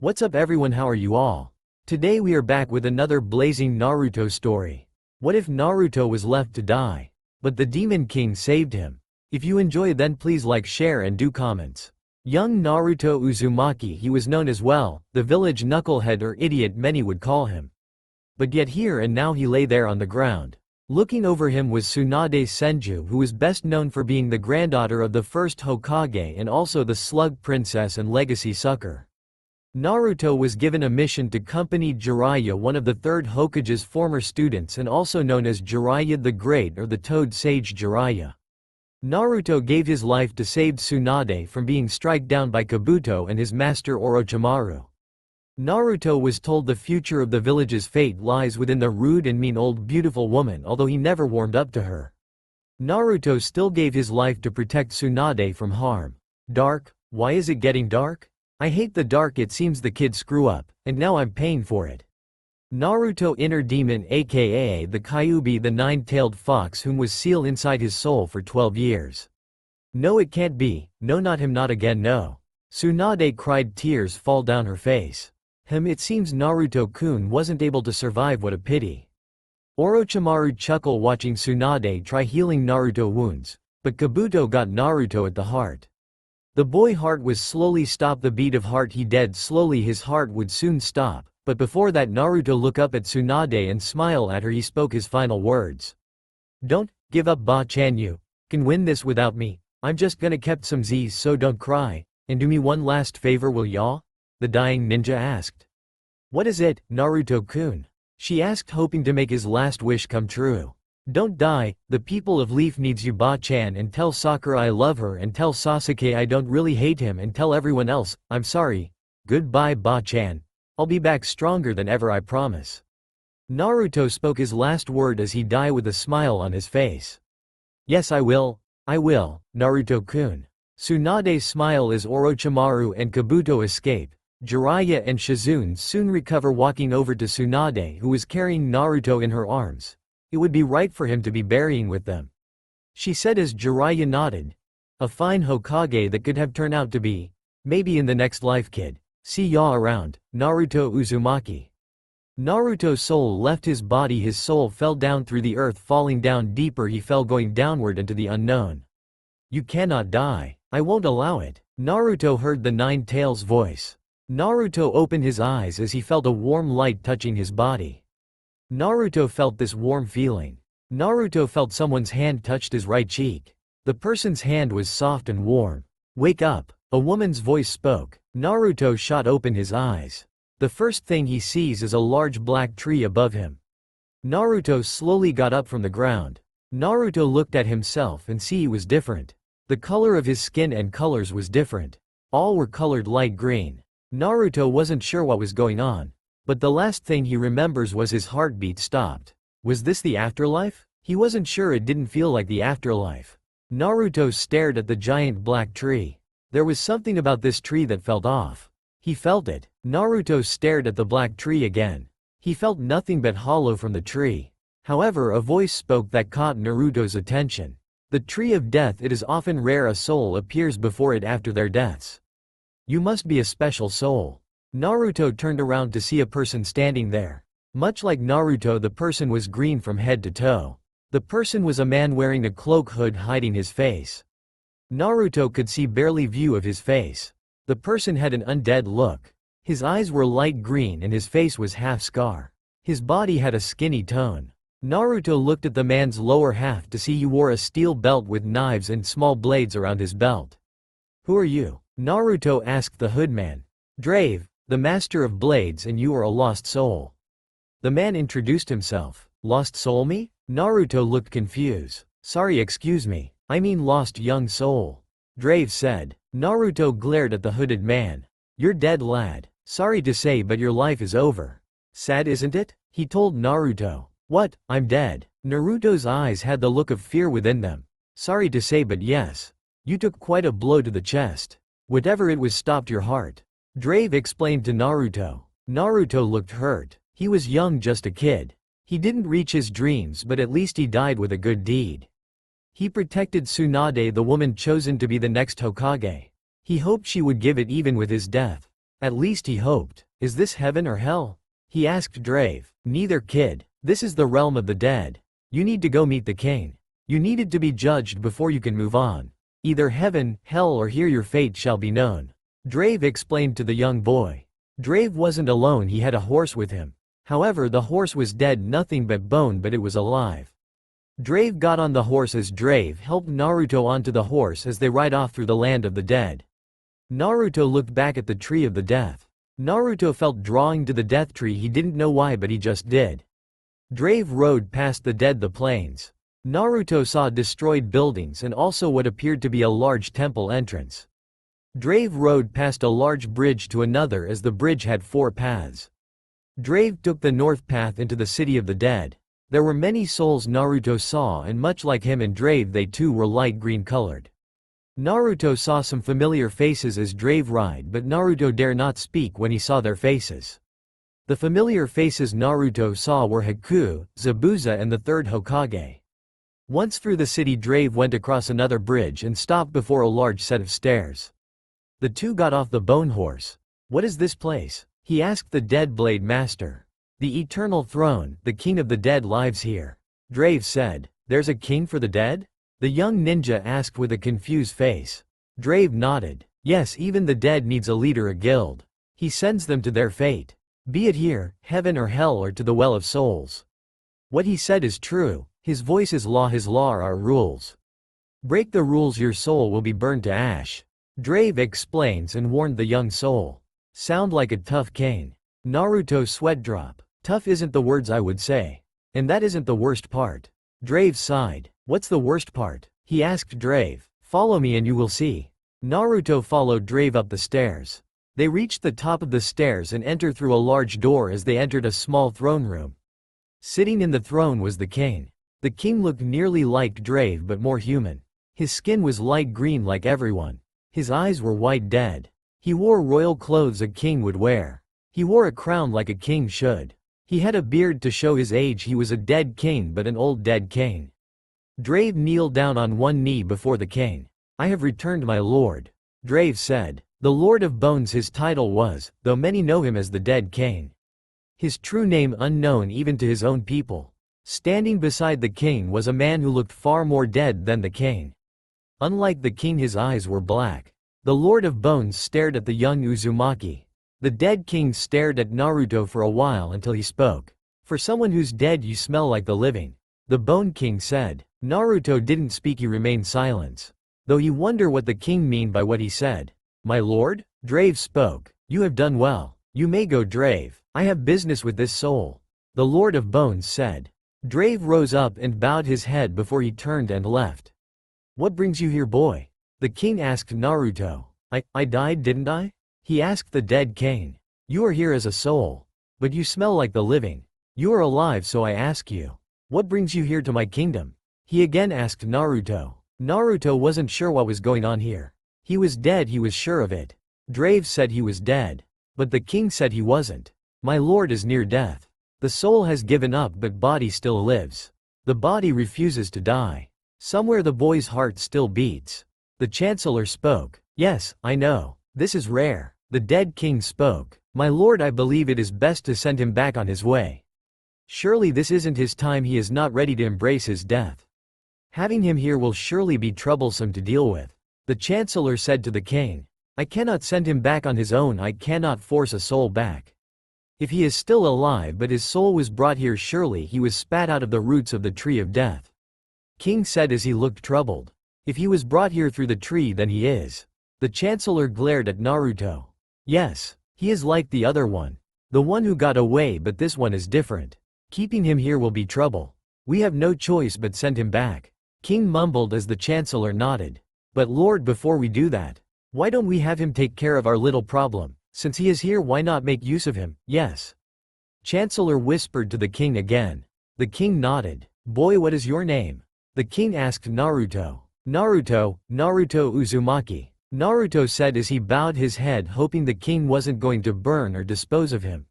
What's up everyone, how are you all? Today we are back with another blazing Naruto story. What if Naruto was left to die, but the Demon King saved him? If you enjoy then please like, share and do comments. Young Naruto Uzumaki, he was known as well, the village knucklehead or idiot many would call him. But yet here and now he lay there on the ground. Looking over him was Tsunade Senju, who was best known for being the granddaughter of the first Hokage and also the Slug Princess and Legacy Sucker. Naruto was given a mission to accompany Jiraiya, one of the third Hokage's former students and also known as Jiraiya the Great or the Toad Sage Jiraiya. Naruto gave his life to save Tsunade from being struck down by Kabuto and his master Orochimaru. Naruto was told the future of the village's fate lies within the rude and mean old beautiful woman, although he never warmed up to her. Naruto still gave his life to protect Tsunade from harm. Dark? Why is it getting dark? I hate the dark, it seems the kid screw up, and now I'm paying for it. Naruto inner demon aka the Kyuubi, the nine-tailed fox whom was sealed inside his soul for 12 years. No, it can't be, no, not him, not again, no. Tsunade cried, tears fall down her face. It seems Naruto-kun wasn't able to survive, what a pity. Orochimaru chuckled watching Tsunade try healing Naruto wounds, but Kabuto got Naruto at the heart. The boy heart was slowly stopped, the beat of heart he dead slowly, his heart would soon stop, but before that Naruto look up at Tsunade and smile at her, he spoke his final words. Don't give up, Ba-chan, you can win this without me, I'm just gonna kept some Z's, so don't cry, and do me one last favor, will ya? The dying ninja asked. What is it, Naruto-kun? She asked, hoping to make his last wish come true. Don't die, the people of Leaf needs you, Ba-chan, and tell Sakura I love her, and tell Sasuke I don't really hate him, and tell everyone else, I'm sorry. Goodbye, Ba-chan. I'll be back stronger than ever, I promise. Naruto spoke his last word as he died with a smile on his face. Yes, I will, Naruto-kun. Tsunade's smile as Orochimaru and Kabuto escape. Jiraiya and Shizune soon recover, walking over to Tsunade, who was carrying Naruto in her arms. It would be right for him to be burying with them, she said as Jiraiya nodded. A fine Hokage that could have turned out to be. Maybe in the next life, kid. See ya around, Naruto Uzumaki. Naruto's soul left his body, his soul fell down through the earth, falling down deeper, he fell going downward into the unknown. You cannot die. I won't allow it. Naruto heard the Nine Tails voice. Naruto opened his eyes as he felt a warm light touching his body. Naruto felt this warm feeling. Naruto felt someone's hand touched his right cheek. The person's hand was soft and warm. Wake up, a woman's voice spoke. Naruto shot open his eyes. The first thing he sees is a large black tree above him. Naruto slowly got up from the ground. Naruto looked at himself and see he was different. The color of his skin and colors was different. All were colored light green. Naruto wasn't sure what was going on, but the last thing he remembers was his heartbeat stopped. Was this the afterlife? He wasn't sure, it didn't feel like the afterlife. Naruto stared at the giant black tree. There was something about this tree that felt off. He felt it. Naruto stared at the black tree again. He felt nothing but hollow from the tree. However, a voice spoke that caught Naruto's attention. The tree of death, it is often rare a soul appears before it after their deaths. You must be a special soul. Naruto turned around to see a person standing there. Much like Naruto, the person was green from head to toe. The person was a man wearing a cloak hood hiding his face. Naruto could see barely view of his face. The person had an undead look. His eyes were light green and his face was half scar. His body had a skinny tone. Naruto looked at the man's lower half to see he wore a steel belt with knives and small blades around his belt. Who are you? Naruto asked the hoodman. Drave, the master of blades, and you are a lost soul. The man introduced himself. Lost soul, me? Naruto looked confused. Sorry, excuse me, I mean lost young soul. Drave said. Naruto glared at the hooded man. You're dead, lad. Sorry to say, but your life is over. Sad, isn't it? He told Naruto. What, I'm dead? Naruto's eyes had the look of fear within them. Sorry to say, but yes. You took quite a blow to the chest. Whatever it was stopped your heart. Drave explained to Naruto. Naruto looked hurt. He was young, just a kid. He didn't reach his dreams, but at least he died with a good deed. He protected Tsunade, the woman chosen to be the next Hokage. He hoped she would give it even with his death. At least he hoped. Is this heaven or hell? He asked Drave. Neither, kid. This is the realm of the dead. You need to go meet the king. You needed to be judged before you can move on. Either heaven, hell, or here your fate shall be known. Drave explained to the young boy. Drave wasn't alone, he had a horse with him. However, the horse was dead, nothing but bone, but it was alive. Drave got on the horse as Drave helped Naruto onto the horse as they ride off through the land of the dead. Naruto looked back at the tree of the death. Naruto felt drawing to the death tree, he didn't know why, but he just did. Drave rode past the dead, the plains. Naruto saw destroyed buildings and also what appeared to be a large temple entrance. Drave rode past a large bridge to another as the bridge had 4 paths. Drave took the north path into the city of the dead. There were many souls Naruto saw, and much like him and Drave, they too were light green colored. Naruto saw some familiar faces as Drave ride, but Naruto dare not speak when he saw their faces. The familiar faces Naruto saw were Haku, Zabuza, and the third Hokage. Once through the city, Drave went across another bridge and stopped before a large set of stairs. The two got off the bone horse. What is this place? He asked the dead blade master. The eternal throne, the king of the dead lives here. Drave said, there's a king for the dead? The young ninja asked with a confused face. Drave nodded. Yes, even the dead needs a leader, a guild. He sends them to their fate. Be it here, heaven or hell, or to the well of souls. What he said is true. His voice is law, his law are our rules. Break the rules, your soul will be burned to ash. Drave explains and warned the young soul. Sound like a tough cane. Naruto sweat drop. Tough isn't the words I would say. And that isn't the worst part. Drave sighed. What's the worst part? He asked Drave. Follow me and you will see. Naruto followed Drave up the stairs. They reached the top of the stairs and entered through a large door. As they entered a small throne room. Sitting in the throne was the king. The king looked nearly like Drave but more human. His skin was light green like everyone. His eyes were white dead. He wore royal clothes a king would wear. He wore a crown like a king should. He had a beard to show his age. He was a dead king, but an old dead king. Drave kneeled down on one knee before the king. I have returned, my lord. Drave said. The Lord of Bones his title was, though many know him as the Dead King. His true name unknown even to his own people. Standing beside the king was a man who looked far more dead than the king. Unlike the king, his eyes were black. The Lord of Bones stared at the young Uzumaki. The dead king stared at Naruto for a while until he spoke. For someone who's dead, you smell like the living. The Bone King said. Naruto didn't speak, he remained silent. Though he wondered what the king mean by what he said. My lord? Drave spoke. You have done well. You may go, Drave. I have business with this soul. The Lord of Bones said. Drave rose up and bowed his head before he turned and left. What brings you here, boy? The king asked Naruto. I died, didn't I? He asked the dead king. You are here as a soul. But you smell like the living. You are alive, so I ask you. What brings you here to my kingdom? He again asked Naruto. Naruto wasn't sure what was going on here. He was dead, he was sure of it. Drave said he was dead. But the king said he wasn't. My lord is near death. The soul has given up but body still lives. The body refuses to die. Somewhere the boy's heart still beats. The chancellor spoke. Yes, I know. This is rare. The dead king spoke. My lord, I believe it is best to send him back on his way. Surely this isn't his time, he is not ready to embrace his death. Having him here will surely be troublesome to deal with. The chancellor said to the king. I cannot send him back on his own, I cannot force a soul back. If he is still alive but his soul was brought here, surely he was spat out of the roots of the tree of death. King said as he looked troubled. If he was brought here through the tree, then he is. The chancellor glared at Naruto. Yes, he is like the other one. The one who got away, but this one is different. Keeping him here will be trouble. We have no choice but send him back. King mumbled as the chancellor nodded. But lord, before we do that, why don't we have him take care of our little problem? Since he is here, why not make use of him? Yes. Chancellor whispered to the king again. The king nodded. Boy, what is your name? The king asked Naruto. Naruto Uzumaki. Naruto said as he bowed his head, hoping the king wasn't going to burn or dispose of him.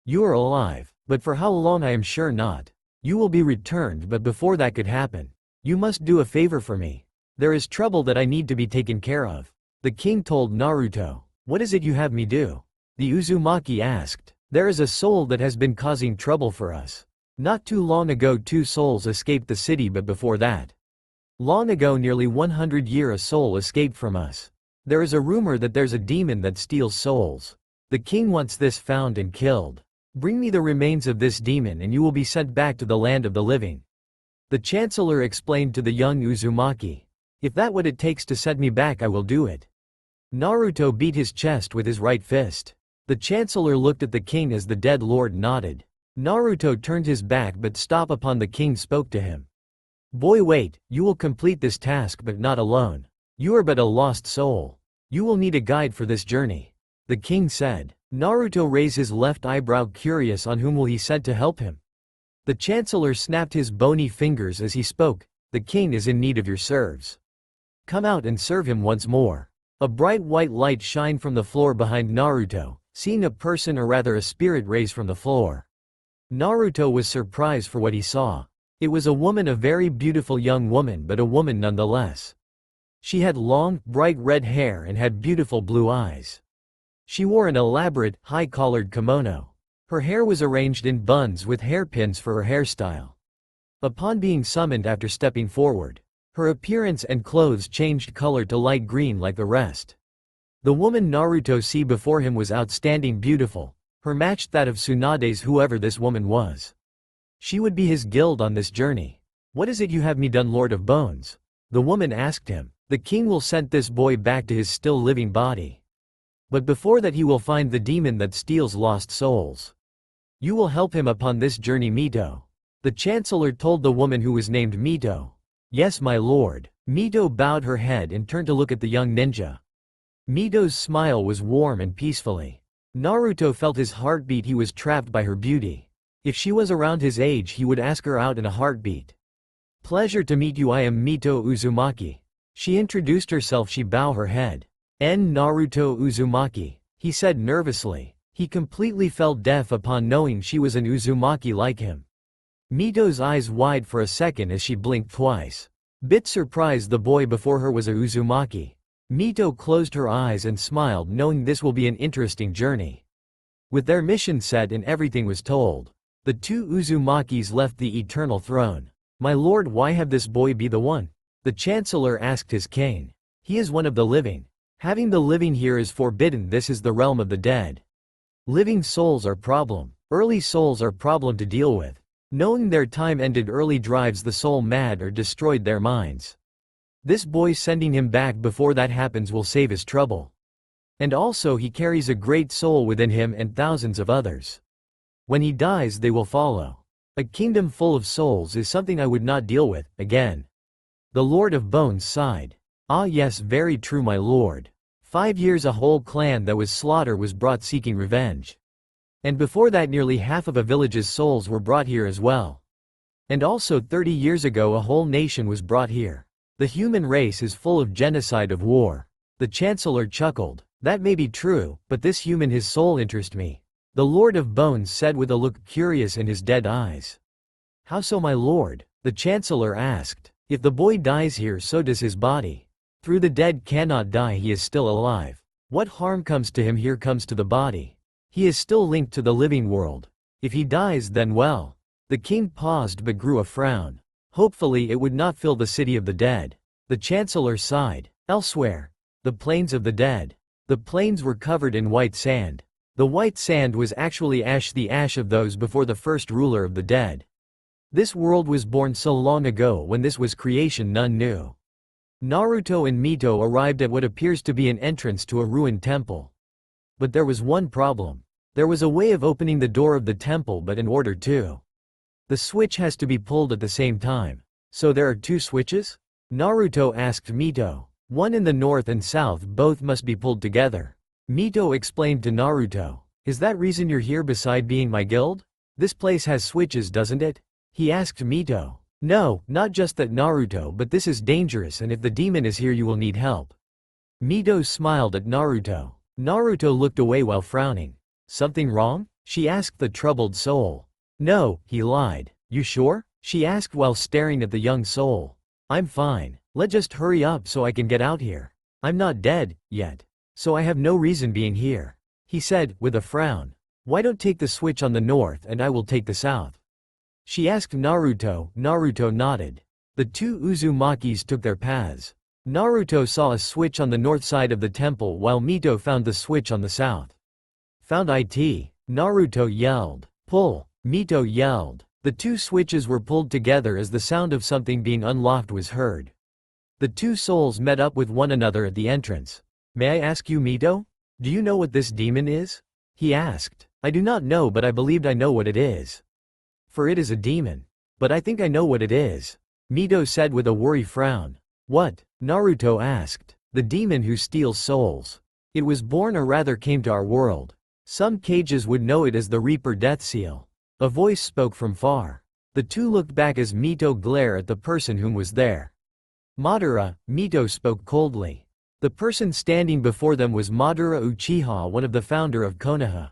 You are alive, but for how long I am sure not. You will be returned, but before that could happen, you must do a favor for me. There is trouble that I need to be taken care of. The king told Naruto. What is it you have me do? The Uzumaki asked. There is a soul that has been causing trouble for us. Not too long ago 2 souls escaped the city, but before that, long ago, nearly 100 years, a soul escaped from us. There is a rumor that there's a demon that steals souls. The king wants this found and killed. Bring me the remains of this demon and you will be sent back to the land of the living. The chancellor explained to the young Uzumaki. If that's what it takes to send me back, I will do it. Naruto beat his chest with his right fist. The chancellor looked at the king as the dead lord nodded. Naruto turned his back but stopped upon the king spoke to him. Boy, wait, you will complete this task but not alone. You are but a lost soul. You will need a guide for this journey. The king said. Naruto raised his left eyebrow, curious on whom will he send to help him. The chancellor snapped his bony fingers as he spoke. The king is in need of your serves. Come out and serve him once more. A bright white light shined from the floor behind Naruto, seeing a person, or rather a spirit, raise from the floor. Naruto was surprised for what he saw. It was a woman, a very beautiful young woman, but a woman nonetheless. She had long, bright red hair and had beautiful blue eyes. She wore an elaborate, high-collared kimono. Her hair was arranged in buns with hairpins for her hairstyle. Upon being summoned after stepping forward, her appearance and clothes changed color to light green like the rest. The woman Naruto saw before him was outstanding beautiful. Her matched that of Tsunade's, whoever this woman was. She would be his guild on this journey. What is it you have me done, Lord of Bones? The woman asked him. The king will send this boy back to his still living body. But before that he will find the demon that steals lost souls. You will help him upon this journey, Mito. The chancellor told the woman, who was named Mito. Yes, my lord. Mito bowed her head and turned to look at the young ninja. Mito's smile was warm and peacefully. Naruto felt his heartbeat. He was trapped by her beauty. If she was around his age, he would ask her out in a heartbeat. Pleasure to meet you, I am Mito Uzumaki. She introduced herself. She bowed her head. Naruto Uzumaki, he said nervously. He completely felt deaf upon knowing she was an Uzumaki like him. Mito's eyes wide for a second as she blinked twice. Bit surprised, the boy before her was a Uzumaki. Mito closed her eyes and smiled, knowing this will be an interesting journey. With their mission set and everything was told, the 2 Uzumakis left the eternal throne. My lord, why have this boy be the one? The chancellor asked his king. He is one of the living. Having the living here is forbidden. This is the realm of the dead. Living souls are problem. Early souls are problem to deal with. Knowing their time ended early drives the soul mad or destroyed their minds. This boy, sending him back before that happens, will save his trouble. And also he carries a great soul within him and thousands of others. When he dies they will follow. A kingdom full of souls is something I would not deal with again. The Lord of Bones sighed. Ah yes, very true, my lord. 5 years a whole clan that was slaughtered was brought seeking revenge. And before that nearly half of a village's souls were brought here as well. And also 30 years ago a whole nation was brought here. The human race is full of genocide, of war. The chancellor chuckled. That may be true, but this human, his soul interests me. The Lord of Bones said with a look curious in his dead eyes. How so, my lord? The chancellor asked. If the boy dies here, so does his body. Through the dead cannot die, he is still alive. What harm comes to him here comes to the body. He is still linked to the living world. If he dies, then well. The king paused but grew a frown. Hopefully it would not fill the city of the dead. The chancellor sighed. Elsewhere. The plains of the dead. The plains were covered in white sand. The white sand was actually ash, the ash of those before the first ruler of the dead. This world was born so long ago. When this was creation, none knew. Naruto and Mito arrived at what appears to be an entrance to a ruined temple. But there was one problem. There was a way of opening the door of the temple, but in order to, the switch has to be pulled at the same time. So there are 2 switches? Naruto asked Mito. One in the north and south, both must be pulled together. Mito explained to Naruto. Is that reason you're here beside being my guild? This place has switches, doesn't it? He asked Mito. No, not just that, Naruto, but this is dangerous, and if the demon is here you will need help. Mito smiled at Naruto. Naruto looked away while frowning. Something wrong? She asked the troubled soul. No, he lied. You sure? She asked while staring at the young soul. I'm fine. Let's just hurry up so I can get out here. I'm not dead, yet. So I have no reason being here. he said, with a frown. Why don't take the switch on the north and I will take the south? She asked Naruto. Naruto nodded. The two Uzumakis took their paths. Naruto saw a switch on the north side of the temple while Mito found the switch on the south. Found it! Naruto yelled. Pull! Mito yelled. The two switches were pulled together as the sound of something being unlocked was heard. The two souls met up with one another at the entrance. May I ask you, Mito? Do you know what this demon is? He asked. I do not know, but I believed I know what it is. For it is a demon. But I think I know what it is. Mito said with a worry frown. What? Naruto asked. The demon who steals souls. It was born, or rather came to our world. Some cages would know it as the Reaper Death Seal. A voice spoke from far. The two looked back as Mito glared at the person whom was there. Madara, Mito spoke coldly. The person standing before them was Madara Uchiha, one of the founder of Konoha.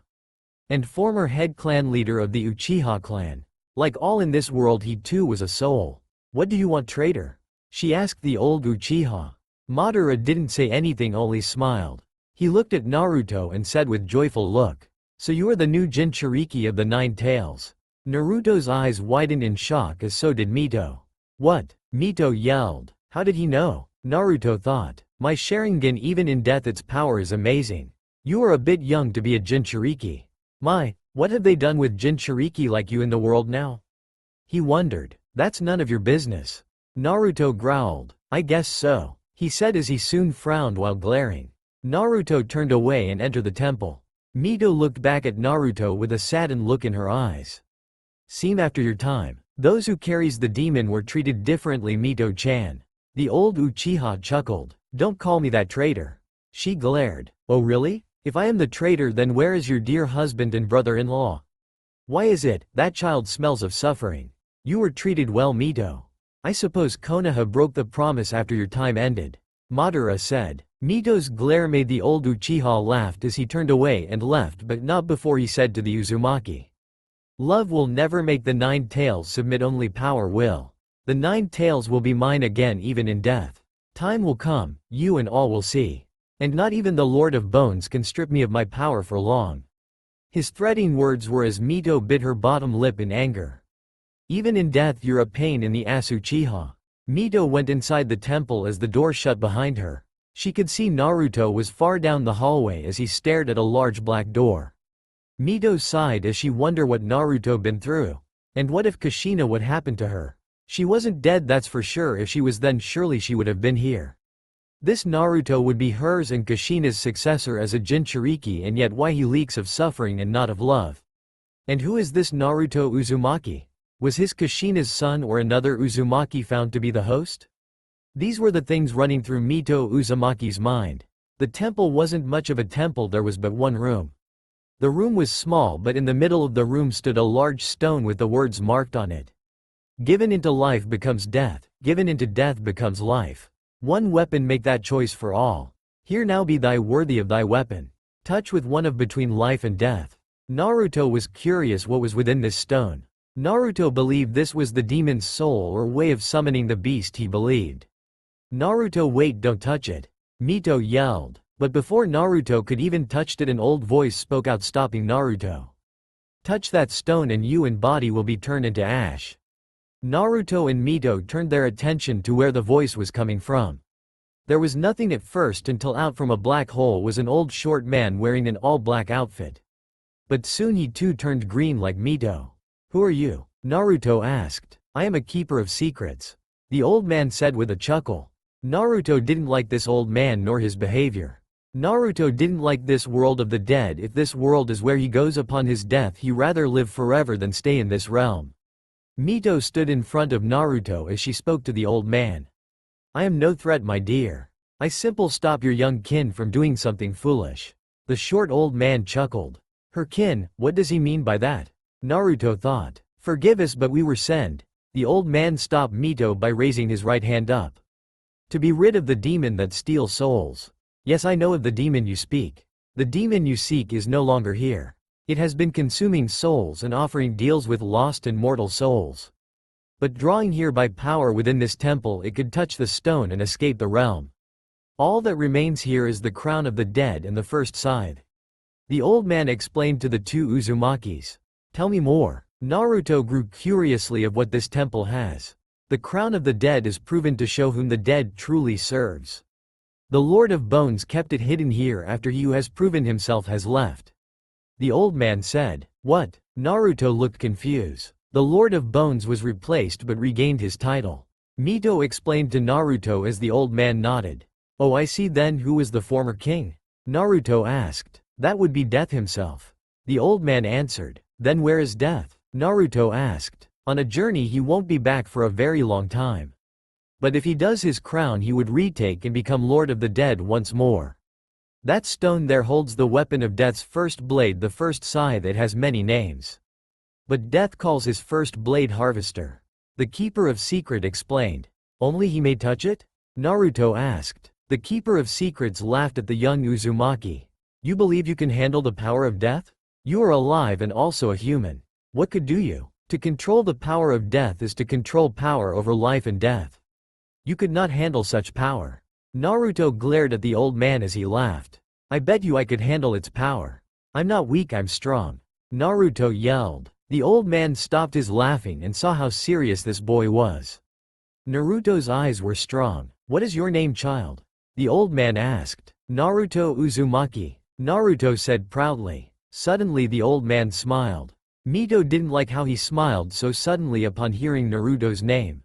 And former head clan leader of the Uchiha clan. Like all in this world, he too was a soul. What do you want, traitor? She asked the old Uchiha. Madara didn't say anything, only smiled. He looked at Naruto and said with joyful look. So you are the new Jinchuriki of the Nine Tails. Naruto's eyes widened in shock, as so did Mito. What? Mito yelled. How did he know? Naruto thought. My Sharingan, even in death its power is amazing. You are a bit young to be a Jinchuriki. My, what have they done with Jinchuriki like you in the world now? He wondered. That's none of your business. Naruto growled. I guess so, he said as he soon frowned while glaring. Naruto turned away and entered the temple. Mito looked back at Naruto with a saddened look in her eyes. Seem after your time. Those who carries the demon were treated differently, Mito-chan. The old Uchiha chuckled. Don't call me that, traitor. She glared. Oh really? If I am the traitor, then where is your dear husband and brother-in-law? Why is it, that child smells of suffering? You were treated well, Mito. I suppose Konoha broke the promise after your time ended. Madara said. Mito's glare made the old Uchiha laugh as he turned away and left, but not before he said to the Uzumaki. Love will never make the Nine Tails submit, only power will. The Nine Tails will be mine again, even in death. Time will come, you and all will see. And not even the Lord of Bones can strip me of my power for long. His threatening words were as Mito bit her bottom lip in anger. Even in death you're a pain in the ass, Uchiha. Mito went inside the temple as the door shut behind her. She could see Naruto was far down the hallway as he stared at a large black door. Mito sighed as she wondered what Naruto been through. And what if Kushina would happen to her? She wasn't dead, that's for sure. If she was, then surely she would have been here. This Naruto would be hers and Kushina's successor as a Jinchuriki, and yet why he leaks of suffering and not of love? And who is this Naruto Uzumaki? Was his Kushina's son or another Uzumaki found to be the host? These were the things running through Mito Uzumaki's mind. The temple wasn't much of a temple, there was but one room. The room was small, but in the middle of the room stood a large stone with the words marked on it. Given into life becomes death, given into death becomes life. One weapon, make that choice for all. Here now be thy worthy of thy weapon. Touch with one of between life and death. Naruto was curious what was within this stone. Naruto believed this was the demon's soul or way of summoning the beast he believed. Naruto, wait, don't touch it. Mito yelled. But before Naruto could even touch it, an old voice spoke out, stopping Naruto. Touch that stone and you and body will be turned into ash. Naruto and Mito turned their attention to where the voice was coming from. There was nothing at first until out from a black hole was an old short man wearing an all-black outfit. But soon he too turned green like Mito. Who are you? Naruto asked. I am a keeper of secrets. The old man said with a chuckle. Naruto didn't like this old man nor his behavior. Naruto didn't like this world of the dead. If this world is where he goes upon his death, he rather live forever than stay in this realm. Mito stood in front of Naruto as she spoke to the old man. I am no threat, my dear. I simply stop your young kin from doing something foolish. The short old man chuckled. Her kin, what does he mean by that? Naruto thought. Forgive us, but we were sent. The old man stopped Mito by raising his right hand up. To be rid of the demon that steals souls. Yes, I know of the demon you speak. The demon you seek is no longer here. It has been consuming souls and offering deals with lost and mortal souls. But drawing here by power within this temple, it could touch the stone and escape the realm. All that remains here is the crown of the dead and the first scythe. The old man explained to the two Uzumakis. Tell me more. Naruto grew curiously of what this temple has. The crown of the dead is proven to show whom the dead truly serves. The Lord of Bones kept it hidden here after he who has proven himself has left. The old man said. What? Naruto looked confused. The Lord of Bones was replaced but regained his title. Mito explained to Naruto as the old man nodded. Oh, I see then who was the former king? Naruto asked. That would be Death himself. The old man answered. Then where is Death? Naruto asked. On a journey he won't be back for a very long time. But if he does his crown he would retake and become Lord of the Dead once more. That stone there holds the weapon of Death's first blade, the first scythe that has many names. But Death calls his first blade Harvester. The Keeper of Secret explained. Only he may touch it? Naruto asked. The Keeper of Secrets laughed at the young Uzumaki. You believe you can handle the power of Death? You are alive and also a human. What could do you? To control the power of Death is to control power over life and death. You could not handle such power. Naruto glared at the old man as he laughed. I bet you I could handle its power. I'm not weak, I'm strong. Naruto yelled. The old man stopped his laughing and saw how serious this boy was. Naruto's eyes were strong. What is your name, child? The old man asked. Naruto Uzumaki. Naruto said proudly. Suddenly the old man smiled. Mito didn't like how he smiled so suddenly upon hearing Naruto's name.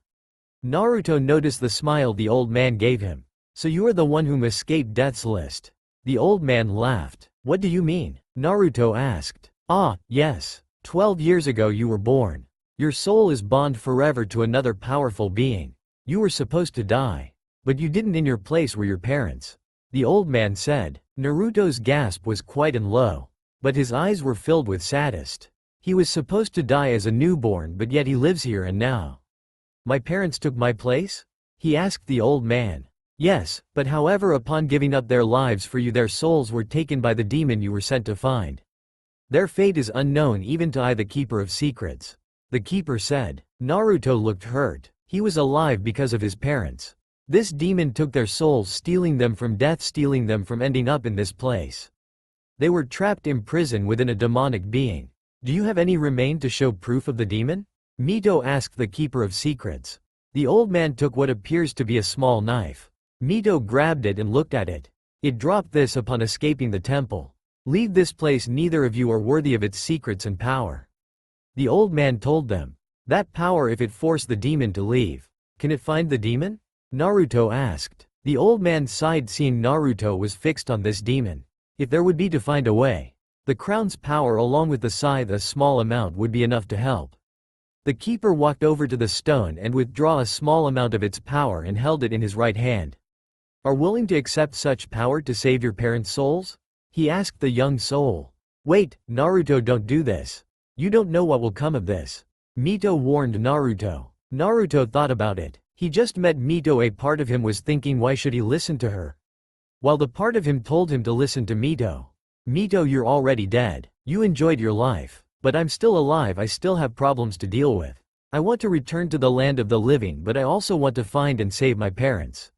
Naruto noticed the smile the old man gave him. So you are the one whom escaped Death's list. The old man laughed. What do you mean? Naruto asked. Ah, yes. 12 years ago you were born. Your soul is bound forever to another powerful being. You were supposed to die. But you didn't, in your place were your parents. The old man said. Naruto's gasp was quite and low. But his eyes were filled with saddest. He was supposed to die as a newborn but yet he lives here and now. My parents took my place? He asked the old man. Yes, but however upon giving up their lives for you their souls were taken by the demon you were sent to find. Their fate is unknown even to I, the Keeper of Secrets. The Keeper said. Naruto looked hurt. He was alive because of his parents. This demon took their souls, stealing them from death, stealing them from ending up in this place. They were trapped in prison within a demonic being. Do you have any remain to show proof of the demon? Mito asked the Keeper of Secrets. The old man took what appears to be a small knife. Mito grabbed it and looked at it. It dropped this upon escaping the temple. Leave this place, neither of you are worthy of its secrets and power. The old man told them. That power if it forced the demon to leave. Can it find the demon? Naruto asked. The old man sighed seeing Naruto was fixed on this demon. If there would be to find a way. The crown's power along with the scythe, a small amount would be enough to help. The keeper walked over to the stone and withdrew a small amount of its power and held it in his right hand. Are willing to accept such power to save your parents' souls? He asked the young soul. Wait, Naruto, don't do this. You don't know what will come of this. Mito warned Naruto. Naruto thought about it. He just met Mito. A part of him was thinking, why should he listen to her? While the part of him told him to listen to Mito. Mito, you're already dead. You enjoyed your life. But I'm still alive. I still have problems to deal with. I want to return to the land of the living, but I also want to find and save my parents.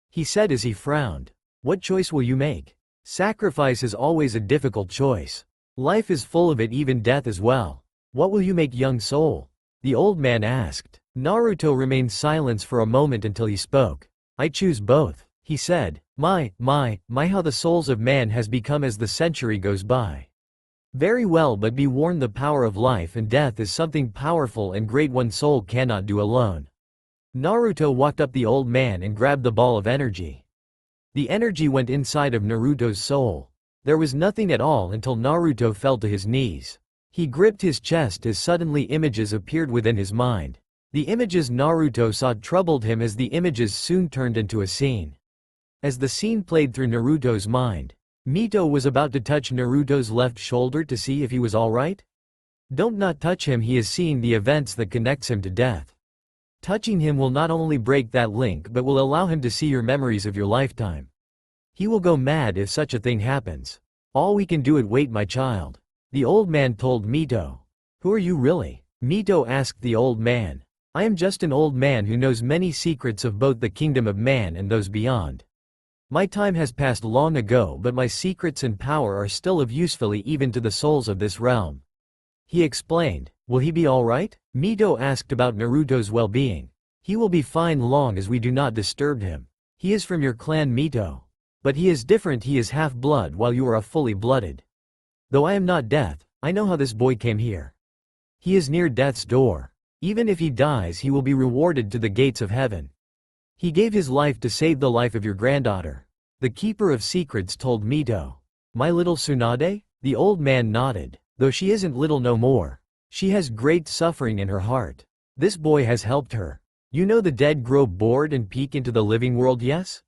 He said as he frowned. What choice will you make? Sacrifice is always a difficult choice. Life is full of it, even death as well. What will you make, young soul? The old man asked. Naruto remained silent for a moment until he spoke. I choose both, he said. My, how the souls of man has become as the century goes by. Very well, but be warned, the power of life and death is something powerful and great one soul cannot do alone. Naruto walked up the old man and grabbed the ball of energy. The energy went inside of Naruto's soul. There was nothing at all until Naruto fell to his knees. He gripped his chest as suddenly images appeared within his mind. The images Naruto saw troubled him as the images soon turned into a scene. As the scene played through Naruto's mind, Mito was about to touch Naruto's left shoulder to see if he was alright. Don't not touch him, he is seeing the events that connects him to death. Touching him will not only break that link but will allow him to see your memories of your lifetime. He will go mad if such a thing happens. All we can do is wait, my child. The old man told Mito. Who are you really? Mito asked the old man. I am just an old man who knows many secrets of both the kingdom of man and those beyond. My time has passed long ago, but my secrets and power are still of usefully even to the souls of this realm. He explained. Will he be alright? Mito asked about Naruto's well-being. He will be fine long as we do not disturb him. He is from your clan Mito. But he is different, he is half-blood while you are a fully blooded. Though I am not death, I know how this boy came here. He is near death's door. Even if he dies he will be rewarded to the gates of heaven. He gave his life to save the life of your granddaughter. The keeper of secrets told Mito. My little Tsunade? The old man nodded. Though she isn't little no more. She has great suffering in her heart. This boy has helped her. You know the dead grow bored and peek into the living world, yes?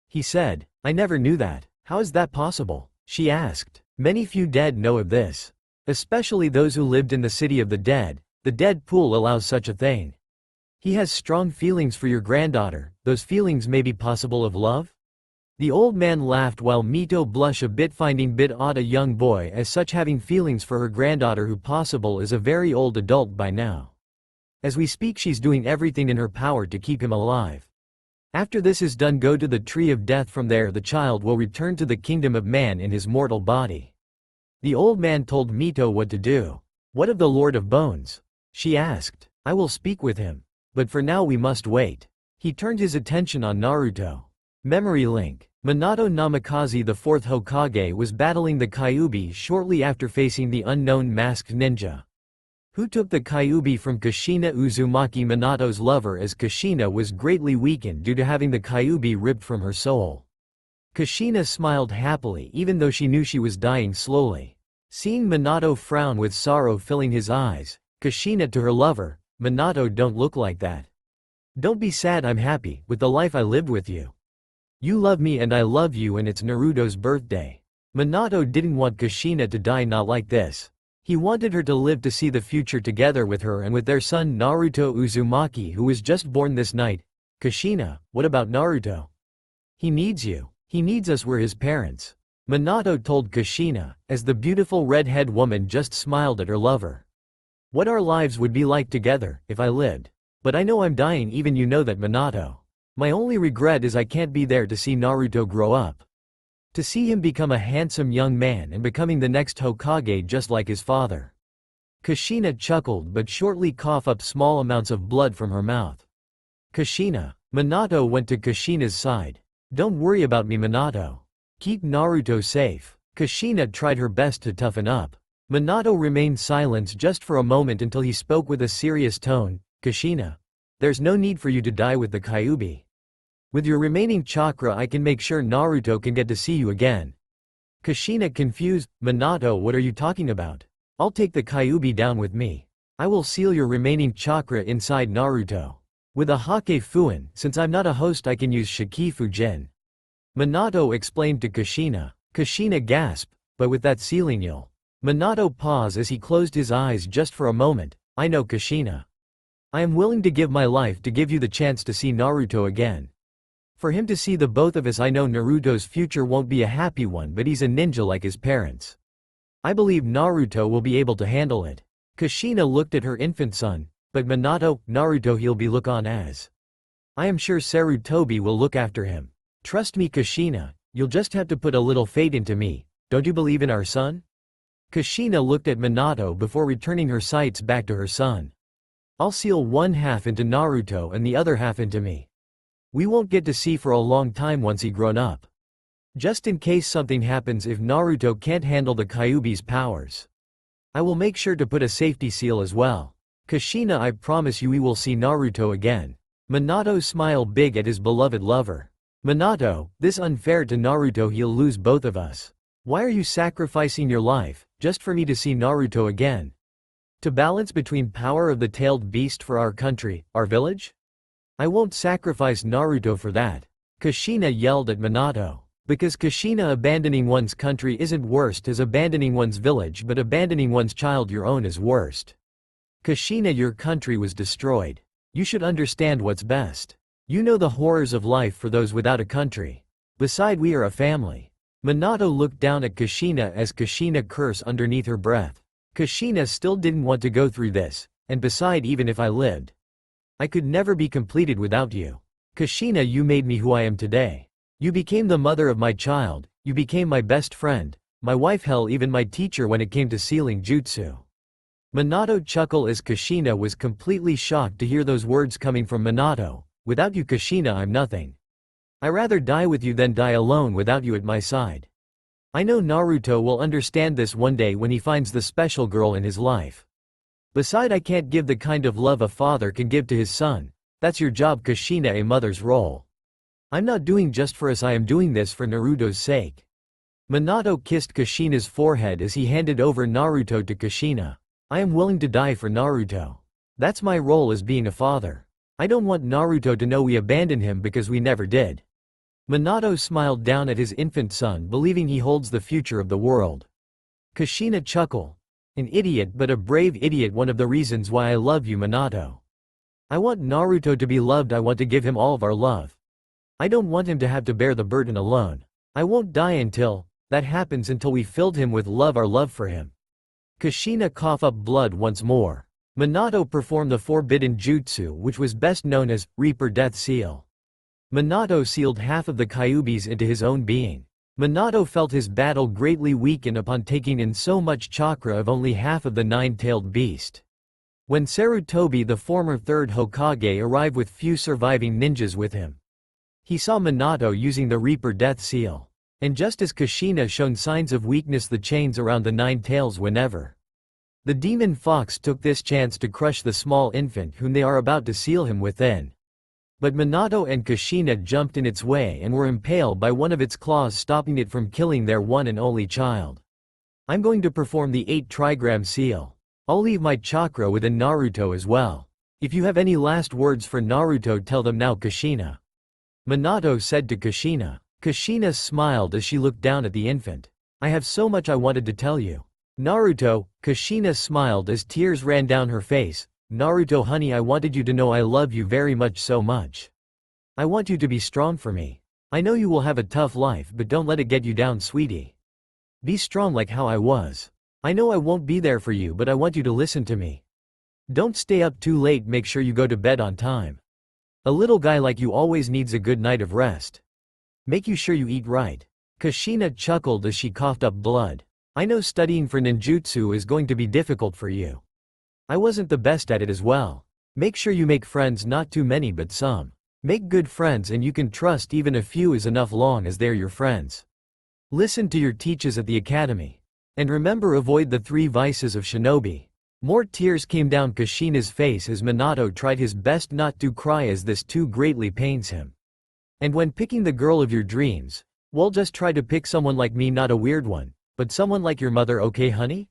He said. I never knew that. How is that possible? She asked. Many few dead know of this. Especially those who lived in the city of the dead. The dead pool allows such a thing. He has strong feelings for your granddaughter. Those feelings may be possible of love? The old man laughed while Mito blushed a bit, finding bit odd a young boy as such having feelings for her granddaughter who possible is a very old adult by now. As we speak she's doing everything in her power to keep him alive. After this is done go to the tree of death, from there the child will return to the kingdom of man in his mortal body. The old man told Mito what to do. What of the Lord of Bones? She asked. I will speak with him. But for now we must wait. He turned his attention on Naruto. Memory link. Minato Namikaze, the fourth Hokage, was battling the Kyuubi shortly after facing the unknown masked ninja, who took the Kyuubi from Kushina Uzumaki. Minato's lover, as Kushina was greatly weakened due to having the Kyuubi ripped from her soul. Kushina smiled happily even though she knew she was dying slowly. Seeing Minato frown with sorrow filling his eyes, Kushina to her lover, Minato, don't look like that. Don't be sad, I'm happy with the life I lived with you. You love me and I love you, and it's Naruto's birthday. Minato didn't want Kushina to die, not like this. He wanted her to live to see the future together with her and with their son Naruto Uzumaki, who was just born this night. Kushina, what about Naruto? He needs you. He needs us, we're his parents. Minato told Kushina, as the beautiful red-haired woman just smiled at her lover. What our lives would be like together, if I lived. But I know I'm dying, even you know that, Minato. My only regret is I can't be there to see Naruto grow up. To see him become a handsome young man and becoming the next Hokage just like his father. Kushina chuckled but shortly coughed up small amounts of blood from her mouth. Kushina. Minato went to Kushina's side. Don't worry about me, Minato. Keep Naruto safe. Kushina tried her best to toughen up. Minato remained silent just for a moment until he spoke with a serious tone. Kushina. There's no need for you to die with the Kyuubi. With your remaining chakra I can make sure Naruto can get to see you again. Kushina confused. Minato, what are you talking about? I'll take the Kyuubi down with me. I will seal your remaining chakra inside Naruto. With a Hake Fuin, since I'm not a host I can use Shikifu Jin. Minato explained to Kushina. Kushina gasped, but with that sealing you'll. Minato paused as he closed his eyes just for a moment. I know, Kushina. I am willing to give my life to give you the chance to see Naruto again. For him to see the both of us. I know Naruto's future won't be a happy one, but he's a ninja like his parents. I believe Naruto will be able to handle it. Kushina looked at her infant son. But Minato, Naruto he'll be look on as. I am sure Sarutobi will look after him. Trust me, Kushina, you'll just have to put a little faith into me. Don't you believe in our son? Kushina looked at Minato before returning her sights back to her son. I'll seal one half into Naruto and the other half into me. We won't get to see for a long time once he grown up. Just in case something happens if Naruto can't handle the Kyuubi's powers. I will make sure to put a safety seal as well. Kushina, I promise you we will see Naruto again. Minato smiled big at his beloved lover. Minato, this unfair to Naruto, he'll lose both of us. Why are you sacrificing your life, just for me to see Naruto again? To balance between power of the tailed beast for our country, our village? I won't sacrifice Naruto for that. Kushina yelled at Minato. Because Kushina, abandoning one's country isn't worst as abandoning one's village, but abandoning one's child, your own, is worst. Kushina, your country was destroyed. You should understand what's best. You know the horrors of life for those without a country. Beside, we are a family. Minato looked down at Kushina as Kushina cursed underneath her breath. Kushina still didn't want to go through this, and beside, even if I lived, I could never be completed without you. Kushina, you made me who I am today. You became the mother of my child, you became my best friend, my wife, hell, even my teacher when it came to sealing jutsu. Minato chuckled as Kushina was completely shocked to hear those words coming from Minato. Without you, Kushina, I'm nothing. I rather die with you than die alone without you at my side. I know Naruto will understand this one day when he finds the special girl in his life. Besides, I can't give the kind of love a father can give to his son. That's your job, Kushina, a mother's role. I'm not doing just for us, I am doing this for Naruto's sake. Minato kissed Kushina's forehead as he handed over Naruto to Kushina. I am willing to die for Naruto. That's my role as being a father. I don't want Naruto to know we abandoned him because we never did. Minato smiled down at his infant son, believing he holds the future of the world. Kushina chuckled. An idiot, but a brave idiot. One of the reasons why I love you, Minato. I want Naruto to be loved, I want to give him all of our love. I don't want him to have to bear the burden alone. I won't die until that happens, until we filled him with love, our love for him. Kushina coughed up blood once more. Minato performed the forbidden jutsu, which was best known as Reaper Death Seal. Minato sealed half of the Kyubis into his own being. Minato felt his battle greatly weaken upon taking in so much chakra of only half of the nine-tailed beast. When Sarutobi, the former third Hokage, arrived with few surviving ninjas with him, he saw Minato using the Reaper Death Seal. And just as Kushina shown signs of weakness, the chains around the nine tails whenever. The demon fox took this chance to crush the small infant whom they are about to seal him within. But Minato and Kushina jumped in its way and were impaled by one of its claws, stopping it from killing their one and only child. I'm going to perform the 8 trigram seal. I'll leave my chakra within Naruto as well. If you have any last words for Naruto, tell them now, Kushina. Minato said to Kushina. Kushina smiled as she looked down at the infant. I have so much I wanted to tell you. Naruto, Kushina smiled as tears ran down her face. Naruto, honey, I wanted you to know I love you very much, so much. I want you to be strong for me. I know you will have a tough life, but don't let it get you down, sweetie. Be strong like how I was. I know I won't be there for you, but I want you to listen to me. Don't stay up too late, make sure you go to bed on time. A little guy like you always needs a good night of rest. Make you sure you eat right. Kushina chuckled as she coughed up blood. I know studying for ninjutsu is going to be difficult for you. I wasn't the best at it as well. Make sure you make friends, not too many but some. Make good friends and you can trust, even a few is enough long as they're your friends. Listen to your teachers at the academy. And remember, avoid the 3 vices of shinobi. More tears came down Kushina's face as Minato tried his best not to cry, as this too greatly pains him. And when picking the girl of your dreams, well, just try to pick someone like me, not a weird one, but someone like your mother, okay honey?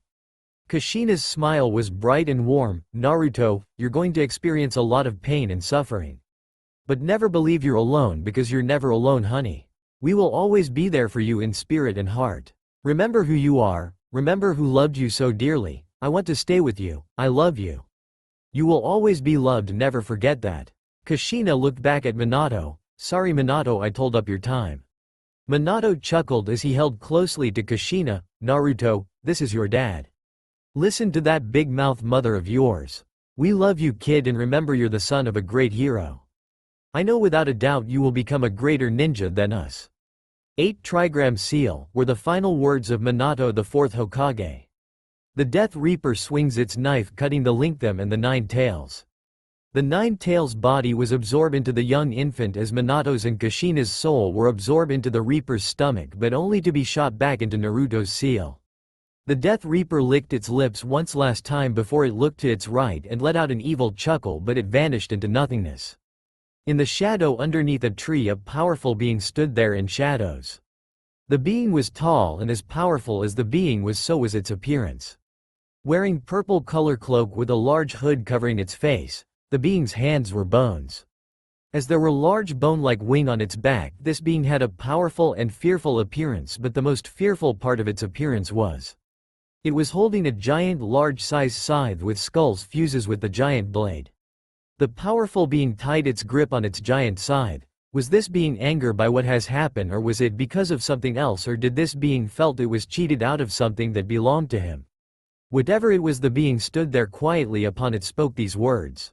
Kushina's smile was bright and warm. Naruto, you're going to experience a lot of pain and suffering. But never believe you're alone, because you're never alone, honey. We will always be there for you in spirit and heart. Remember who you are, remember who loved you so dearly. I want to stay with you, I love you. You will always be loved, never forget that. Kushina looked back at Minato. Sorry Minato, I told up your time. Minato chuckled as he held closely to Kushina. Naruto, this is your dad. Listen to that big mouth mother of yours. We love you, kid, and remember you're the son of a great hero. I know without a doubt you will become a greater ninja than us. 8 trigram seal were the final words of Minato, the 4th Hokage. The Death Reaper swings its knife, cutting the link them and the 9 tails. The 9 tails body was absorbed into the young infant as Minato's and Kushina's soul were absorbed into the Reaper's stomach, but only to be shot back into Naruto's seal. The Death Reaper licked its lips once last time before it looked to its right and let out an evil chuckle, but it vanished into nothingness. In the shadow underneath a tree, a powerful being stood there in shadows. The being was tall, and as powerful as the being was, so was its appearance. Wearing purple color cloak with a large hood covering its face, the being's hands were bones. As there were large bone-like wing on its back, this being had a powerful and fearful appearance, but the most fearful part of its appearance was it was holding a giant large-sized scythe with skulls fuses with the giant blade. The powerful being tied its grip on its giant scythe. Was this being anger by what has happened, or was it because of something else, or did this being felt it was cheated out of something that belonged to him? Whatever it was, the being stood there quietly upon it spoke these words.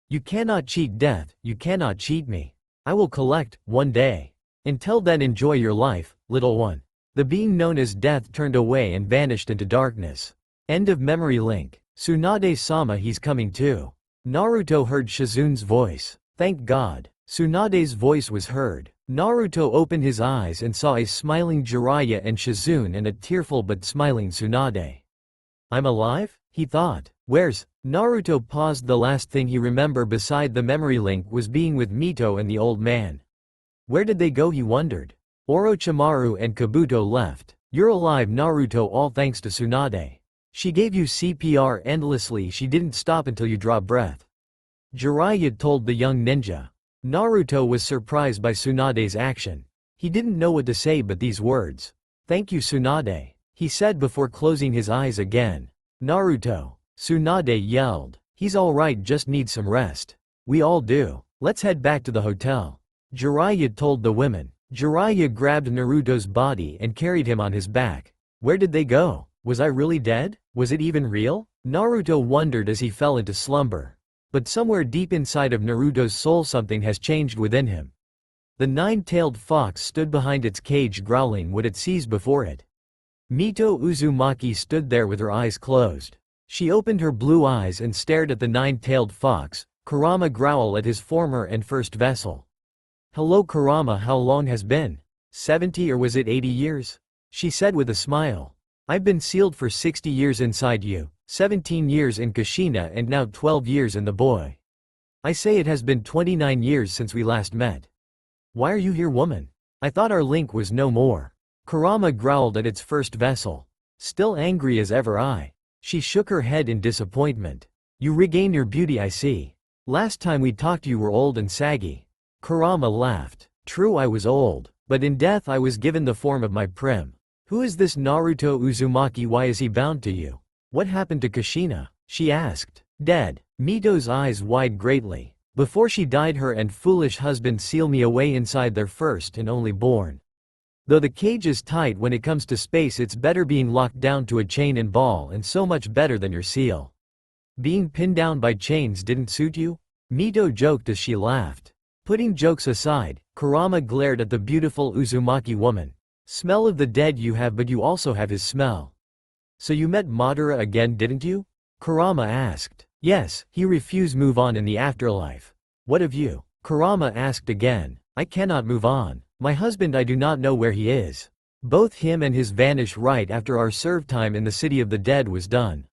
You cannot cheat death, you cannot cheat me. I will collect, one day. Until then, enjoy your life, little one. The being known as Death turned away and vanished into darkness. End of memory link. Tsunade-sama, he's coming too. Naruto heard Shizune's voice. Thank God. Tsunade's voice was heard. Naruto opened his eyes and saw a smiling Jiraiya and Shizune and a tearful but smiling Tsunade. I'm alive? He thought. Where's? Naruto paused. The last thing he remembered beside the memory link was being with Mito and the old man. Where did they go, he wondered. Orochimaru and Kabuto left. You're alive, Naruto, all thanks to Tsunade. She gave you CPR endlessly, she didn't stop until you draw breath. Jiraiya told the young ninja. Naruto was surprised by Tsunade's action. He didn't know what to say but these words. Thank you, Tsunade, he said before closing his eyes again. Naruto. Tsunade yelled. He's alright, just needs some rest. We all do. Let's head back to the hotel. Jiraiya told the women. Jiraiya grabbed Naruto's body and carried him on his back. Where did they go? Was I really dead? Was it even real? Naruto wondered as he fell into slumber. But somewhere deep inside of Naruto's soul something has changed within him. The nine-tailed fox stood behind its cage growling what it sees before it. Mito Uzumaki stood there with her eyes closed. She opened her blue eyes and stared at the nine-tailed fox, Kurama growl at his former and first vessel. Hello Kurama, how long has been? 70 or was it 80 years? She said with a smile. I've been sealed for 60 years inside you, 17 years in Kushina and now 12 years in the boy. I say it has been 29 years since we last met. Why are you here, woman? I thought our link was no more. Kurama growled at its first vessel. Still angry as ever. She shook her head in disappointment. You regained your beauty, I see. Last time we talked you were old and saggy. Kurama laughed. True, I was old, but in death I was given the form of my prim. Who is this Naruto Uzumaki? Why is he bound to you? What happened to Kushina? She asked. Dead. Mito's eyes wide greatly. Before she died, her and foolish husband sealed me away inside their first and only born. Though the cage is tight when it comes to space, it's better being locked down to a chain and ball, and so much better than your seal. Being pinned down by chains didn't suit you? Mito joked as she laughed. Putting jokes aside, Kurama glared at the beautiful Uzumaki woman. Smell of the dead you have, but you also have his smell. So you met Madara again, didn't you? Kurama asked. Yes, he refused move on in the afterlife. What of you? Kurama asked again. I cannot move on. My husband, I do not know where he is. Both him and his vanished right after our serve time in the city of the dead was done.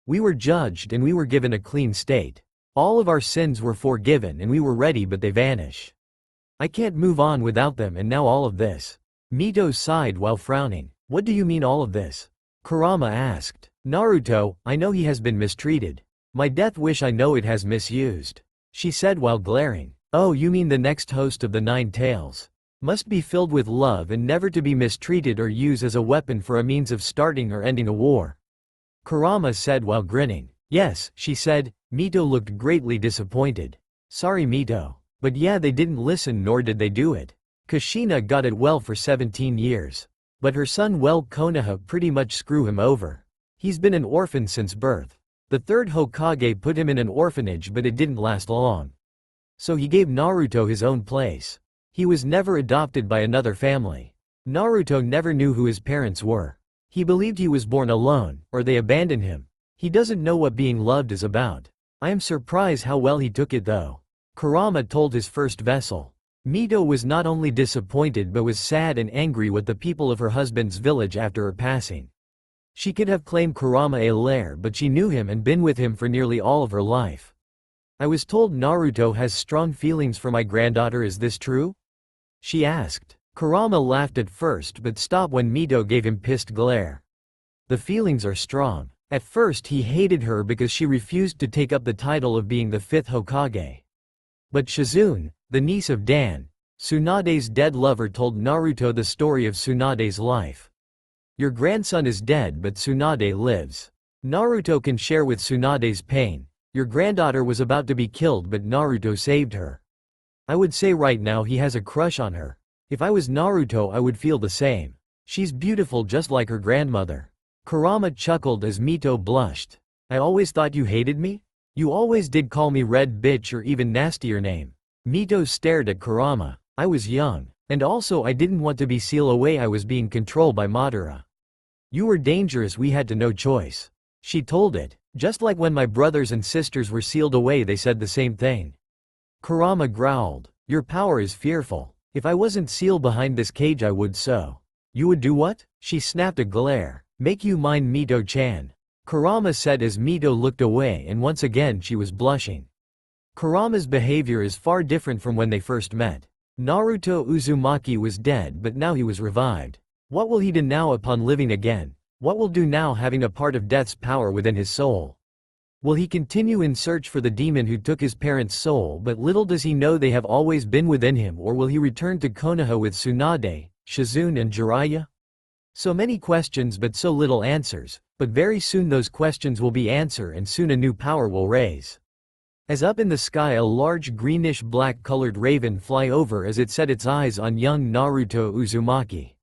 We were judged and we were given a clean state. All of our sins were forgiven and we were ready, but they vanish. I can't move on without them, and now all of this. Mito sighed while frowning. What do you mean all of this? Kurama asked. Naruto, I know he has been mistreated. My death wish, I know it has misused. She said while glaring. Oh, you mean the next host of the Nine Tails. Must be filled with love and never to be mistreated or used as a weapon for a means of starting or ending a war. Kurama said while grinning. Yes, she said. Mito looked greatly disappointed. Sorry Mito. But yeah, they didn't listen, nor did they do it. Kushina got it well for 17 years. But her son, well, Konoha pretty much screw him over. He's been an orphan since birth. The third Hokage put him in an orphanage, but it didn't last long. So he gave Naruto his own place. He was never adopted by another family. Naruto never knew who his parents were. He believed he was born alone, or they abandoned him. He doesn't know what being loved is about. I am surprised how well he took it though. Kurama told his first vessel. Mito was not only disappointed but was sad and angry with the people of her husband's village after her passing. She could have claimed Kurama a lair, but she knew him and been with him for nearly all of her life. I was told Naruto has strong feelings for my granddaughter, is this true? She asked. Kurama laughed at first but stopped when Mito gave him pissed glare. The feelings are strong. At first he hated her because she refused to take up the title of being the fifth Hokage. But Shizune, the niece of Dan, Tsunade's dead lover, told Naruto the story of Tsunade's life. Your grandson is dead but Tsunade lives. Naruto can share with Tsunade's pain. Your granddaughter was about to be killed but Naruto saved her. I would say right now he has a crush on her. If I was Naruto I would feel the same. She's beautiful just like her grandmother. Kurama chuckled as Mito blushed. I always thought you hated me? You always did call me red bitch or even nastier name. Mito stared at Kurama. I was young. And also I didn't want to be sealed away, I was being controlled by Madara. You were dangerous, we had no choice. She told it. Just like when my brothers and sisters were sealed away, they said the same thing. Kurama growled. Your power is fearful. If I wasn't sealed behind this cage I would so. You would do what? She snapped a glare. Make you mind Mito-chan. Kurama said as Mito looked away, and once again she was blushing. Kurama's behavior is far different from when they first met. Naruto Uzumaki was dead, but now he was revived. What will he do now upon living again? What will do now having a part of death's power within his soul? Will he continue in search for the demon who took his parents' soul, but little does he know they have always been within him, or will he return to Konoha with Tsunade, Shizune and Jiraiya? So many questions but so little answers, but very soon those questions will be answered and soon a new power will raise. As up in the sky a large greenish-black colored raven fly over as it set its eyes on young Naruto Uzumaki.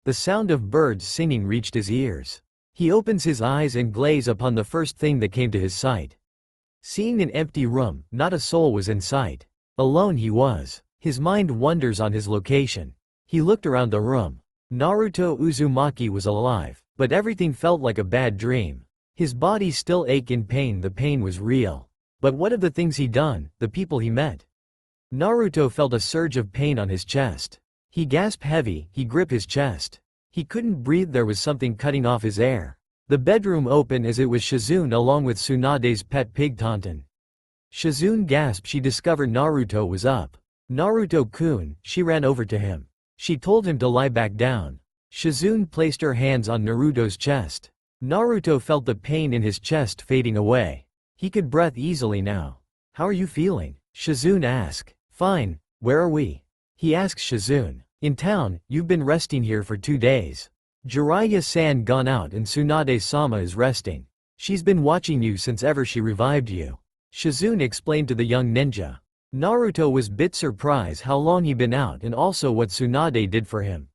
The sound of birds singing reached his ears. He opens his eyes and glaze upon the first thing that came to his sight. Seeing an empty room, not a soul was in sight. Alone he was. His mind wanders on his location. He looked around the room. Naruto Uzumaki was alive, but everything felt like a bad dream. His body still ached in pain, the pain was real. But what of the things he done, the people he met? Naruto felt a surge of pain on his chest. He gasped heavy, he gripped his chest. He couldn't breathe, there was something cutting off his air. The bedroom opened as it was Shizune along with Tsunade's pet pig Tonton. Shizune gasped, she discovered Naruto was up. Naruto-kun, she ran over to him. She told him to lie back down. Shizune placed her hands on Naruto's chest. Naruto felt the pain in his chest fading away. He could breathe easily now. How are you feeling? Shizune asked. Fine, where are we? He asked Shizune. In town, you've been resting here for 2 days. Jiraiya-san gone out and Tsunade-sama is resting. She's been watching you since ever she revived you. Shizune explained to the young ninja. Naruto was bit surprised how long he'd been out and also what Tsunade did for him.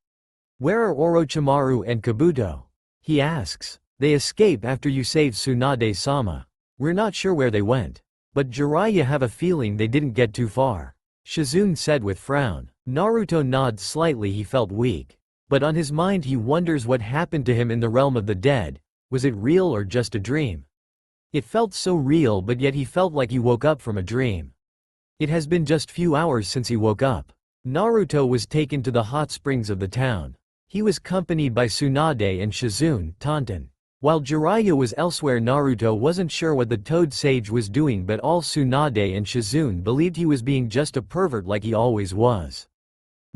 Where are Orochimaru and Kabuto? He asks. They escaped after you saved Tsunade-sama. We're not sure where they went. But Jiraiya have a feeling they didn't get too far. Shizune said with frown. Naruto nodded slightly, he felt weak. But on his mind he wonders what happened to him in the realm of the dead. Was it real or just a dream? It felt so real, but yet he felt like he woke up from a dream. It has been just few hours since he woke up. Naruto was taken to the hot springs of the town. He was accompanied by Tsunade and Shizune, Tonton. While Jiraiya was elsewhere, Naruto wasn't sure what the Toad Sage was doing, but all Tsunade and Shizune believed he was being just a pervert like he always was.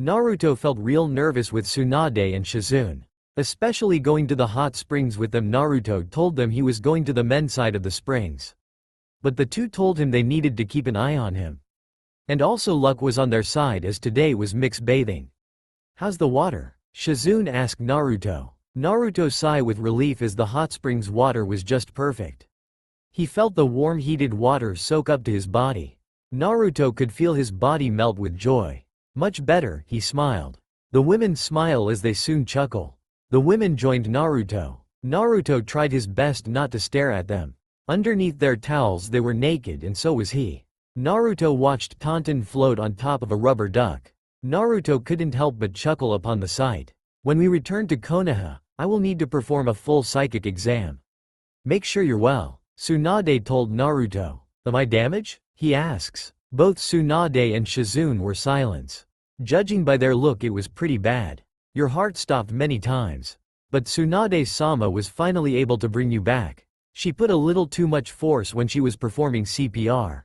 Naruto felt real nervous with Tsunade and Shizune. Especially going to the hot springs with them. Naruto told them he was going to the men's side of the springs. But the two told him they needed to keep an eye on him. And also luck was on their side as today was mixed bathing. How's the water? Shizune asked Naruto. Naruto sighed with relief as the hot springs water was just perfect. He felt the warm heated water soak up to his body. Naruto could feel his body melt with joy. Much better, he smiled. The women smile as they soon chuckle. The women joined Naruto. Naruto tried his best not to stare at them. Underneath their towels they were naked and so was he. Naruto watched Tonton float on top of a rubber duck. Naruto couldn't help but chuckle upon the sight. When we return to Konoha, I will need to perform a full psychic exam. Make sure you're well. Tsunade told Naruto. Am I damaged? He asks. Both Tsunade and Shizune were silent. Judging by their look it was pretty bad. Your heart stopped many times. But Tsunade-sama was finally able to bring you back. She put a little too much force when she was performing CPR.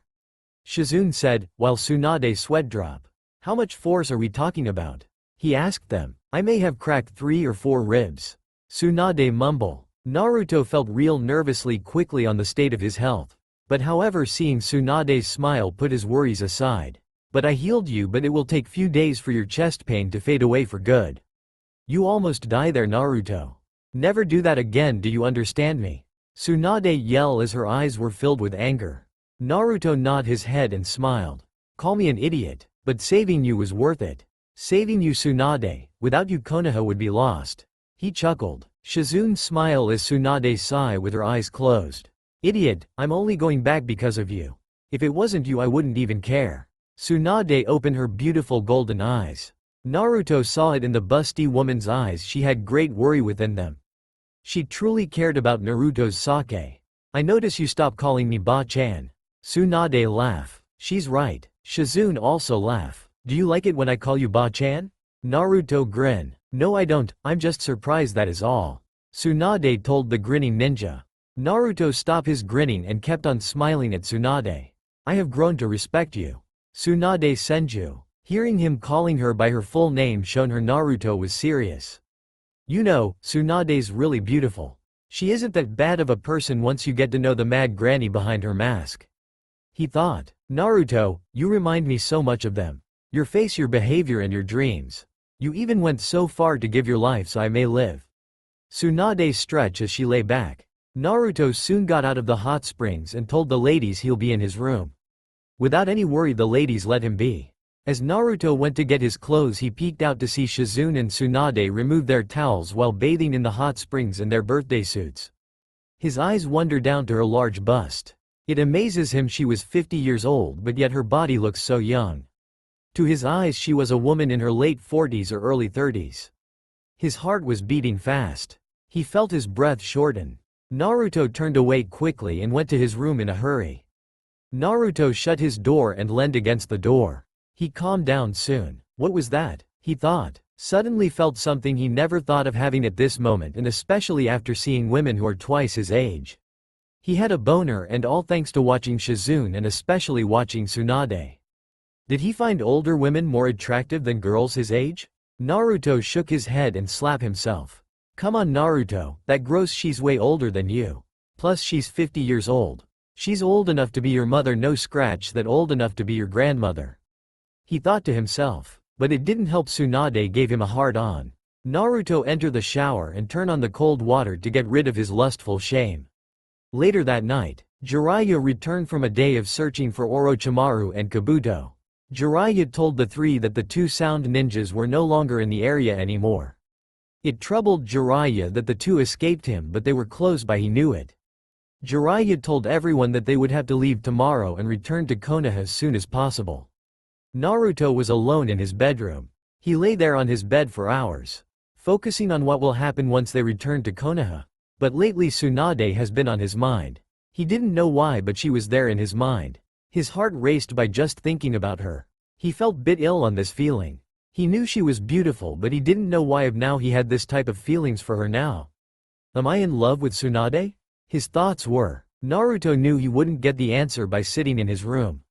Shizune said, while Tsunade sweat dropped. How much force are we talking about? He asked them. I may have cracked 3 or 4 ribs. Tsunade mumbled. Naruto felt real nervously quickly on the state of his health. But however, seeing Tsunade's smile put his worries aside. But I healed you, but it will take few days for your chest pain to fade away for good. You almost died there, Naruto. Never do that again, do you understand me? Tsunade yelled as her eyes were filled with anger. Naruto nodded his head and smiled. Call me an idiot, but saving you was worth it. Saving you, Tsunade, without you Konoha would be lost. He chuckled. Shizune smiled as Tsunade sighed with her eyes closed. Idiot, I'm only going back because of you. If it wasn't you I wouldn't even care. Tsunade opened her beautiful golden eyes. Naruto saw it in the busty woman's eyes. She had great worry within them. She truly cared about Naruto's sake. I notice you stop calling me Ba-chan. Tsunade laugh. She's right. Shizune also laugh. Do you like it when I call you Ba-chan? Naruto grin. No I don't, I'm just surprised that is all. Tsunade told the grinning ninja. Naruto stopped his grinning and kept on smiling at Tsunade. I have grown to respect you. Tsunade Senju. Hearing him calling her by her full name shown her Naruto was serious. You know, Tsunade's really beautiful. She isn't that bad of a person once you get to know the mad granny behind her mask. He thought. Naruto, you remind me so much of them. Your face, your behavior and your dreams. You even went so far to give your life so I may live. Tsunade stretched as she lay back. Naruto soon got out of the hot springs and told the ladies he'll be in his room. Without any worry the ladies let him be. As Naruto went to get his clothes he peeked out to see Shizune and Tsunade remove their towels while bathing in the hot springs in their birthday suits. His eyes wander down to her large bust. It amazes him she was 50 years old but yet her body looks so young. To his eyes she was a woman in her late 40s or early 30s. His heart was beating fast. He felt his breath shorten. Naruto turned away quickly and went to his room in a hurry. Naruto shut his door and leaned against the door. He calmed down soon. What was that? He thought. Suddenly felt something he never thought of having at this moment and especially after seeing women who are twice his age. He had a boner and all thanks to watching Shizune and especially watching Tsunade. Did he find older women more attractive than girls his age? Naruto shook his head and slapped himself. Come on Naruto, that gross, she's way older than you. Plus she's 50 years old. She's old enough to be your mother, no scratch that old enough to be your grandmother. He thought to himself. But it didn't help. Tsunade gave him a hard-on. Naruto entered the shower and turned on the cold water to get rid of his lustful shame. Later that night, Jiraiya returned from a day of searching for Orochimaru and Kabuto. Jiraiya told the three that the two sound ninjas were no longer in the area anymore. It troubled Jiraiya that the two escaped him but they were close by, he knew it. Jiraiya told everyone that they would have to leave tomorrow and return to Konoha as soon as possible. Naruto was alone in his bedroom. He lay there on his bed for hours, focusing on what will happen once they return to Konoha. But lately Tsunade has been on his mind. He didn't know why but she was there in his mind. His heart raced by just thinking about her. He felt bit ill on this feeling. He knew she was beautiful but he didn't know why of now he had this type of feelings for her now. Am I in love with Tsunade? His thoughts were. Naruto knew he wouldn't get the answer by sitting in his room.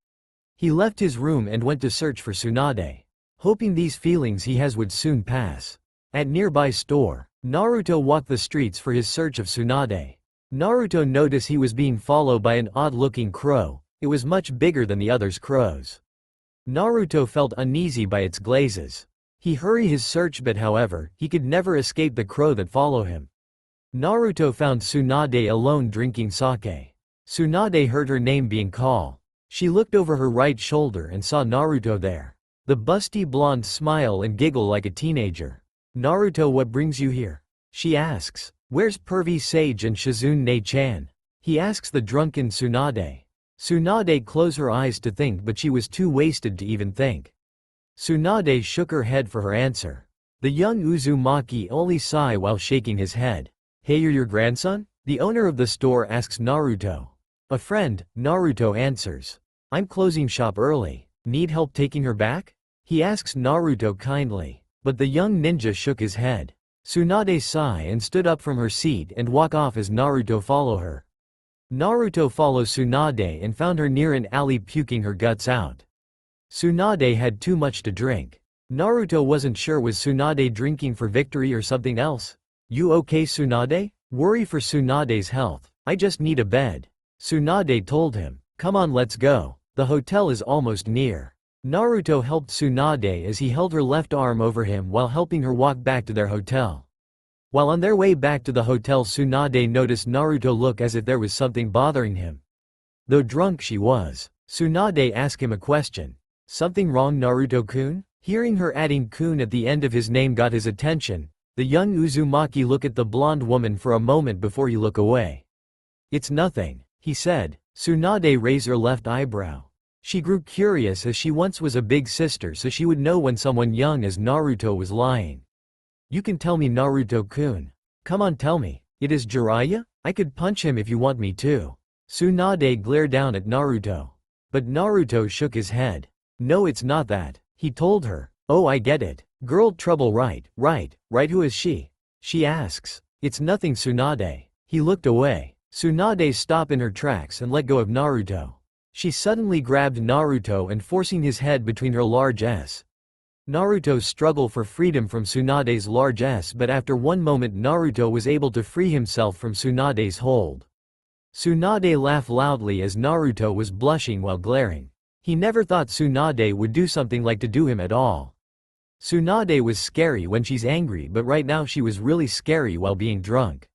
He left his room and went to search for Tsunade, hoping these feelings he has would soon pass. At nearby store, Naruto walked the streets for his search of Tsunade. Naruto noticed he was being followed by an odd-looking crow. It was much bigger than the others' crows. Naruto felt uneasy by its glazes. He hurried his search but however, he could never escape the crow that followed him. Naruto found Tsunade alone drinking sake. Tsunade heard her name being called. She looked over her right shoulder and saw Naruto there. The busty blonde smile and giggle like a teenager. Naruto, what brings you here? She asks. Where's pervy Sage and Shizune-chan? He asks the drunken Tsunade. Tsunade closed her eyes to think but she was too wasted to even think. Tsunade shook her head for her answer. The young Uzumaki only sighed while shaking his head. Hey, you're your grandson? The owner of the store asks Naruto. A friend, Naruto answers. I'm closing shop early. Need help taking her back? He asks Naruto kindly. But the young ninja shook his head. Tsunade sighed and stood up from her seat and walked off as Naruto followed her. Naruto followed Tsunade and found her near an alley puking her guts out. Tsunade had too much to drink. Naruto wasn't sure was Tsunade drinking for victory or something else. You okay Tsunade? Worry for Tsunade's health. I just need a bed. Tsunade told him. Come on, let's go. The hotel is almost near. Naruto helped Tsunade as he held her left arm over him while helping her walk back to their hotel. While on their way back to the hotel, Tsunade noticed Naruto look as if there was something bothering him. Though drunk she was. Tsunade asked him a question. Something wrong Naruto-kun? Hearing her adding kun at the end of his name got his attention. The young Uzumaki looked at the blonde woman for a moment before he looked away. It's nothing, he said. Tsunade raised her left eyebrow. She grew curious as she once was a big sister, so she would know when someone young as Naruto was lying. You can tell me, Naruto-kun. Come on, tell me. It is Jiraiya? I could punch him if you want me to. Tsunade glared down at Naruto. But Naruto shook his head. No, it's not that. He told her. Oh, I get it. Girl trouble, right, who is she? She asks. It's nothing, Tsunade. He looked away. Tsunade stopped in her tracks and let go of Naruto. She suddenly grabbed Naruto and forcing his head between her large S. Naruto struggled for freedom from Tsunade's large S, but after one moment Naruto was able to free himself from Tsunade's hold. Tsunade laughed loudly as Naruto was blushing while glaring. He never thought Tsunade would do something like to do him at all. Tsunade was scary when she's angry, but right now she was really scary while being drunk.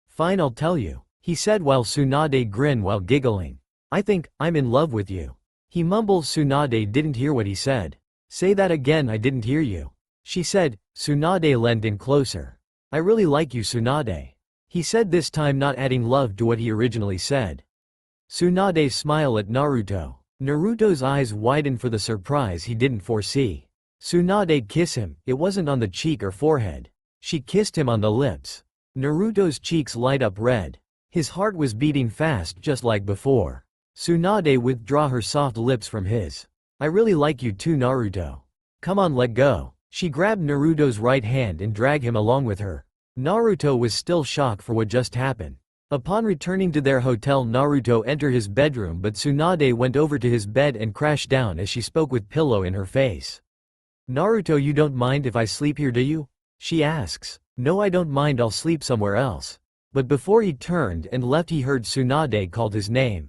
Fine, I'll tell you, he said while Tsunade grinned while giggling. I think, I'm in love with you. He mumbled. Tsunade didn't hear what he said. Say that again, I didn't hear you. She said. Tsunade leaned in closer. I really like you, Tsunade. He said, this time not adding love to what he originally said. Tsunade smiled at Naruto. Naruto's eyes widened for the surprise he didn't foresee. Tsunade kissed him. It wasn't on the cheek or forehead. She kissed him on the lips. Naruto's cheeks light up red. His heart was beating fast just like before. Tsunade withdrew her soft lips from his. I really like you too, Naruto. Come on, let go. She grabbed Naruto's right hand and dragged him along with her. Naruto was still shocked for what just happened. Upon returning to their hotel, Naruto entered his bedroom, but Tsunade went over to his bed and crashed down as she spoke with pillow in her face. Naruto, you don't mind if I sleep here, do you? She asks. No, I don't mind, I'll sleep somewhere else. But before he turned and left, he heard Tsunade called his name.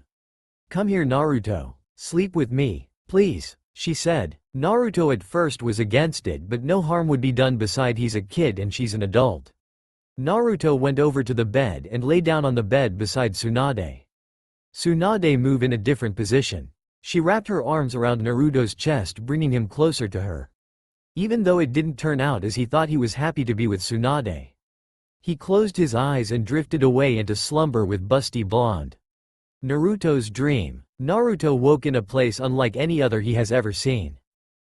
Come here, Naruto. Sleep with me, please, she said. Naruto at first was against it, but no harm would be done, beside he's a kid and she's an adult. Naruto went over to the bed and lay down on the bed beside Tsunade. Tsunade moved in a different position. She wrapped her arms around Naruto's chest, bringing him closer to her. Even though it didn't turn out as he thought, he was happy to be with Tsunade. He closed his eyes and drifted away into slumber with Busty Blonde. Naruto's dream. Naruto woke in a place unlike any other he has ever seen.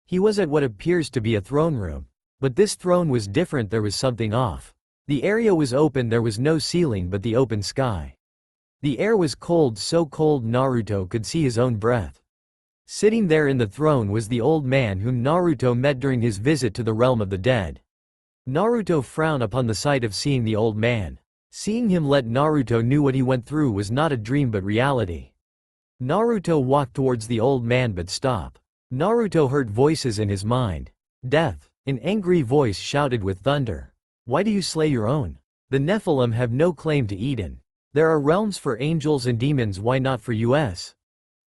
He was at what appears to be a throne room. But this throne was different, there was something off. The area was open, there was no ceiling but the open sky. The air was cold, so cold Naruto could see his own breath. Sitting there in the throne was the old man whom Naruto met during his visit to the realm of the dead. Naruto frowned upon the sight of seeing the old man. Seeing him let Naruto knew what he went through was not a dream but reality. Naruto walked towards the old man but stopped. Naruto heard voices in his mind. Death. An angry voice shouted with thunder. Why do you slay your own? The Nephilim have no claim to Eden. There are realms for angels and demons, why not for us?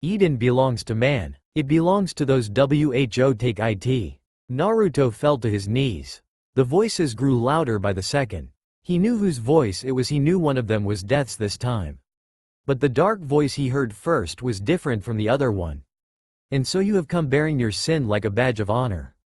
Eden belongs to man. It belongs to those who take it. Naruto fell to his knees. The voices grew louder by the second. He knew whose voice it was, he knew one of them was Death's this time. But the dark voice he heard first was different from the other one. And so you have come bearing your sin like a badge of honor.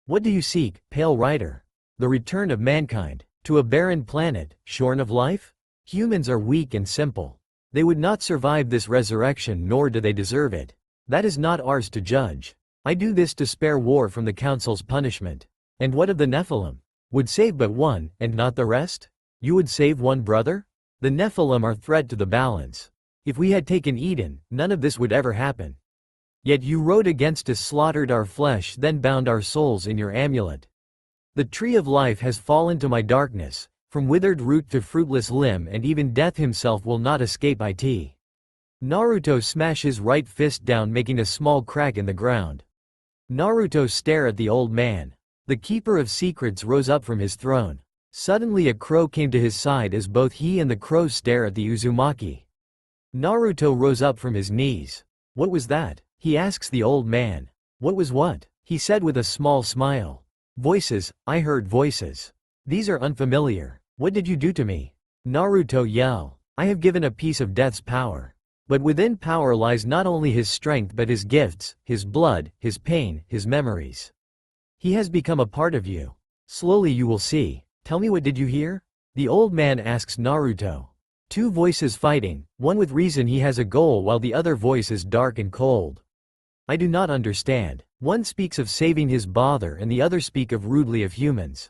What do you seek, Pale Rider? The return of mankind, to a barren planet, shorn of life? Humans are weak and simple. They would not survive this resurrection, nor do they deserve it. That is not ours to judge. I do this to spare war from the council's punishment. And what of the Nephilim? Would save but one, and not the rest? You would save one brother? The Nephilim are threat to the balance. If we had taken Eden, none of this would ever happen. Yet you rode against us, slaughtered our flesh, then bound our souls in your amulet. The tree of life has fallen to my darkness, from withered root to fruitless limb, and even death himself will not escape it. Naruto smashed his right fist down, making a small crack in the ground. Naruto stared at the old man. The keeper of secrets rose up from his throne. Suddenly a crow came to his side as both he and the crow stared at the Uzumaki. Naruto rose up from his knees. What was that? He asks the old man. What was what? He said with a small smile. Voices, I heard voices. These are unfamiliar. What did you do to me? Naruto yelled. I have given a piece of Death's power. But within power lies not only his strength but his gifts, his blood, his pain, his memories. He has become a part of you. Slowly you will see. Tell me, what did you hear? The old man asks Naruto. Two voices fighting, one with reason, he has a goal, while the other voice is dark and cold. I do not understand. One speaks of saving his bother and the other speak of rudely of humans.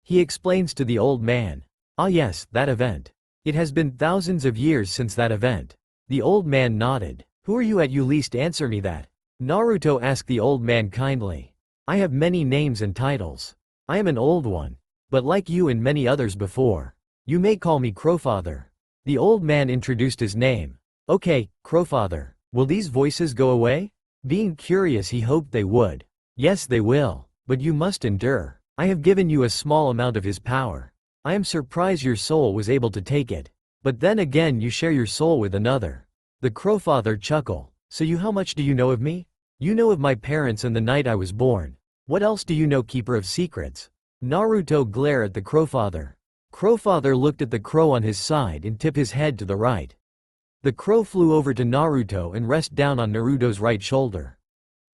He explains to the old man. Ah yes, that event. It has been thousands of years since that event. The old man nodded. Who are you at least answer me that? Naruto asked the old man kindly. I have many names and titles. I am an old one. But like you and many others before. You may call me Crowfather. The old man introduced his name. Okay, Crowfather. Will these voices go away? Being curious, he hoped they would. Yes, they will. But you must endure. I have given you a small amount of his power. I am surprised your soul was able to take it. But then again, you share your soul with another. The Crowfather chuckled. So how much do you know of me? You know of my parents and the night I was born. What else do you know, Keeper of Secrets? Naruto glared at the Crowfather. Crowfather looked at the crow on his side and tipped his head to the right. The crow flew over to Naruto and rested down on Naruto's right shoulder.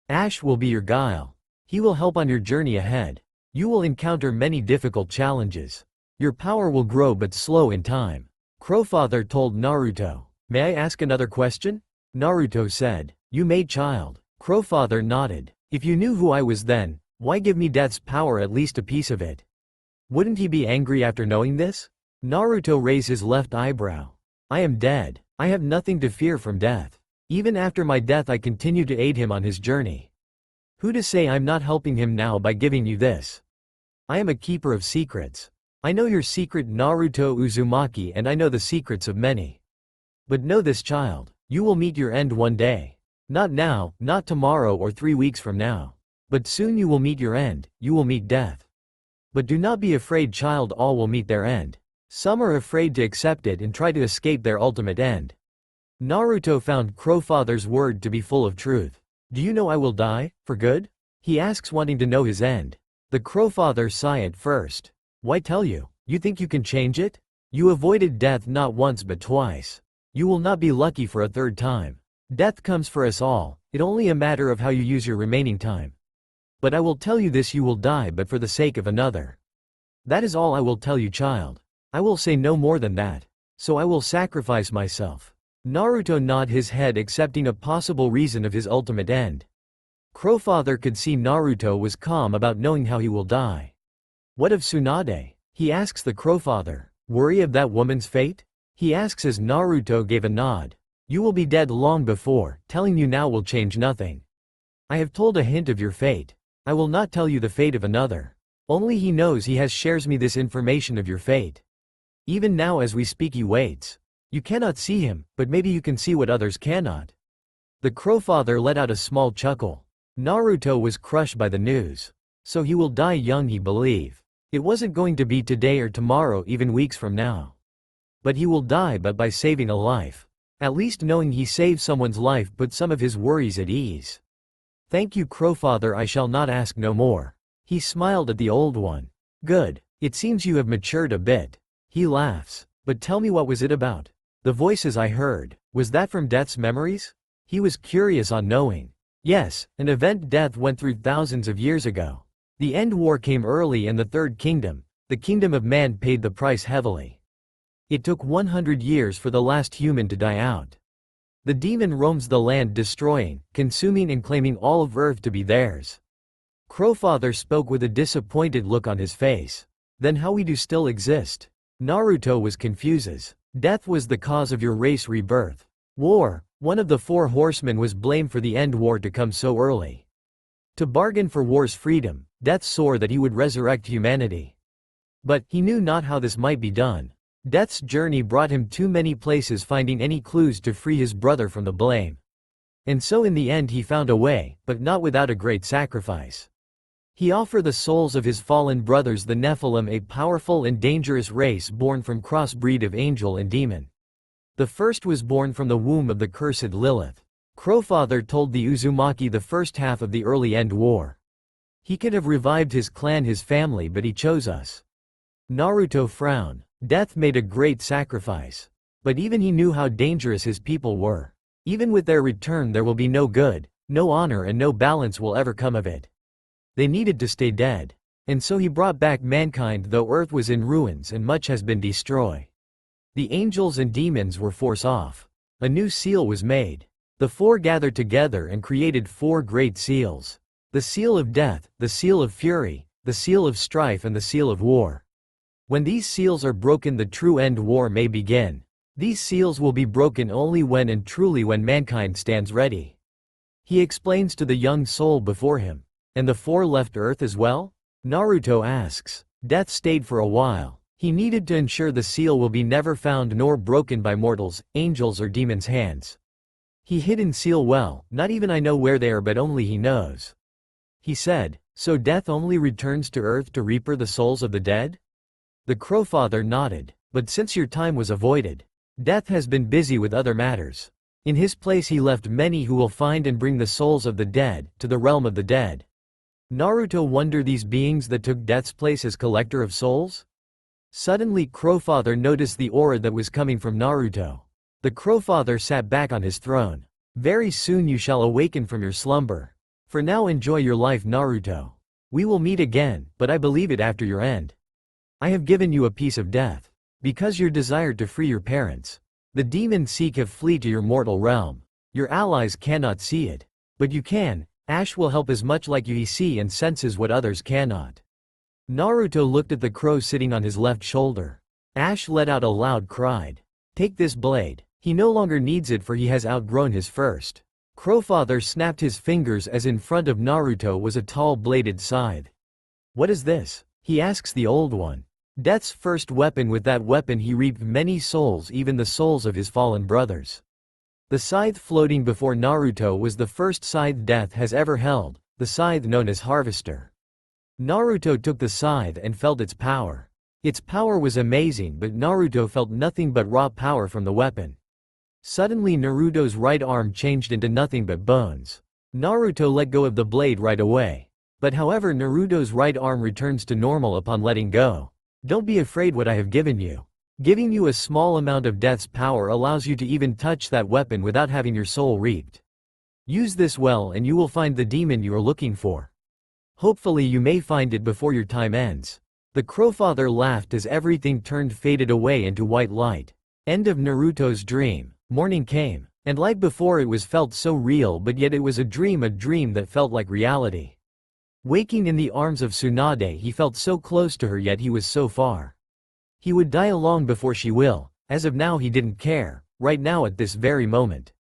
Ash will be your guile. He will help on your journey ahead. You will encounter many difficult challenges. Your power will grow but slow in time. Crowfather told Naruto. May I ask another question? Naruto said. You may, child. Crowfather nodded. If you knew who I was then, why give me death's power, at least a piece of it? Wouldn't he be angry after knowing this? Naruto raised his left eyebrow. I am dead. I have nothing to fear from death. Even after my death I continue to aid him on his journey. Who to say I'm not helping him now by giving you this? I am a keeper of secrets. I know your secret, Naruto Uzumaki, and I know the secrets of many. But know this, child. You will meet your end one day. Not now, not tomorrow or 3 weeks from now. But soon you will meet your end, you will meet death. But do not be afraid, child, all will meet their end. Some are afraid to accept it and try to escape their ultimate end. Naruto found Crowfather's word to be full of truth. Do you know I will die, for good? He asks, wanting to know his end. The Crowfather sighed at first. Why tell you? You think you can change it? You avoided death not once but twice. You will not be lucky for a third time. Death comes for us all, it's only a matter of how you use your remaining time. But I will tell you this, you will die but for the sake of another. That is all I will tell you, child. I will say no more than that. So I will sacrifice myself. Naruto nodded his head, accepting a possible reason of his ultimate end. Crowfather could see Naruto was calm about knowing how he will die. What of Tsunade? He asks the Crowfather. Worry of that woman's fate? He asks as Naruto gave a nod. You will be dead long before, telling you now will change nothing. I have told a hint of your fate. I will not tell you the fate of another. Only he knows, he has shares me this information of your fate. Even now as we speak he waits. You cannot see him, but maybe you can see what others cannot. The Crowfather let out a small chuckle. Naruto was crushed by the news. So he will die young, he believed. It wasn't going to be today or tomorrow, even weeks from now. But he will die, but by saving a life. At least knowing he saved someone's life put some of his worries at ease. Thank you, Crowfather, I shall not ask no more. He smiled at the old one. Good. It seems you have matured a bit. He laughs. But tell me, what was it about? The voices I heard, was that from Death's memories? He was curious on knowing. Yes, an event Death went through thousands of years ago. The end war came early and the third kingdom, the kingdom of man, paid the price heavily. It took 100 years for the last human to die out. The demon roams the land, destroying, consuming and claiming all of Earth to be theirs. Crowfather spoke with a disappointed look on his face. Then how we do still exist? Naruto was confused. Death was the cause of your race rebirth. War, one of the 4 horsemen, was blamed for the end war to come so early. To bargain for war's freedom, Death swore that he would resurrect humanity. But he knew not how this might be done. Death's journey brought him too many places, finding any clues to free his brother from the blame. And so in the end he found a way, but not without a great sacrifice. He offered the souls of his fallen brothers, the Nephilim, a powerful and dangerous race born from crossbreed of angel and demon. The first was born from the womb of the cursed Lilith. Crowfather told the Uzumaki the first half of the early end war. He could have revived his clan, his family, but he chose us. Naruto frowned. Death made a great sacrifice. But even he knew how dangerous his people were. Even with their return there will be no good, no honor and no balance will ever come of it. They needed to stay dead. And so he brought back mankind, though Earth was in ruins and much has been destroyed. The angels and demons were forced off. A new seal was made. The four gathered together and created four great seals. The seal of death, the seal of fury, the seal of strife and the seal of war. When these seals are broken, the true end war may begin. These seals will be broken only when and truly when mankind stands ready. He explains to the young soul before him. And the four left Earth as well? Naruto asks. Death stayed for a while. He needed to ensure the seal will be never found nor broken by mortals, angels or demons' hands. He hid in seal well, not even I know where they are but only he knows. He said, so death only returns to Earth to reaper the souls of the dead? The Crowfather nodded. But since your time was avoided, death has been busy with other matters. In his place he left many who will find and bring the souls of the dead to the realm of the dead. Naruto wonder these beings that took death's place as collector of souls? Suddenly Crowfather noticed the aura that was coming from Naruto. The Crowfather sat back on his throne. Very soon you shall awaken from your slumber. For now enjoy your life, Naruto. We will meet again, but I believe it after your end. I have given you a piece of death. Because you desired to free your parents. The demons seek have flee to your mortal realm. Your allies cannot see it. But you can. Ash will help as much like you. He see and senses what others cannot. Naruto looked at the crow sitting on his left shoulder. Ash let out a loud cry. Take this blade. He no longer needs it for he has outgrown his first. Crowfather snapped his fingers as in front of Naruto was a tall bladed scythe. What is this? He asks the old one. Death's first weapon. With that weapon he reaped many souls, even the souls of his fallen brothers. The scythe floating before Naruto was the first scythe Death has ever held, the scythe known as Harvester. Naruto took the scythe and felt its power. Its power was amazing, but Naruto felt nothing but raw power from the weapon. Suddenly Naruto's right arm changed into nothing but bones. Naruto let go of the blade right away. But however Naruto's right arm returns to normal upon letting go. Don't be afraid what I have given you. Giving you a small amount of death's power allows you to even touch that weapon without having your soul reaped. Use this well and you will find the demon you are looking for. Hopefully you may find it before your time ends. The Crowfather laughed as everything turned faded away into white light. End of Naruto's dream. Morning came, and like before it was felt so real, but yet it was a dream that felt like reality. Waking in the arms of Tsunade, he felt so close to her yet he was so far. He would die long before she will. As of now he didn't care, right now at this very moment.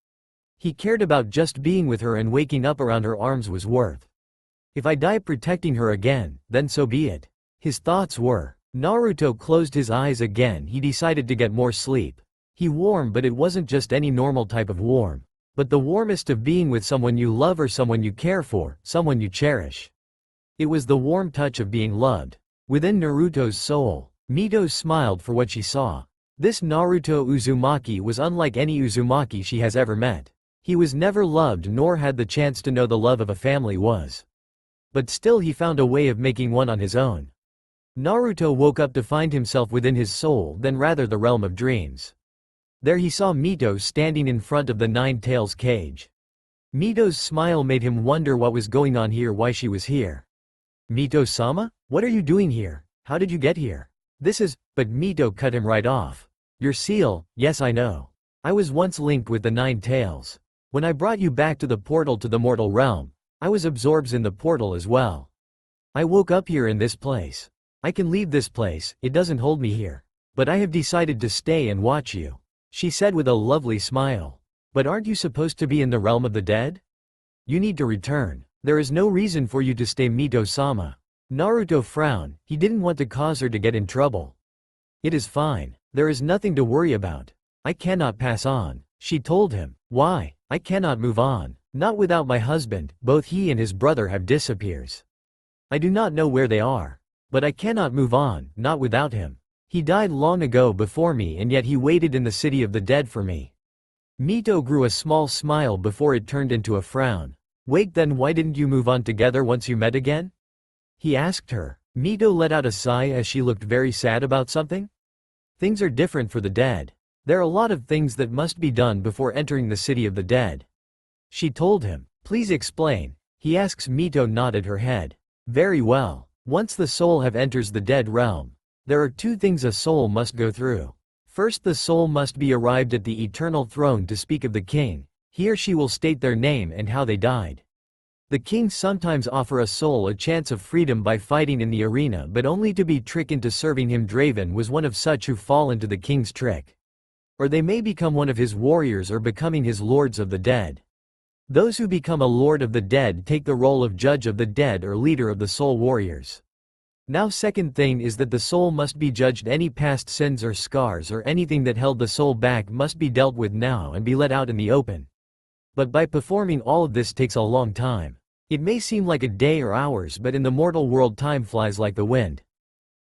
He cared about just being with her, and waking up around her arms was worth. If I die protecting her again, then so be it. His thoughts were. Naruto closed his eyes again. He decided to get more sleep. He warm, but it wasn't just any normal type of warm. But the warmest of being with someone you love or someone you care for, someone you cherish. It was the warm touch of being loved. Within Naruto's soul, Mito smiled for what she saw. This Naruto Uzumaki was unlike any Uzumaki she has ever met. He was never loved nor had the chance to know the love of a family was. But still he found a way of making one on his own. Naruto woke up to find himself within his soul, then rather the realm of dreams. There he saw Mito standing in front of the Nine Tails cage. Mito's smile made him wonder what was going on here, why she was here. Mito-sama? What are you doing here? How did you get here? But Mito cut him right off. Your seal, yes I know. I was once linked with the Nine Tails. When I brought you back to the portal to the mortal realm, I was absorbed in the portal as well. I woke up here in this place. I can leave this place, it doesn't hold me here. But I have decided to stay and watch you. She said with a lovely smile. But aren't you supposed to be in the realm of the dead? You need to return. There is no reason for you to stay, Mito-sama. Naruto frowned. He didn't want to cause her to get in trouble. It is fine. There is nothing to worry about. I cannot pass on. She told him. Why? I cannot move on. Not without my husband. Both he and his brother have disappeared. I do not know where they are. But I cannot move on, not without him. He died long ago before me, and yet he waited in the city of the dead for me. Mito grew a small smile before it turned into a frown. Wait, then why didn't you move on together once you met again? He asked her. Mito let out a sigh as she looked very sad about something. Things are different for the dead. There are a lot of things that must be done before entering the city of the dead. She told him. Please explain. He asks. Mito nodded her head. Very well. Once the soul have enters the dead realm, there are two things a soul must go through. First, the soul must be arrived at the eternal throne to speak of the king. He or she will state their name and how they died. The kings sometimes offer a soul a chance of freedom by fighting in the arena, but only to be tricked into serving him. Draven was one of such who fall into the king's trick. Or they may become one of his warriors or becoming his lords of the dead. Those who become a lord of the dead take the role of judge of the dead or leader of the soul warriors. Now second thing is that the soul must be judged. Any past sins or scars or anything that held the soul back must be dealt with now and be let out in the open. But by performing all of this takes a long time. It may seem like a day or hours, but in the mortal world time flies like the wind.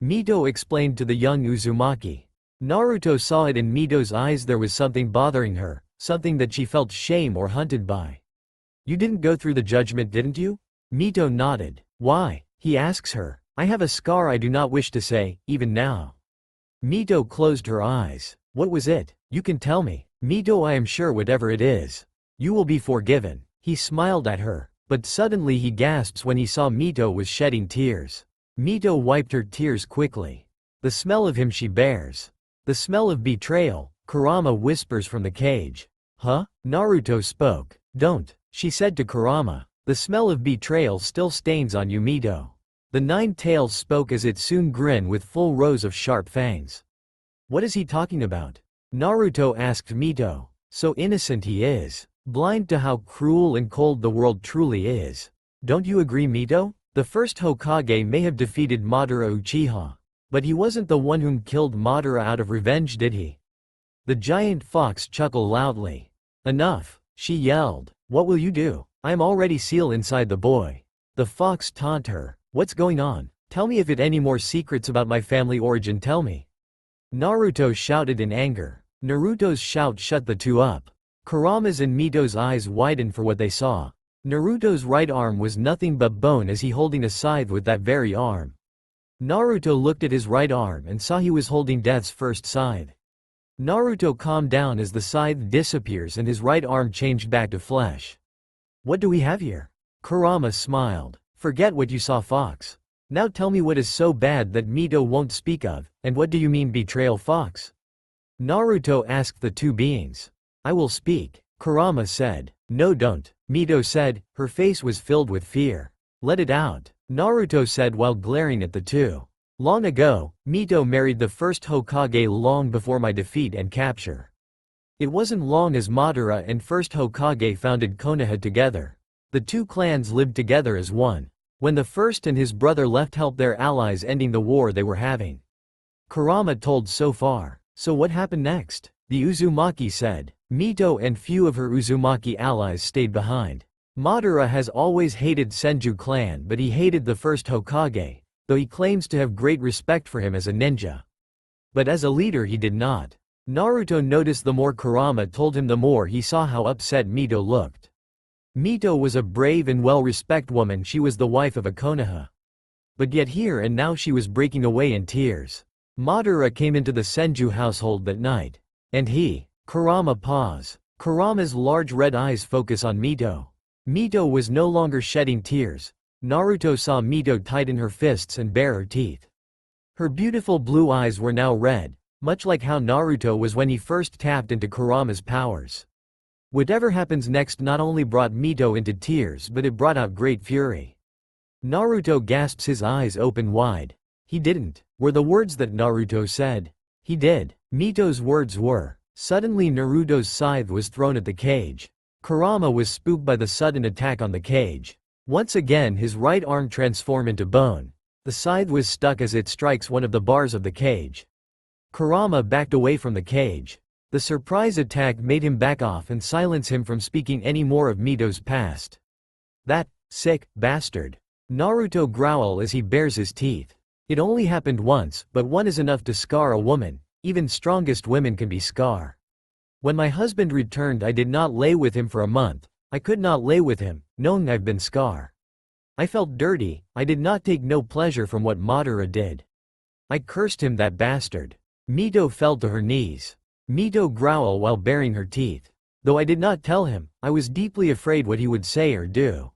Mito explained to the young Uzumaki. Naruto saw it in Mito's eyes. There was something bothering her, something that she felt shame or hunted by. You didn't go through the judgment, didn't you? Mito nodded. Why? He asks her. I have a scar I do not wish to say, even now. Mito closed her eyes. What was it? You can tell me. Mito, I am sure whatever it is, you will be forgiven. He smiled at her, but suddenly he gasps when he saw Mito was shedding tears. Mito wiped her tears quickly. The smell of him she bears. The smell of betrayal, Kurama whispers from the cage. Huh? Naruto spoke. Don't, she said to Kurama. The smell of betrayal still stains on you, Mito. The nine tails spoke as it soon grinned with full rows of sharp fangs. What is he talking about? Naruto asked Mito. So innocent he is. Blind to how cruel and cold the world truly is. Don't you agree, Mito? The first Hokage may have defeated Madara Uchiha, but he wasn't the one whom killed Madara out of revenge, did he? The giant fox chuckled loudly. Enough, she yelled. What will you do? I am already sealed inside the boy. The fox taunted her. What's going on? Tell me if it any more secrets about my family origin, tell me. Naruto shouted in anger. Naruto's shout shut the two up. Kurama's and Mito's eyes widened for what they saw. Naruto's right arm was nothing but bone as he holding a scythe with that very arm. Naruto looked at his right arm and saw he was holding death's first scythe. Naruto calmed down as the scythe disappears and his right arm changed back to flesh. What do we have here? Kurama smiled. Forget what you saw, Fox. Now tell me what is so bad that Mito won't speak of, and what do you mean betrayal, Fox? Naruto asked the two beings. I will speak, Kurama said. No, don't, Mito said, her face was filled with fear. Let it out, Naruto said while glaring at the two. Long ago, Mito married the first Hokage long before my defeat and capture. It wasn't long as Madara and first Hokage founded Konoha together. The two clans lived together as one. When the first and his brother left help their allies ending the war they were having. Kurama told so far. So what happened next? The Uzumaki said. Mito and few of her Uzumaki allies stayed behind. Madara has always hated Senju clan, but he hated the first Hokage, though he claims to have great respect for him as a ninja. But as a leader he did not. Naruto noticed the more Kurama told him the more he saw how upset Mito looked. Mito was a brave and well-respected woman, she was the wife of a Konoha. But yet here and now she was breaking away in tears. Madara came into the Senju household that night. And he, Kurama pause. Kurama's large red eyes focus on Mito. Mito was no longer shedding tears. Naruto saw Mito tighten her fists and bare her teeth. Her beautiful blue eyes were now red, much like how Naruto was when he first tapped into Kurama's powers. Whatever happens next not only brought Mito into tears but it brought out great fury. Naruto gasps, his eyes open wide. He didn't, were the words that Naruto said. He did. Mito's words were. Suddenly Naruto's scythe was thrown at the cage. Kurama was spooked by the sudden attack on the cage. Once again his right arm transformed into bone. The scythe was stuck as it strikes one of the bars of the cage. Kurama backed away from the cage. The surprise attack made him back off and silence him from speaking any more of Mito's past. That sick bastard. Naruto growled as he bares his teeth. It only happened once, but one is enough to scar a woman. Even strongest women can be scar. When my husband returned I did not lay with him for a month. I could not lay with him, knowing I've been scar. I felt dirty, I did not take no pleasure from what Madara did. I cursed him, that bastard. Mito fell to her knees. Mito growled while baring her teeth. Though I did not tell him, I was deeply afraid what he would say or do.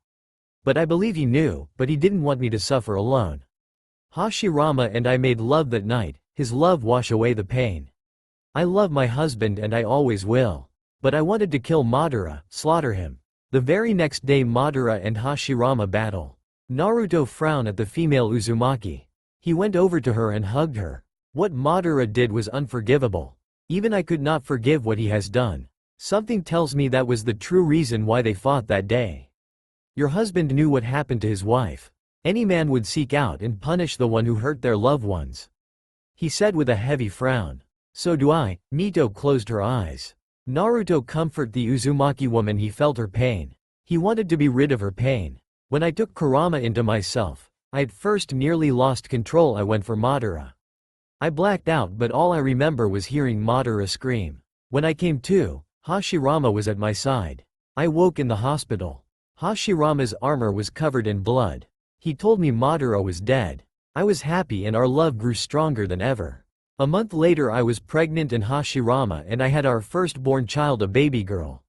But I believe he knew, but he didn't want me to suffer alone. Hashirama and I made love that night, his love wash away the pain. I love my husband and I always will. But I wanted to kill Madara, slaughter him. The very next day Madara and Hashirama battle. Naruto frowned at the female Uzumaki. He went over to her and hugged her. What Madara did was unforgivable. Even I could not forgive what he has done. Something tells me that was the true reason why they fought that day. Your husband knew what happened to his wife. Any man would seek out and punish the one who hurt their loved ones. He said with a heavy frown. So do I. Mito closed her eyes. Naruto comforted the Uzumaki woman. He felt her pain. He wanted to be rid of her pain. When I took Kurama into myself, I at first nearly lost control. I went for Madara. I blacked out, but all I remember was hearing Madara scream. When I came to, Hashirama was at my side. I woke in the hospital. Hashirama's armor was covered in blood. He told me Madara was dead. I was happy and our love grew stronger than ever. A month later I was pregnant in Hashirama and I had our firstborn child, a baby girl.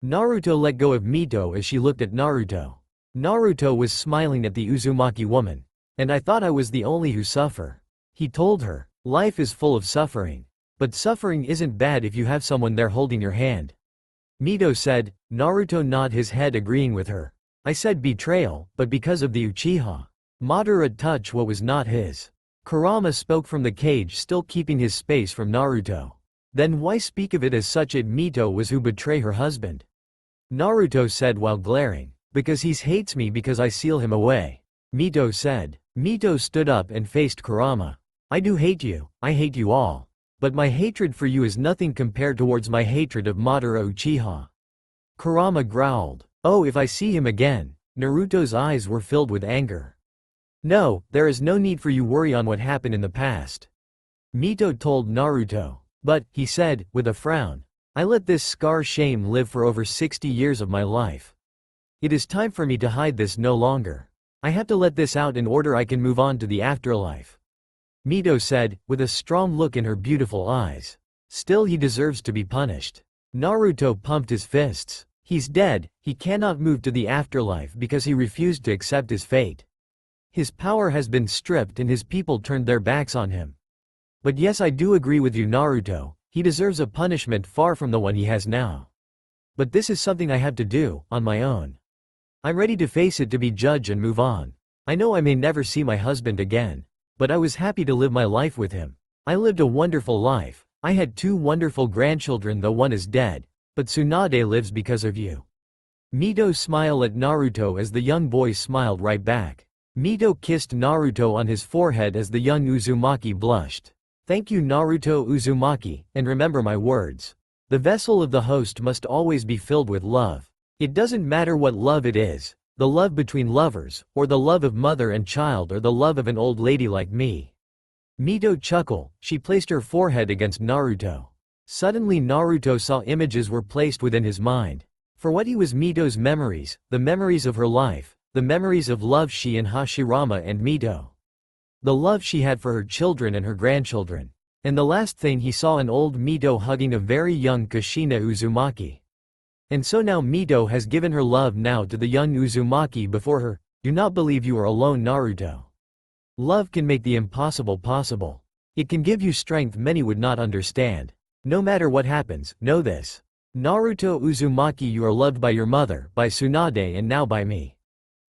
Naruto let go of Mito as she looked at Naruto. Naruto was smiling at the Uzumaki woman. And I thought I was the only who suffer. He told her, life is full of suffering. But suffering isn't bad if you have someone there holding your hand. Mito said. Naruto nodded his head agreeing with her. I said betrayal, but because of the Uchiha. Madara touched what was not his. Kurama spoke from the cage, still keeping his space from Naruto. Then why speak of it as such? It Mito was who betrayed her husband. Naruto said while glaring. Because he hates me because I seal him away. Mito said. Mito stood up and faced Kurama. I do hate you, I hate you all. But my hatred for you is nothing compared towards my hatred of Madara Uchiha. Kurama growled. Oh, if I see him again. Naruto's eyes were filled with anger. No, there is no need for you worry on what happened in the past. Mito told Naruto. But, he said, with a frown, I let this scar shame live for over 60 years of my life. It is time for me to hide this no longer. I have to let this out in order I can move on to the afterlife. Mito said, with a strong look in her beautiful eyes. Still he deserves to be punished. Naruto pumped his fists. He's dead, he cannot move to the afterlife because he refused to accept his fate. His power has been stripped and his people turned their backs on him. But yes, I do agree with you, Naruto, he deserves a punishment far from the one he has now. But this is something I have to do, on my own. I'm ready to face it, to be judged and move on. I know I may never see my husband again. But I was happy to live my life with him. I lived a wonderful life. I had 2 wonderful grandchildren, though one is dead. But Tsunade lives because of you. Mito smiled at Naruto as the young boy smiled right back. Mito kissed Naruto on his forehead as the young Uzumaki blushed. Thank you, Naruto Uzumaki, and remember my words. The vessel of the host must always be filled with love. It doesn't matter what love it is. The love between lovers, or the love of mother and child, or the love of an old lady like me. Mito chuckled. She placed her forehead against Naruto. Suddenly Naruto saw images were placed within his mind. For what he was Mito's memories, the memories of her life, the memories of love she and Hashirama and Mito. The love she had for her children and her grandchildren. And the last thing he saw, an old Mito hugging a very young Kushina Uzumaki. And so now Mito has given her love now to the young Uzumaki before her. Do not believe you are alone, Naruto. Love can make the impossible possible. It can give you strength many would not understand. No matter what happens, know this. Naruto Uzumaki, you are loved by your mother, by Tsunade, and now by me.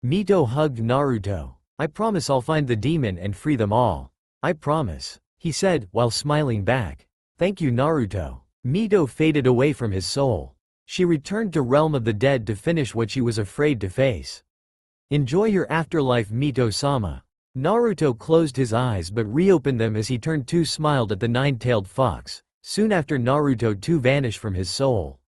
Mito hugged Naruto. I promise I'll find the demon and free them all. I promise, he said, while smiling back. Thank you, Naruto. Mito faded away from his soul. She returned to realm of the dead to finish what she was afraid to face. Enjoy your afterlife, Mito-sama. Naruto closed his eyes but reopened them as he turned to smiled at the 9-tailed fox. Soon after, Naruto too vanished from his soul.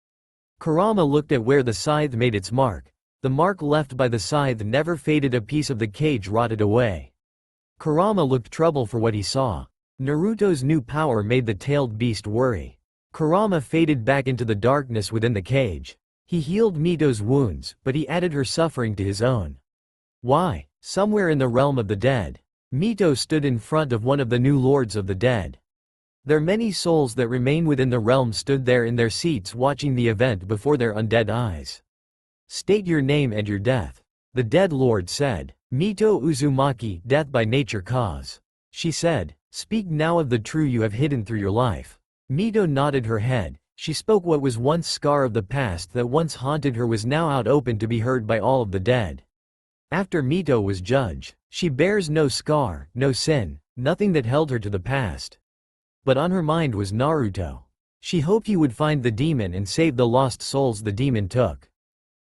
Kurama looked at where the scythe made its mark. The mark left by the scythe never faded. A piece of the cage rotted away. Kurama looked trouble for what he saw. Naruto's new power made the tailed beast worry. Kurama faded back into the darkness within the cage. He healed Mito's wounds, but he added her suffering to his own. Why? Somewhere in the realm of the dead, Mito stood in front of one of the new lords of the dead. Their many souls that remain within the realm stood there in their seats watching the event before their undead eyes. State your name and your death. The dead lord said. Mito Uzumaki, death by nature cause. She said, speak now of the true you have hidden through your life. Mito nodded her head. She spoke what was once scar of the past that once haunted her was now out open to be heard by all of the dead. After Mito was judged, she bears no scar, no sin, nothing that held her to the past. But on her mind was Naruto. She hoped he would find the demon and save the lost souls the demon took.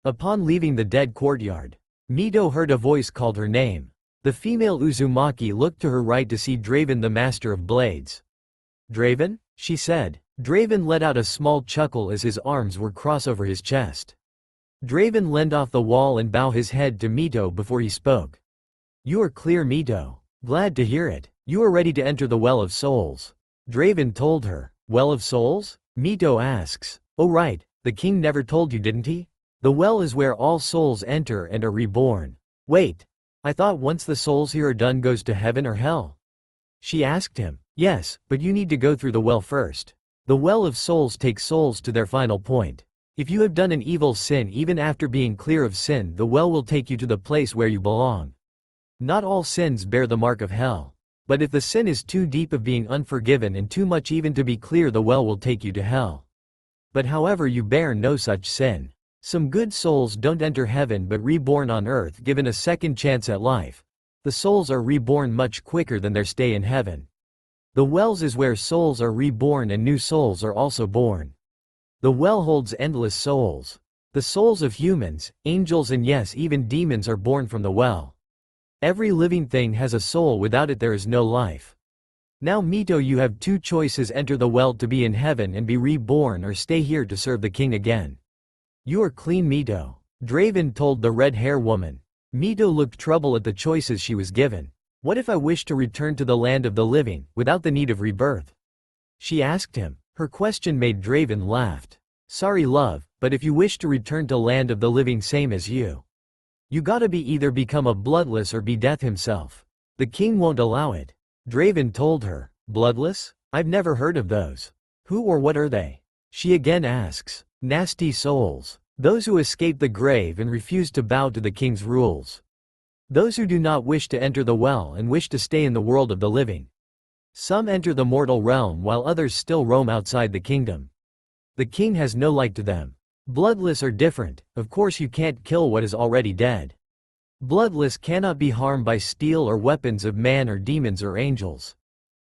Upon leaving the dead courtyard, Mito heard a voice called her name. The female Uzumaki looked to her right to see Draven, the master of blades. "Draven?" she said. Draven let out a small chuckle as his arms were crossed over his chest. Draven leaned off the wall and bowed his head to Mito before he spoke. "You are clear, Mito. Glad to hear it. You are ready to enter the Well of Souls." Draven told her. "Well of Souls?" Mito asks. "Oh right, the king never told you, didn't he? The well is where all souls enter and are reborn." "Wait. I thought once the souls here are done goes to heaven or hell?" She asked him. "Yes, but you need to go through the well first. The Well of Souls takes souls to their final point. If you have done an evil sin even after being clear of sin, the well will take you to the place where you belong. Not all sins bear the mark of hell. But if the sin is too deep of being unforgiven and too much even to be clear, the well will take you to hell. But however you bear no such sin. Some good souls don't enter heaven but reborn on earth given a second chance at life. The souls are reborn much quicker than their stay in heaven. The wells is where souls are reborn and new souls are also born. The well holds endless souls. The souls of humans, angels and yes even demons are born from the well. Every living thing has a soul, without it there is no life. Now Mito, you have two choices: enter the well to be in heaven and be reborn, or stay here to serve the king again. You are clean, Mito, Draven told the red-hair woman. Mito looked troubled at the choices she was given. What if I wish to return to the land of the living, without the need of rebirth? She asked him. Her question made Draven laughed. Sorry love, but if you wish to return to land of the living same as you gotta be either become a bloodless or be death himself. The king won't allow it. Draven told her. Bloodless? I've never heard of those. Who or what are they? She again asks. Nasty souls. Those who escape the grave and refuse to bow to the king's rules. Those who do not wish to enter the well and wish to stay in the world of the living. Some enter the mortal realm while others still roam outside the kingdom. The king has no like to them. Bloodless are different. Of course you can't kill what is already dead. Bloodless cannot be harmed by steel or weapons of man or demons or angels.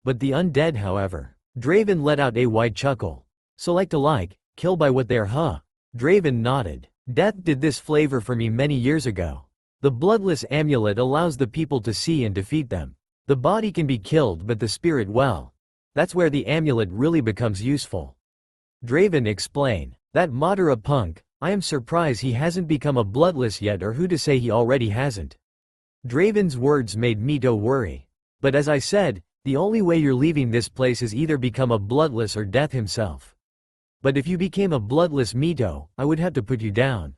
But the undead, however. Draven let out a wide chuckle. So like to like, kill by what they are, huh? Draven nodded. Death did this flavor for me many years ago. The bloodless amulet allows the people to see and defeat them. The body can be killed but the spirit well. That's where the amulet really becomes useful. Draven explained. That Madara punk, I am surprised he hasn't become a bloodless yet, or who to say he already hasn't. Draven's words made Mito worry. But as I said, the only way you're leaving this place is either become a bloodless or death himself. But if you became a bloodless, Mito, I would have to put you down.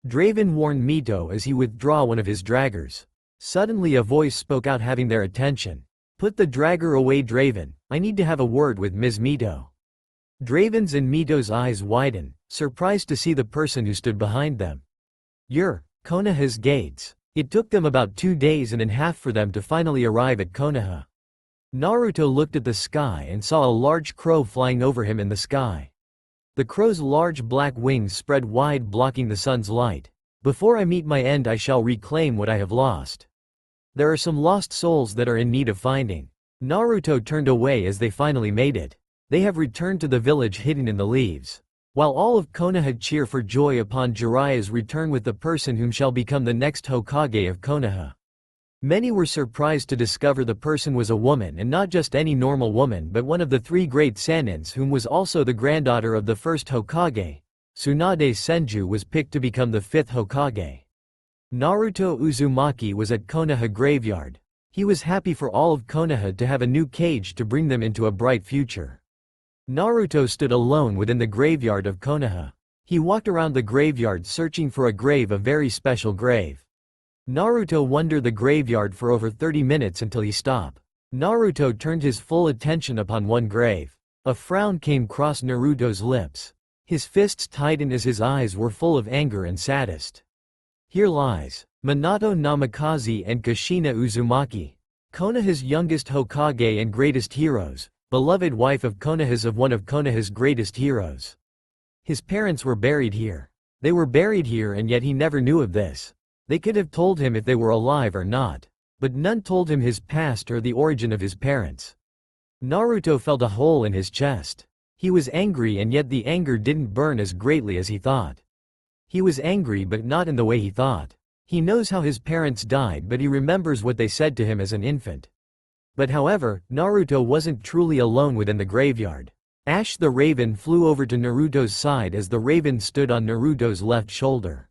Draven warned Mito as he withdrew one of his draggers. Suddenly a voice spoke out, having their attention. Put the dragger away, Draven. I need to have a word with Ms. Mito. Draven's and Mito's eyes widened, surprised to see the person who stood behind them. You're Konoha's gates. It took them about 2 days and a half for them to finally arrive at Konoha. Naruto looked at the sky and saw a large crow flying over him in the sky. The crow's large black wings spread wide, blocking the sun's light. Before I meet my end, I shall reclaim what I have lost. There are some lost souls that are in need of finding. Naruto turned away as they finally made it. They have returned to the village hidden in the leaves. While all of Konoha cheer for joy upon Jiraiya's return with the person whom shall become the next Hokage of Konoha. Many were surprised to discover the person was a woman, and not just any normal woman but one of the 3 great Sanins, whom was also the granddaughter of the first Hokage. Tsunade Senju was picked to become the 5th Hokage. Naruto Uzumaki was at Konoha graveyard. He was happy for all of Konoha to have a new cage to bring them into a bright future. Naruto stood alone within the graveyard of Konoha. He walked around the graveyard searching for a grave, a very special grave. Naruto wandered the graveyard for over 30 minutes until he stopped. Naruto turned his full attention upon one grave. A frown came across Naruto's lips. His fists tightened as his eyes were full of anger and sadist. Here lies Minato Namikaze and Kushina Uzumaki, Konoha's youngest Hokage and greatest heroes, beloved wife of one of Konoha's greatest heroes. His parents were buried here. They were buried here and yet he never knew of this. They could have told him if they were alive or not. But none told him his past or the origin of his parents. Naruto felt a hole in his chest. He was angry and yet the anger didn't burn as greatly as he thought. He was angry but not in the way he thought. He knows how his parents died but he remembers what they said to him as an infant. But however, Naruto wasn't truly alone within the graveyard. Ash the Raven flew over to Naruto's side as the raven stood on Naruto's left shoulder.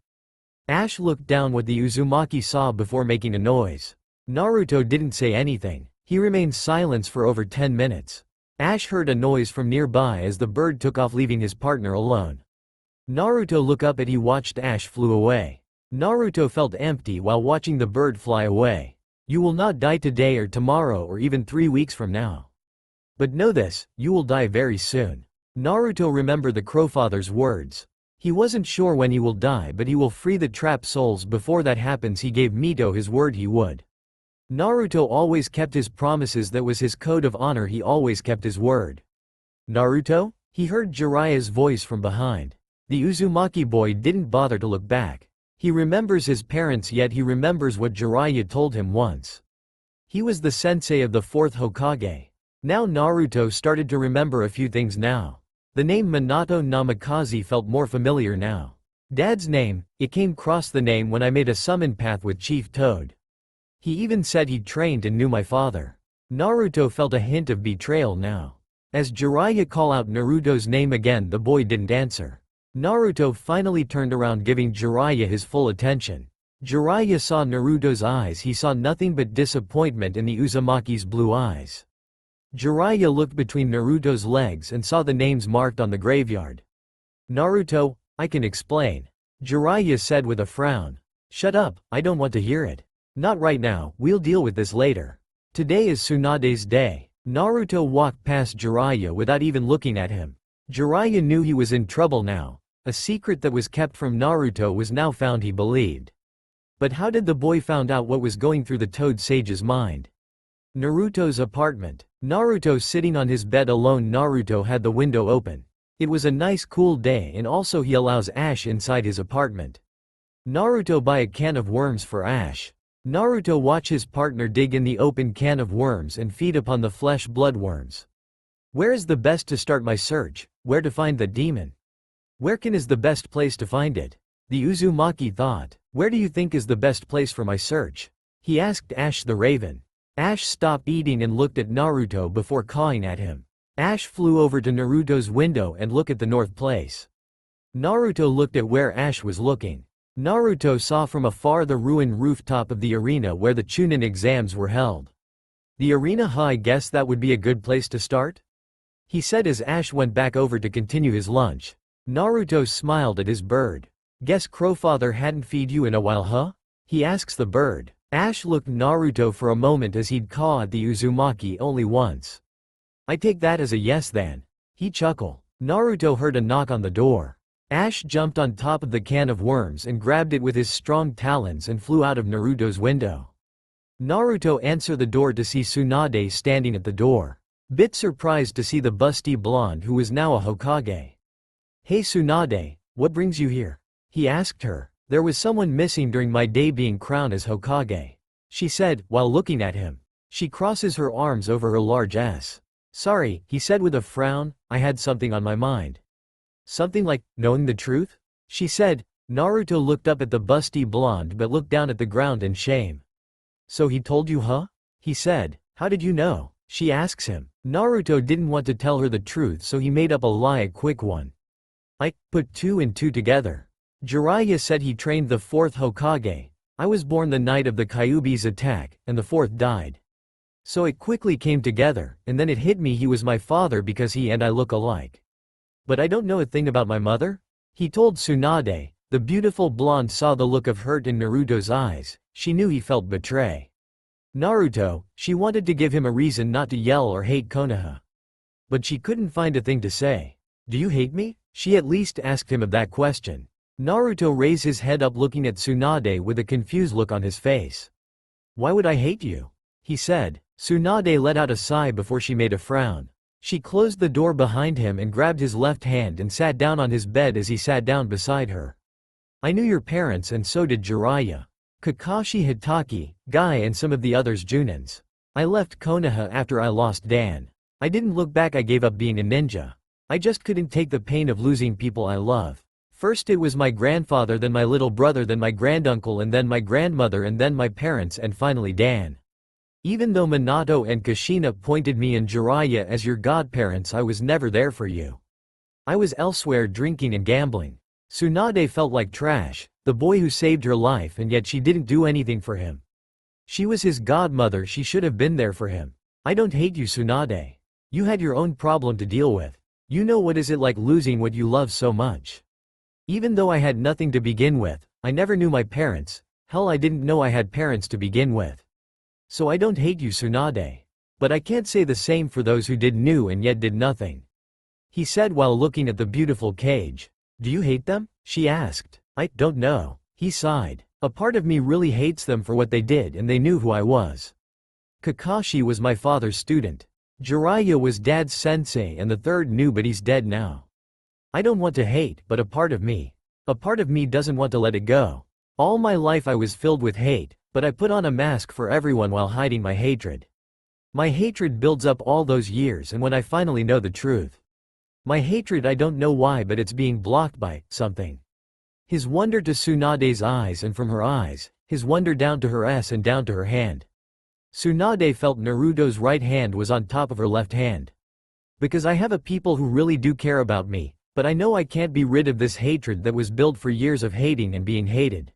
Ash looked down what the Uzumaki saw before making a noise. Naruto didn't say anything. He remained silent for over 10 minutes. Ash heard a noise from nearby as the bird took off leaving his partner alone. Naruto looked up and he watched Ash flew away. Naruto felt empty while watching the bird fly away. You will not die today or tomorrow or even 3 weeks from now. But know this, you will die very soon. Naruto remembered the Crowfather's words. He wasn't sure when he will die but he will free the trapped souls. Before that happens he gave Mito his word he would. Naruto always kept his promises, that was his code of honor, he always kept his word. Naruto? He heard Jiraiya's voice from behind. The Uzumaki boy didn't bother to look back. He remembers his parents yet he remembers what Jiraiya told him once. He was the sensei of the 4th Hokage. Now Naruto started to remember a few things now. The name Minato Namikaze felt more familiar now. Dad's name, it came across the name when I made a summon path with Chief Toad. He even said he trained and knew my father. Naruto felt a hint of betrayal now. As Jiraiya called out Naruto's name again, the boy didn't answer. Naruto finally turned around, giving Jiraiya his full attention. Jiraiya saw Naruto's eyes, he saw nothing but disappointment in the Uzumaki's blue eyes. Jiraiya looked between Naruto's legs and saw the names marked on the graveyard. Naruto, I can explain. Jiraiya said with a frown. Shut up, I don't want to hear it. Not right now, we'll deal with this later. Today is Tsunade's day. Naruto walked past Jiraiya without even looking at him. Jiraiya knew he was in trouble now. A secret that was kept from Naruto was now found, he believed. But how did the boy found out what was going through the Toad Sage's mind? Naruto's apartment. Naruto sitting on his bed alone. Naruto had the window open. It was a nice cool day and also he allows Ash inside his apartment. Naruto buy a can of worms for Ash. Naruto watch his partner dig in the open can of worms and feed upon the flesh bloodworms. Where is the best to start my search? Where to find the demon? Where is the best place to find it? The Uzumaki thought. Where do you think is the best place for my search? He asked Ash the Raven. Ash stopped eating and looked at Naruto before cawing at him. Ash flew over to Naruto's window and looked at the north place. Naruto looked at where Ash was looking. Naruto saw from afar the ruined rooftop of the arena where the Chunin exams were held. The arena, huh? I guess that would be a good place to start? He said as Ash went back over to continue his lunch. Naruto smiled at his bird. Guess Crowfather hadn't feed you in a while, huh? He asks the bird. Ash looked Naruto for a moment as he'd caw at the Uzumaki only once. I take that as a yes then. He chuckled. Naruto heard a knock on the door. Ash jumped on top of the can of worms and grabbed it with his strong talons and flew out of Naruto's window. Naruto answered the door to see Tsunade standing at the door. Bit surprised to see the busty blonde who was now a Hokage. Hey Tsunade, what brings you here? He asked her. There was someone missing during my day being crowned as Hokage. She said, while looking at him. She crosses her arms over her large S. Sorry, he said with a frown, I had something on my mind. Something like, knowing the truth? She said. Naruto looked up at the busty blonde but looked down at the ground in shame. So he told you, huh? He said. How did you know? She asks him. Naruto didn't want to tell her the truth so he made up a lie, a quick one. I put 2 and 2 together. Jiraiya said he trained the 4th Hokage. I was born the night of the Kyuubi's attack, and the 4th died. So it quickly came together, and then it hit me he was my father because he and I look alike. But I don't know a thing about my mother? He told Tsunade. The beautiful blonde saw the look of hurt in Naruto's eyes. She knew he felt betrayed. Naruto, she wanted to give him a reason not to yell or hate Konoha. But she couldn't find a thing to say. Do you hate me? She at least asked him of that question. Naruto raised his head up looking at Tsunade with a confused look on his face. Why would I hate you? He said. Tsunade let out a sigh before she made a frown. She closed the door behind him and grabbed his left hand and sat down on his bed as he sat down beside her. I knew your parents and so did Jiraiya. Kakashi, Hitaki, Guy and some of the others Junins. I left Konoha after I lost Dan. I didn't look back, I gave up being a ninja. I just couldn't take the pain of losing people I love. First it was my grandfather, then my little brother, then my granduncle and then my grandmother and then my parents and finally Dan. Even though Minato and Kushina pointed me and Jiraiya as your godparents, I was never there for you. I was elsewhere drinking and gambling. Tsunade felt like trash, the boy who saved her life, and yet she didn't do anything for him. She was his godmother, she should have been there for him. I don't hate you, Tsunade. You had your own problem to deal with. You know what is it like losing what you love so much. Even though I had nothing to begin with, I never knew my parents. Hell, I didn't know I had parents to begin with. So I don't hate you, Tsunade. But I can't say the same for those who did knew and yet did nothing. He said while looking at the beautiful cage. Do you hate them? She asked. I don't know. He sighed. A part of me really hates them for what they did, and they knew who I was. Kakashi was my father's student. Jiraiya was Dad's sensei, and the third knew, but he's dead now. I don't want to hate, but a part of me doesn't want to let it go. All my life I was filled with hate, but I put on a mask for everyone while hiding my hatred. My hatred builds up all those years, and when I finally know the truth. My hatred, I don't know why, but it's being blocked by something. His wonder to Tsunade's eyes, and from her eyes, his wonder down to her S and down to her hand. Tsunade felt Naruto's right hand was on top of her left hand. Because I have a people who really do care about me, but I know I can't be rid of this hatred that was built for years of hating and being hated.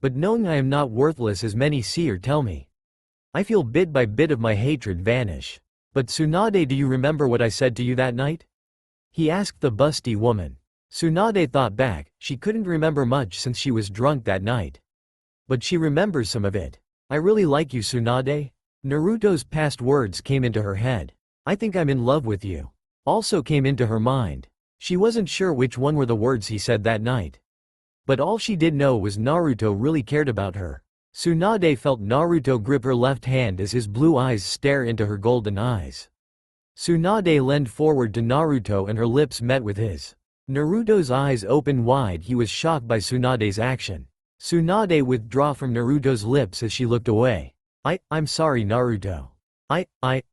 But knowing I am not worthless as many see or tell me. I feel bit by bit of my hatred vanish. But Tsunade, do you remember what I said to you that night? He asked the busty woman. Tsunade thought back, she couldn't remember much since she was drunk that night. But she remembers some of it. I really like you, Tsunade. Naruto's past words came into her head. I think I'm in love with you. Also came into her mind. She wasn't sure which one were the words he said that night. But all she did know was Naruto really cared about her. Tsunade felt Naruto grip her left hand as his blue eyes stare into her golden eyes. Tsunade leaned forward to Naruto and her lips met with his. Naruto's eyes opened wide. He was shocked by Tsunade's action. Tsunade withdrew from Naruto's lips as she looked away. I'm sorry, Naruto. I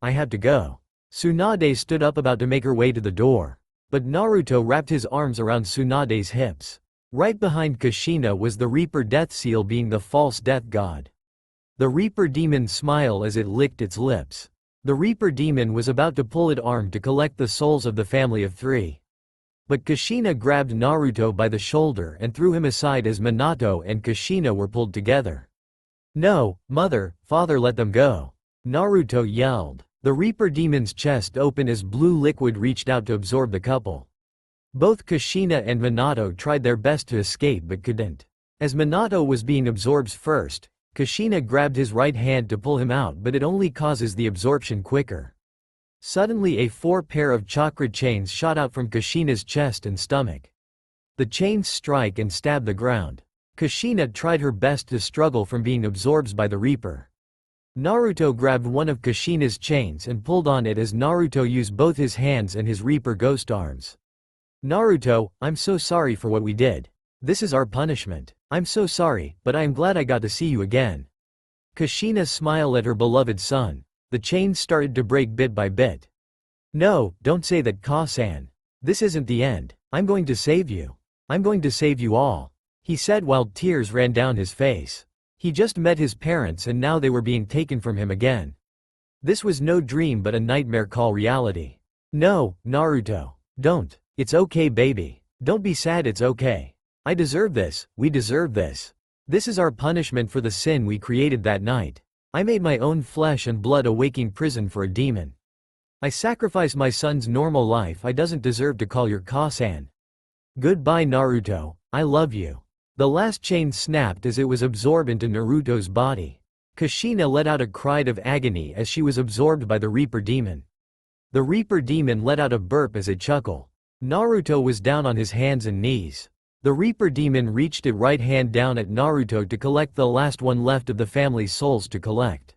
have to go. Tsunade stood up about to make her way to the door. But Naruto wrapped his arms around Tsunade's hips. Right behind Kushina was the Reaper Death Seal, being the false death god. The Reaper demon smiled as it licked its lips. The Reaper demon was about to pull its arm to collect the souls of the family of three. But Kushina grabbed Naruto by the shoulder and threw him aside as Minato and Kushina were pulled together. No, mother, father, let them go. Naruto yelled. The Reaper demon's chest opened as blue liquid reached out to absorb the couple. Both Kushina and Minato tried their best to escape but couldn't. As Minato was being absorbed first, Kushina grabbed his right hand to pull him out, but it only causes the absorption quicker. Suddenly a 4 pair of chakra chains shot out from Kushina's chest and stomach. The chains strike and stab the ground. Kushina tried her best to struggle from being absorbed by the Reaper. Naruto grabbed one of Kushina's chains and pulled on it as Naruto used both his hands and his Reaper ghost arms. Naruto, I'm so sorry for what we did. This is our punishment. I'm so sorry, but I am glad I got to see you again. Kushina smiled at her beloved son. The chains started to break bit by bit. No, don't say that, Ka-san. This isn't the end. I'm going to save you. I'm going to save you all, he said while tears ran down his face. He just met his parents and now they were being taken from him again. This was no dream but a nightmare called reality. No, Naruto. Don't. It's okay, baby. Don't be sad, it's okay. I deserve this, we deserve this. This is our punishment for the sin we created that night. I made my own flesh and blood a waking prison for a demon. I sacrificed my son's normal life. I doesn't deserve to call your Ka-san. Goodbye, Naruto, I love you. The last chain snapped as it was absorbed into Naruto's body. Kushina let out a cry of agony as she was absorbed by the Reaper demon. The Reaper demon let out a burp as it chuckled. Naruto was down on his hands and knees. The Reaper demon reached its right hand down at Naruto to collect the last one left of the family's souls to collect.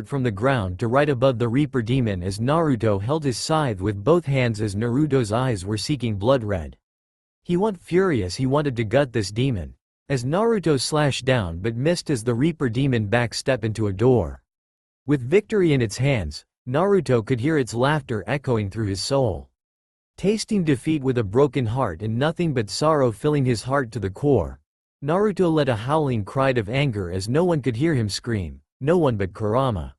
sword from the ground to right above the Reaper demon as Naruto held his scythe with both hands as Naruto's eyes were seeking blood red. He was furious, he wanted to gut this demon. As Naruto slashed down but missed as the Reaper demon backstepped into a door. With victory in its hands, Naruto could hear its laughter echoing through his soul. Tasting defeat with a broken heart and nothing but sorrow filling his heart to the core, Naruto let a howling cry of anger as no one could hear him scream, no one but Kurama.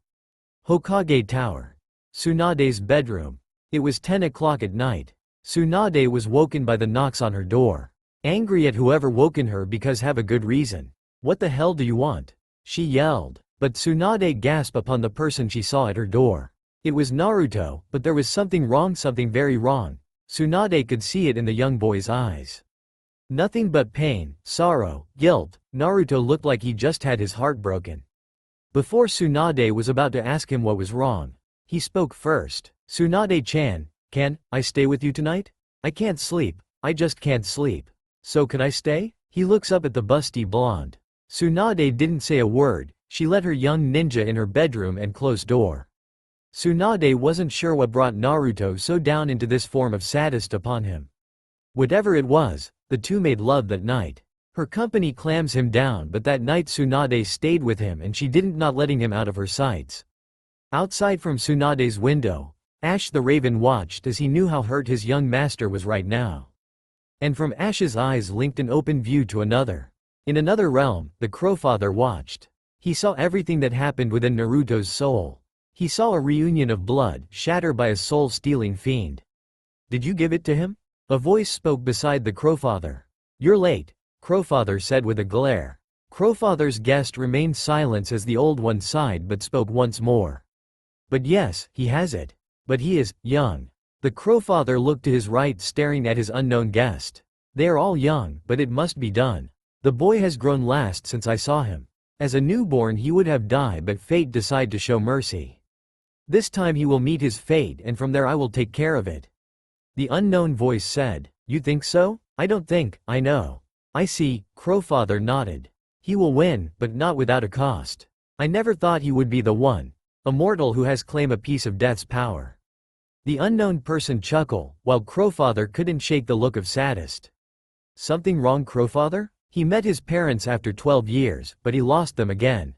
Hokage Tower. Tsunade's bedroom. It was 10 o'clock at night. Tsunade was woken by the knocks on her door. Angry at whoever woken her because have a good reason. "What the hell do you want?" she yelled, but Tsunade gasped upon the person she saw at her door. It was Naruto, but there was something wrong, something very wrong. Tsunade could see it in the young boy's eyes. Nothing but pain, sorrow, guilt. Naruto looked like he just had his heart broken. Before Tsunade was about to ask him what was wrong, he spoke first. "Tsunade-chan, can I stay with you tonight? I can't sleep, I just can't sleep. So can I stay?" He looks up at the busty blonde. Tsunade didn't say a word, she let her young ninja in her bedroom and closed door. Tsunade wasn't sure what brought Naruto so down into this form of sadist upon him. Whatever it was, the two made love that night. Her company clams him down, but that night Tsunade stayed with him and she didn't not letting him out of her sights. Outside from Tsunade's window, Ash the Raven watched as he knew how hurt his young master was right now. And from Ash's eyes linked an open view to another. In another realm, the Crowfather watched. He saw everything that happened within Naruto's soul. He saw a reunion of blood, shattered by a soul-stealing fiend. "Did you give it to him?" A voice spoke beside the Crowfather. "You're late," Crowfather said with a glare. Crowfather's guest remained silent as the old one sighed but spoke once more. "But yes, he has it. But he is young." The Crowfather looked to his right staring at his unknown guest. "They are all young, but it must be done. The boy has grown last since I saw him. As a newborn he would have died but fate decided to show mercy. This time he will meet his fate and from there I will take care of it." The unknown voice said. "You think so?" "I don't think, I know." "I see," Crowfather nodded. "He will win, but not without a cost. I never thought he would be the one. A mortal who has claimed a piece of death's power." The unknown person chuckled, while Crowfather couldn't shake the look of sadist. "Something wrong, Crowfather?" He met his parents after 12 years, but he lost them again.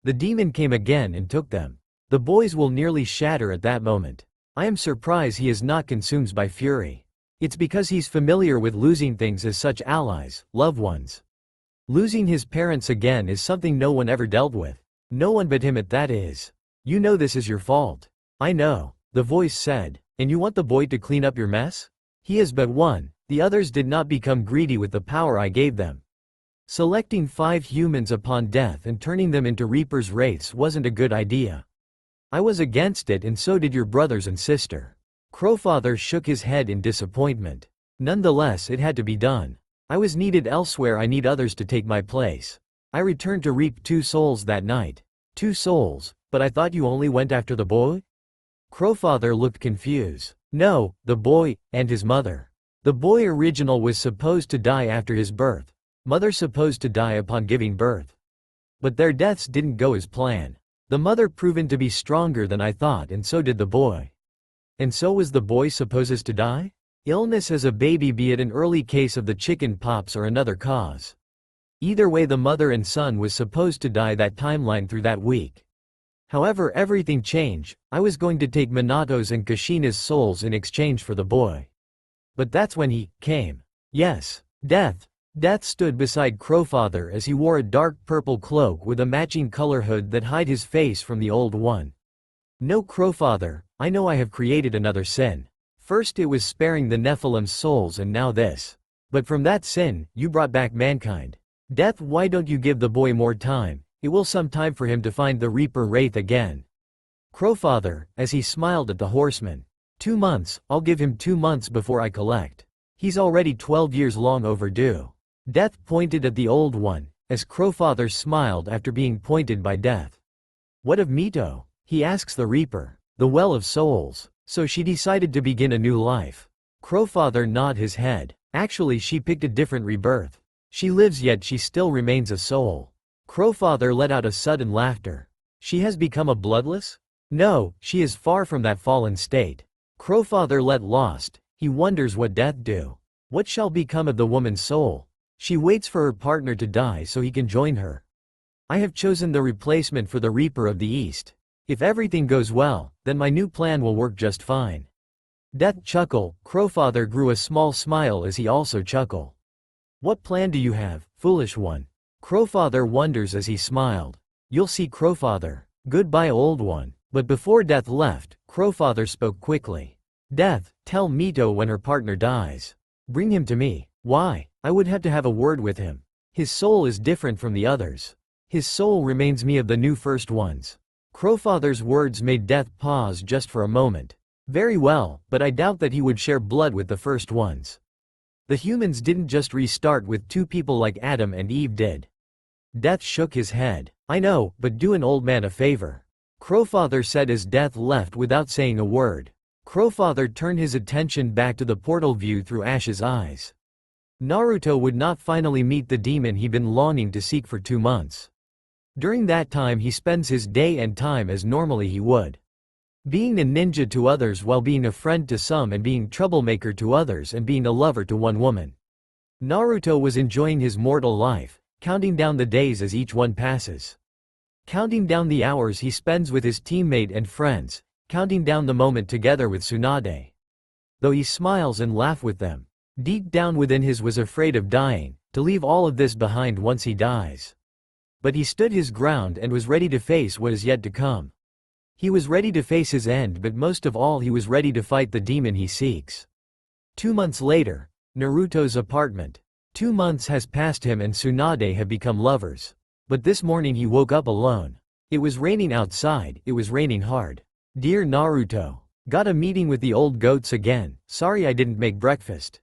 The demon came again and took them. The boys will nearly shatter at that moment. I am surprised he is not consumed by fury. It's because he's familiar with losing things as such allies, loved ones. Losing his parents again is something no one ever dealt with. No one but him, that is. "You know this is your fault." "I know," the voice said. "And you want the boy to clean up your mess? He is but one. The others did not become greedy with the power I gave them. Selecting 5 humans upon death and turning them into Reaper's wraiths wasn't a good idea. I was against it and so did your brothers and sister." Crowfather shook his head in disappointment. "Nonetheless it had to be done. I was needed elsewhere, I need others to take my place. I returned to reap 2 souls that night." "2 souls? But I thought you only went after the boy?" Crowfather looked confused. "No, the boy, and his mother. The boy original was supposed to die after his birth. Mother supposed to die upon giving birth. But their deaths didn't go as planned. The mother proven to be stronger than I thought and so did the boy." "And so was the boy supposed to die?" "Illness as a baby, be it an early case of the chicken pox or another cause. Either way the mother and son was supposed to die that timeline through that week. However everything changed. I was going to take Minato's and Kushina's souls in exchange for the boy. But that's when he came. Yes, Death. Death stood beside Crowfather as he wore a dark purple cloak with a matching color hood that hid his face from the old one. "No, Crowfather, I know I have created another sin. First it was sparing the Nephilim's souls and now this. But from that sin, you brought back mankind. Death, why don't you give the boy more time? It will some time for him to find the Reaper Wraith again." Crowfather, as he smiled at the horseman. 2 months, I'll give him 2 months before I collect. He's already 12 years long overdue." Death pointed at the old one, as Crowfather smiled after being pointed by Death. "What of Mito?" he asks the Reaper. "The Well of Souls." So she decided to begin a new life. Crowfather nodded his head. Actually, she picked a different rebirth. She lives yet she still remains a soul. Crowfather let out a sudden laughter. She has become a bloodless? No, she is far from that fallen state. Crowfather let lost. He wonders what death do. What shall become of the woman's soul? She waits for her partner to die so he can join her. I have chosen the replacement for the Reaper of the East. If everything goes well, then my new plan will work just fine. Death chuckled. Crowfather grew a small smile as he also chuckled. What plan do you have, foolish one? Crowfather wonders as he smiled. You'll see, Crowfather. Goodbye, old one. But before Death left, Crowfather spoke quickly. Death, tell Mito when her partner dies. Bring him to me. Why? I would have to have a word with him. His soul is different from the others. His soul reminds me of the new first ones. Crowfather's words made Death pause just for a moment. Very well, but I doubt that he would share blood with the first ones. The humans didn't just restart with two people like Adam and Eve did. Death shook his head. I know, but do an old man a favor. Crowfather said as Death left without saying a word. Crowfather turned his attention back to the portal view through Ash's eyes. Naruto would not finally meet the demon he'd been longing to seek for 2 months. During that time he spends his day and time as normally he would. Being a ninja to others while being a friend to some and being troublemaker to others and being a lover to one woman. Naruto was enjoying his mortal life, counting down the days as each one passes. Counting down the hours he spends with his teammate and friends, counting down the moment together with Tsunade. Though he smiles and laughs with them, deep down within his was afraid of dying, to leave all of this behind once he dies. But he stood his ground and was ready to face what is yet to come. He was ready to face his end, but most of all he was ready to fight the demon he seeks. 2 months later, Naruto's apartment. 2 months has passed, him and Tsunade have become lovers. But this morning he woke up alone. It was raining outside, it was raining hard. Dear Naruto. Got a meeting with the old goats again, sorry I didn't make breakfast.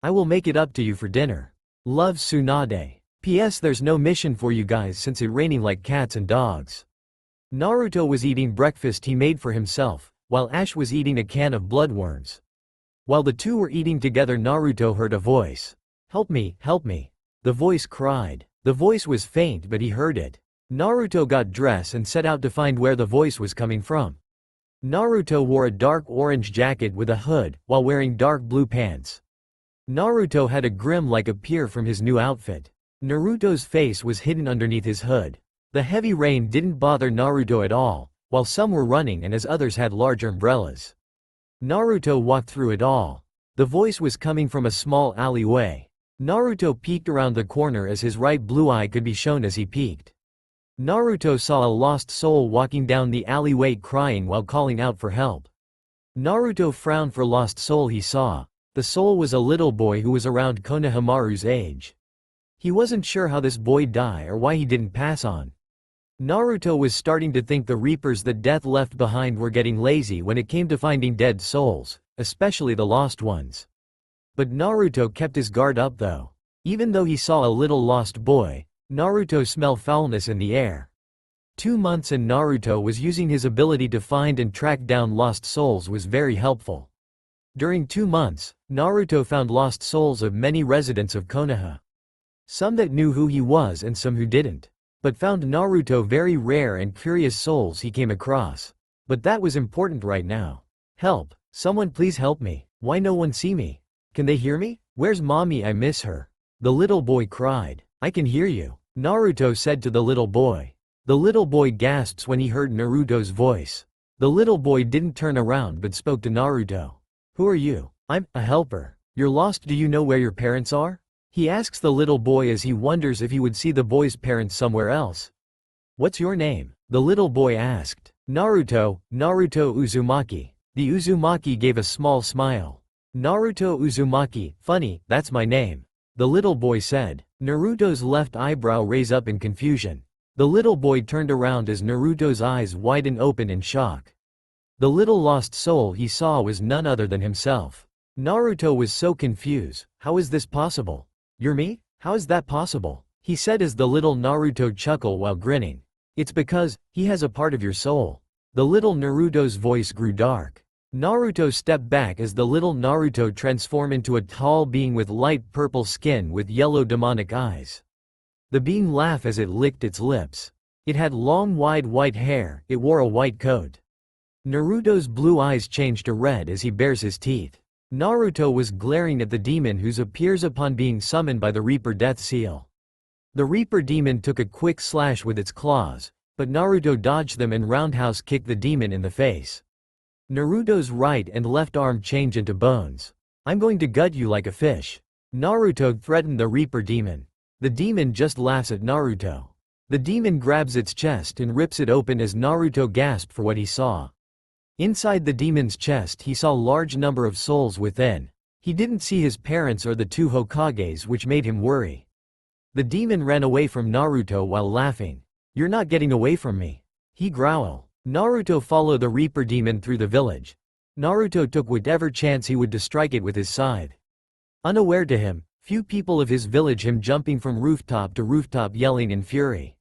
I will make it up to you for dinner. Love, Tsunade. P.S. There's no mission for you guys since it's raining like cats and dogs. Naruto was eating breakfast he made for himself, while Ash was eating a can of bloodworms. While the two were eating together, Naruto heard a voice. Help me, help me. The voice cried. The voice was faint, but he heard it. Naruto got dressed and set out to find where the voice was coming from. Naruto wore a dark orange jacket with a hood, while wearing dark blue pants. Naruto had a grin like a peer from his new outfit. Naruto's face was hidden underneath his hood. The heavy rain didn't bother Naruto at all, while some were running and as others had large umbrellas. Naruto walked through it all. The voice was coming from a small alleyway. Naruto peeked around the corner as his right blue eye could be shown as he peeked. Naruto saw a lost soul walking down the alleyway crying while calling out for help. Naruto frowned for lost soul he saw. The soul was a little boy who was around Konohamaru's age. He wasn't sure how this boy died or why he didn't pass on. Naruto was starting to think the reapers that death left behind were getting lazy when it came to finding dead souls, especially the lost ones. But Naruto kept his guard up though. Even though he saw a little lost boy, Naruto smelled foulness in the air. 2 months and Naruto was using his ability to find and track down lost souls was very helpful. During 2 months, Naruto found lost souls of many residents of Konoha. Some that knew who he was and some who didn't. But found Naruto very rare and curious souls he came across. But that was important right now. Help, someone please help me. Why no one see me? Can they hear me? Where's mommy? I miss her. The little boy cried. I can hear you, Naruto said to the little boy. The little boy gasped when he heard Naruto's voice. The little boy didn't turn around but spoke to Naruto. Who are you? I'm a helper. You're lost. Do you know where your parents are? He asks the little boy as he wonders if he would see the boy's parents somewhere else. What's your name? The little boy asked. Naruto, Naruto Uzumaki. The Uzumaki gave a small smile. Naruto Uzumaki, funny, that's my name. The little boy said. Naruto's left eyebrow raised up in confusion. The little boy turned around as Naruto's eyes widened open in shock. The little lost soul he saw was none other than himself. Naruto was so confused. How is this possible? You're me? How is that possible? He said as the little Naruto chuckled while grinning. It's because, he has a part of your soul. The little Naruto's voice grew dark. Naruto stepped back as the little Naruto transformed into a tall being with light purple skin with yellow demonic eyes. The being laughed as it licked its lips. It had long wide white hair, it wore a white coat. Naruto's blue eyes changed to red as he bares his teeth. Naruto was glaring at the demon whose appears upon being summoned by the Reaper Death Seal. The Reaper demon took a quick slash with its claws, but Naruto dodged them and roundhouse kicked the demon in the face. Naruto's right and left arm changed into bones. "I'm going to gut you like a fish." Naruto threatened the Reaper demon. The demon just laughs at Naruto. The demon grabs its chest and rips it open as Naruto gasped for what he saw. Inside the demon's chest he saw a large number of souls within. He didn't see his parents or the two Hokages, which made him worry. The demon ran away from Naruto while laughing. "You're not getting away from me," he growled. Naruto followed the Reaper demon through the village. Naruto took whatever chance he would to strike it with his scythe. Unaware to him, few people of his village him jumping from rooftop to rooftop yelling in fury.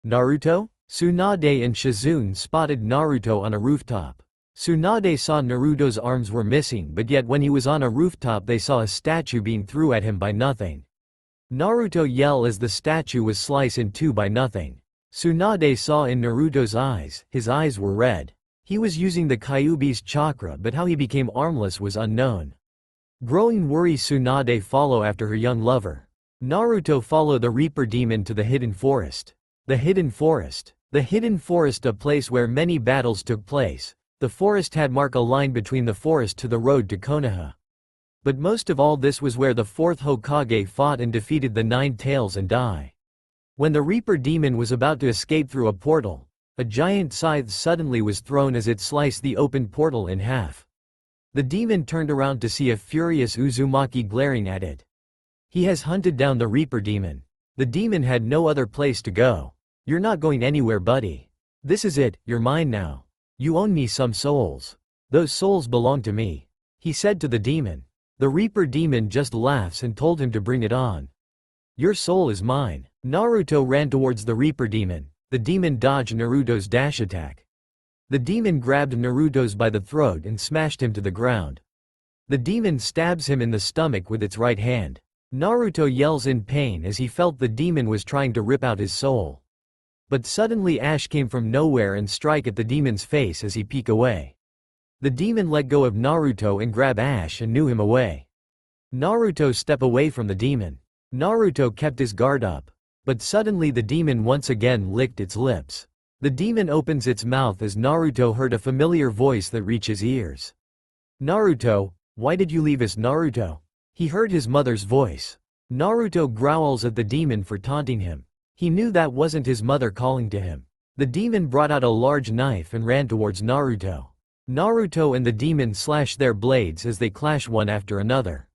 Naruto? Tsunade and Shizune spotted Naruto on a rooftop. Tsunade saw Naruto's arms were missing, but yet when he was on a rooftop they saw a statue being thrown at him by nothing. Naruto yelled as the statue was sliced in two by nothing. Tsunade saw in Naruto's eyes, his eyes were red. He was using the Kyuubi's chakra, but how he became armless was unknown. Growing worry, Tsunade followed after her young lover. Naruto followed the Reaper demon to the hidden forest. The hidden forest. The hidden forest, a place where many battles took place. The forest had marked a line between the forest to the road to Konoha. But most of all, this was where the fourth Hokage fought and defeated the Nine Tails and died. When the Reaper demon was about to escape through a portal, a giant scythe suddenly was thrown as it sliced the open portal in half. The demon turned around to see a furious Uzumaki glaring at it. He has hunted down the Reaper demon. The demon had no other place to go. "You're not going anywhere, buddy. This is it, you're mine now. You own me some souls. Those souls belong to me," he said to the demon. The Reaper demon just laughs and told him to bring it on. "Your soul is mine." Naruto ran towards the Reaper demon. The demon dodged Naruto's dash attack. The demon grabbed Naruto's by the throat and smashed him to the ground. The demon stabs him in the stomach with its right hand. Naruto yells in pain as he felt the demon was trying to rip out his soul. But suddenly Ash came from nowhere and strike at the demon's face as he peeked away. The demon let go of Naruto and grabbed Ash and knew him away. Naruto stepped away from the demon. Naruto kept his guard up. But suddenly the demon once again licked its lips. The demon opens its mouth as Naruto heard a familiar voice that reached his ears. "Naruto, why did you leave us, Naruto?" He heard his mother's voice. Naruto growls at the demon for taunting him. He knew that wasn't his mother calling to him. The demon brought out a large knife and ran towards Naruto. Naruto and the demon slashed their blades as they clashed one after another.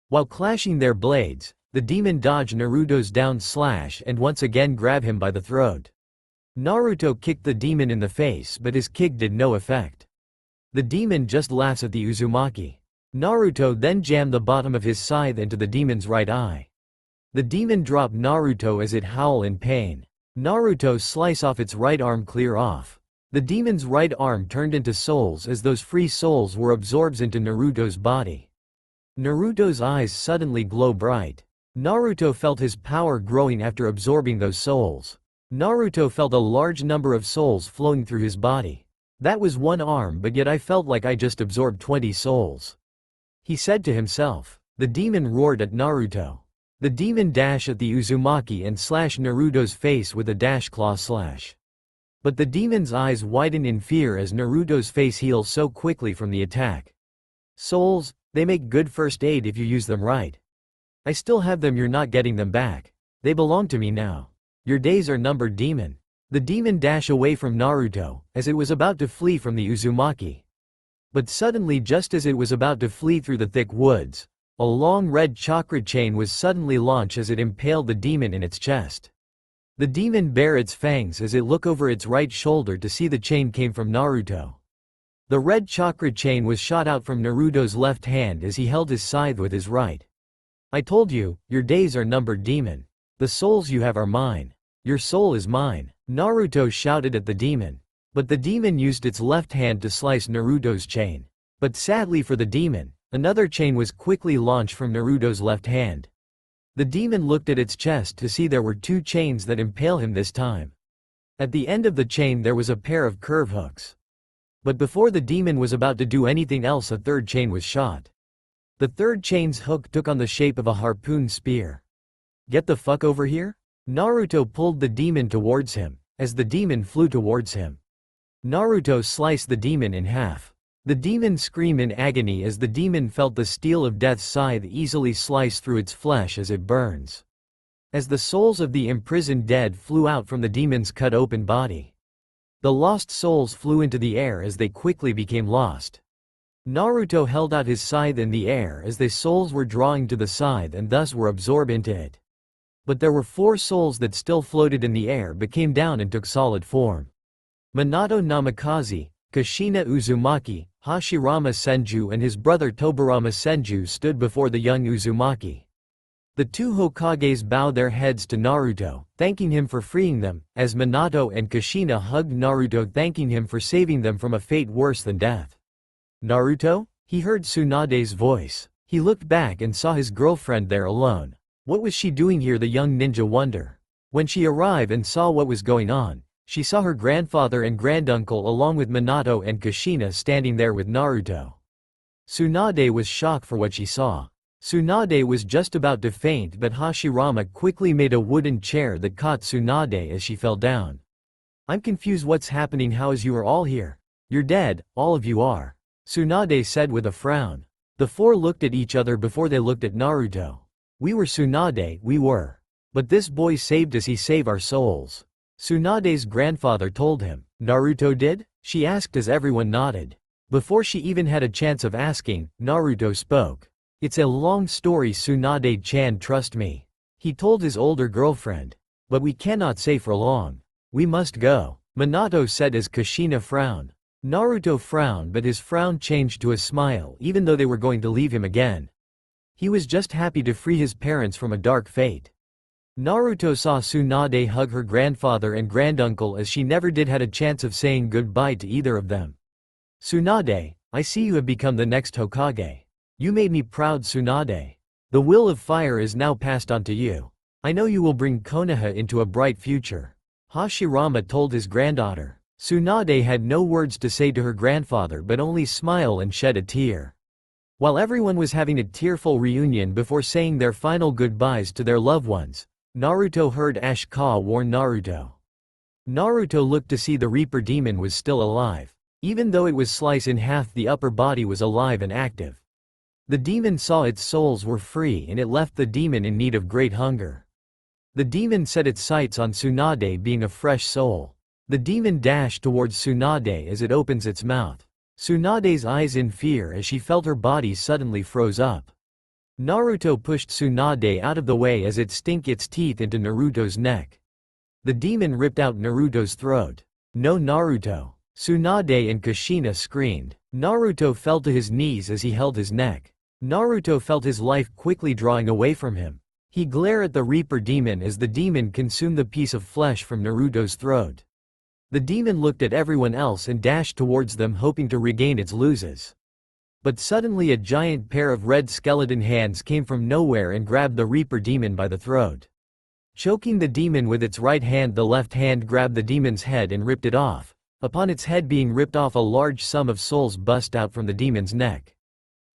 While clashing their blades, the demon dodged Naruto's down slash and once again grabbed him by the throat. Naruto kicked the demon in the face, but his kick did no effect. The demon just laughs at the Uzumaki. Naruto then jammed the bottom of his scythe into the demon's right eye. The demon dropped Naruto as it howled in pain. Naruto sliced off its right arm clear off. The demon's right arm turned into souls as those free souls were absorbed into Naruto's body. Naruto's eyes suddenly glow bright. Naruto felt his power growing after absorbing those souls. Naruto felt a large number of souls flowing through his body. "That was one arm, but yet I felt like I just absorbed 20 souls," he said to himself. The demon roared at Naruto. The demon dashed at the Uzumaki and slashed Naruto's face with a dash claw slash. But the demon's eyes widened in fear as Naruto's face healed so quickly from the attack. "Souls, they make good first aid if you use them right. I still have them, you're not getting them back. They belong to me now. Your days are numbered, demon." The demon dashed away from Naruto, as it was about to flee from the Uzumaki. But suddenly, just as it was about to flee through the thick woods, a long red chakra chain was suddenly launched as it impaled the demon in its chest. The demon bared its fangs as it looked over its right shoulder to see the chain came from Naruto. The red chakra chain was shot out from Naruto's left hand as he held his scythe with his right. "I told you, your days are numbered, demon. The souls you have are mine. Your soul is mine," Naruto shouted at the demon. But the demon used its left hand to slice Naruto's chain. But sadly for the demon, another chain was quickly launched from Naruto's left hand. The demon looked at its chest to see there were 2 chains that impale him this time. At the end of the chain there was a pair of curve hooks. But before the demon was about to do anything else, a 3rd chain was shot. The 3rd chain's hook took on the shape of a harpoon spear. "Get the fuck over here?" Naruto pulled the demon towards him, as the demon flew towards him. Naruto sliced the demon in half. The demon screamed in agony as the demon felt the steel of death's scythe easily slice through its flesh as it burns. As the souls of the imprisoned dead flew out from the demon's cut-open body, the lost souls flew into the air as they quickly became lost. Naruto held out his scythe in the air as the souls were drawing to the scythe and thus were absorbed into it. But there were 4 souls that still floated in the air but came down and took solid form. Minato Namikaze, Kushina Uzumaki, Hashirama Senju and his brother Tobirama Senju stood before the young Uzumaki. The 2 Hokages bowed their heads to Naruto, thanking him for freeing them, as Minato and Kushina hugged Naruto thanking him for saving them from a fate worse than death. "Naruto?" He heard Tsunade's voice. He looked back and saw his girlfriend there alone. What was she doing here, the young ninja wondered. When she arrived and saw what was going on, she saw her grandfather and granduncle along with Minato and Kushina standing there with Naruto. Tsunade was shocked for what she saw. Tsunade was just about to faint, but Hashirama quickly made a wooden chair that caught Tsunade as she fell down. "I'm confused what's happening. How is you are all here? You're dead, all of you are," Tsunade said with a frown. The 4 looked at each other before they looked at Naruto. "We were Tsunade, we were. But this boy saved us, he saved our souls," Tsunade's grandfather told him. "Naruto did?" she asked as everyone nodded. Before she even had a chance of asking, Naruto spoke. "It's a long story, Tsunade-chan, trust me," he told his older girlfriend. "But we cannot stay for long. We must go," Minato said as Kushina frowned. Naruto frowned, but his frown changed to a smile even though they were going to leave him again. He was just happy to free his parents from a dark fate. Naruto saw Tsunade hug her grandfather and granduncle as she never did had a chance of saying goodbye to either of them. "Tsunade, I see you have become the next Hokage. You made me proud, Tsunade. The will of fire is now passed on to you. I know you will bring Konoha into a bright future," Hashirama told his granddaughter. Tsunade had no words to say to her grandfather but only smile and shed a tear. While everyone was having a tearful reunion before saying their final goodbyes to their loved ones, Naruto heard Ashikawa warn Naruto. Naruto looked to see the Reaper demon was still alive. Even though it was sliced in half, the upper body was alive and active. The demon saw its souls were free and it left the demon in need of great hunger. The demon set its sights on Tsunade being a fresh soul. The demon dashed towards Tsunade as it opens its mouth. Tsunade's eyes in fear as she felt her body suddenly froze up. Naruto pushed Tsunade out of the way as it stunk its teeth into Naruto's neck. The demon ripped out Naruto's throat. "No, Naruto!" Tsunade and Kushina screamed. Naruto fell to his knees as he held his neck. Naruto felt his life quickly drawing away from him. He glared at the Reaper demon as the demon consumed the piece of flesh from Naruto's throat. The demon looked at everyone else and dashed towards them hoping to regain its losses. But suddenly a giant pair of red skeleton hands came from nowhere and grabbed the Reaper demon by the throat. Choking the demon with its right hand, the left hand grabbed the demon's head and ripped it off. Upon its head being ripped off, a large sum of souls bust out from the demon's neck.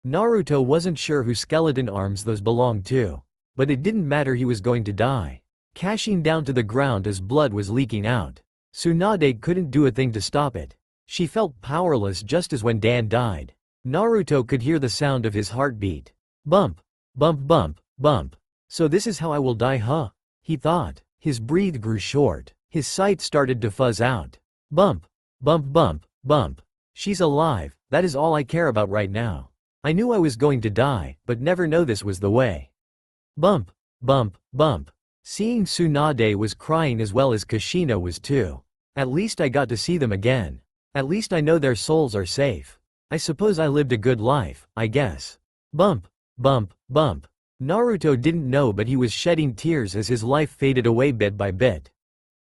Naruto wasn't sure whose skeleton arms those belonged to. But it didn't matter, he was going to die. Crashing down to the ground as blood was leaking out. Tsunade couldn't do a thing to stop it. She felt powerless just as when Dan died. Naruto could hear the sound of his heartbeat. Bump, bump, bump, bump. So this is how I will die, huh? He thought. His breath grew short. His sight started to fuzz out. Bump, bump, bump, bump. She's alive, that is all I care about right now. I knew I was going to die, but never know this was the way. Bump, bump, bump. Seeing Tsunade was crying as well as Kushina was too. At least I got to see them again. At least I know their souls are safe. I suppose I lived a good life, I guess. Bump, bump, bump. Naruto didn't know, but he was shedding tears as his life faded away bit by bit.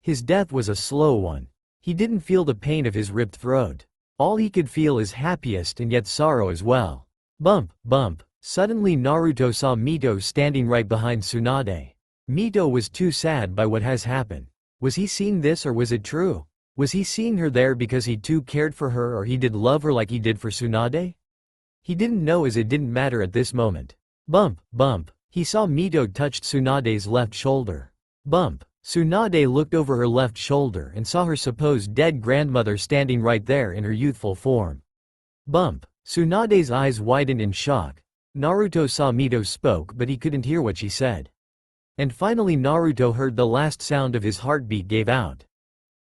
His death was a slow one. He didn't feel the pain of his ripped throat. All he could feel is happiest and yet sorrow as well. Bump, bump. Suddenly Naruto saw Mito standing right behind Tsunade. Mito was too sad by what has happened. Was he seeing this or was it true? Was he seeing her there because he too cared for her or he did love her like he did for Tsunade? He didn't know as it didn't matter at this moment. Bump, bump. He saw Mito touched Tsunade's left shoulder. Bump. Tsunade looked over her left shoulder and saw her supposed dead grandmother standing right there in her youthful form. Bump. Tsunade's eyes widened in shock. Naruto saw Mito spoke but he couldn't hear what she said. And finally Naruto heard the last sound of his heartbeat gave out.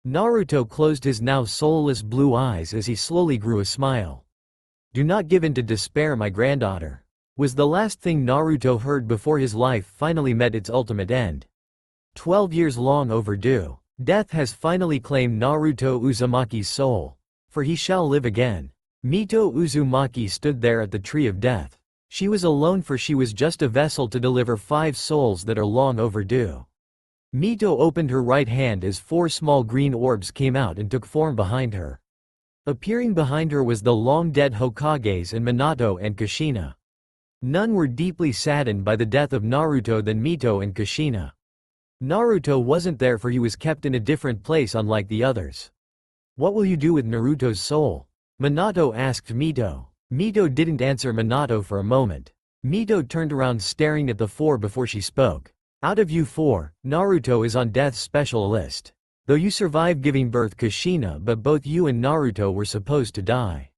Naruto closed his now soulless blue eyes as he slowly grew a smile. "Do not give in to despair, my granddaughter," was the last thing Naruto heard before his life finally met its ultimate end. 12 years long overdue, death has finally claimed Naruto Uzumaki's soul. For he shall live again. Mito Uzumaki stood there at the tree of death. She was alone for she was just a vessel to deliver 5 souls that are long overdue. Mito opened her right hand as 4 small green orbs came out and took form behind her. Appearing behind her was the long-dead Hokages and Minato and Kushina. None were deeply saddened by the death of Naruto than Mito and Kushina. Naruto wasn't there for he was kept in a different place unlike the others. "What will you do with Naruto's soul?" Minato asked Mito. Mito didn't answer Minato for a moment. Mito turned around staring at the 4 before she spoke. "Out of you 4, Naruto is on death's special list. Though you survived giving birth Kushina but both you and Naruto were supposed to die.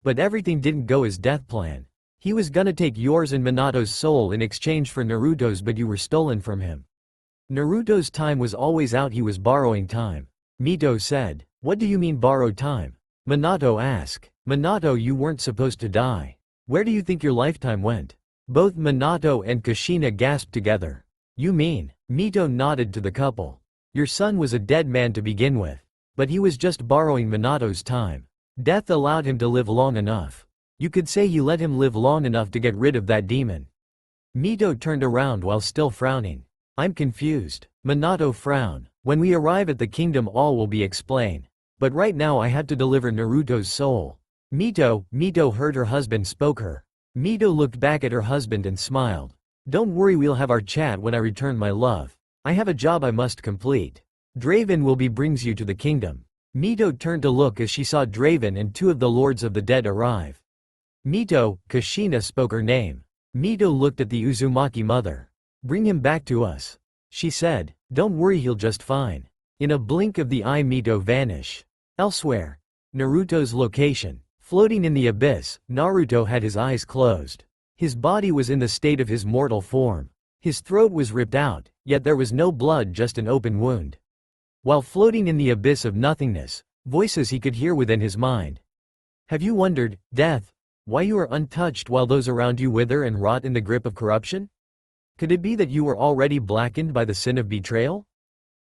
But everything didn't go as death plan. He was gonna take yours and Minato's soul in exchange for Naruto's but you were stolen from him. Naruto's time was always out he was borrowing time." Mito said. "What do you mean borrow time?" Minato asked. "Minato, you weren't supposed to die. Where do you think your lifetime went?" Both Minato and Kushina gasped together. "You mean?" Mito nodded to the couple. "Your son was a dead man to begin with. But he was just borrowing Minato's time. Death allowed him to live long enough. You could say you let him live long enough to get rid of that demon." Mito turned around while still frowning. "I'm confused." Minato frowned. "When we arrive at the kingdom all will be explained. But right now I have to deliver Naruto's soul." Mito heard her husband spoke her. Mito looked back at her husband and smiled. "Don't worry, we'll have our chat when I return, my love. I have a job I must complete. Draven will be brings you to the kingdom." Mito turned to look as she saw Draven and 2 of the lords of the dead arrive. "Mito," Kushina spoke her name. Mito looked at the Uzumaki mother. "Bring him back to us," she said. "Don't worry, he'll just fine." In a blink of the eye Mito vanished. Elsewhere. Naruto's location. Floating in the abyss, Naruto had his eyes closed. His body was in the state of his mortal form. His throat was ripped out, yet there was no blood, just an open wound. While floating in the abyss of nothingness, voices he could hear within his mind. "Have you wondered, Death, why you are untouched while those around you wither and rot in the grip of corruption? Could it be that you were already blackened by the sin of betrayal?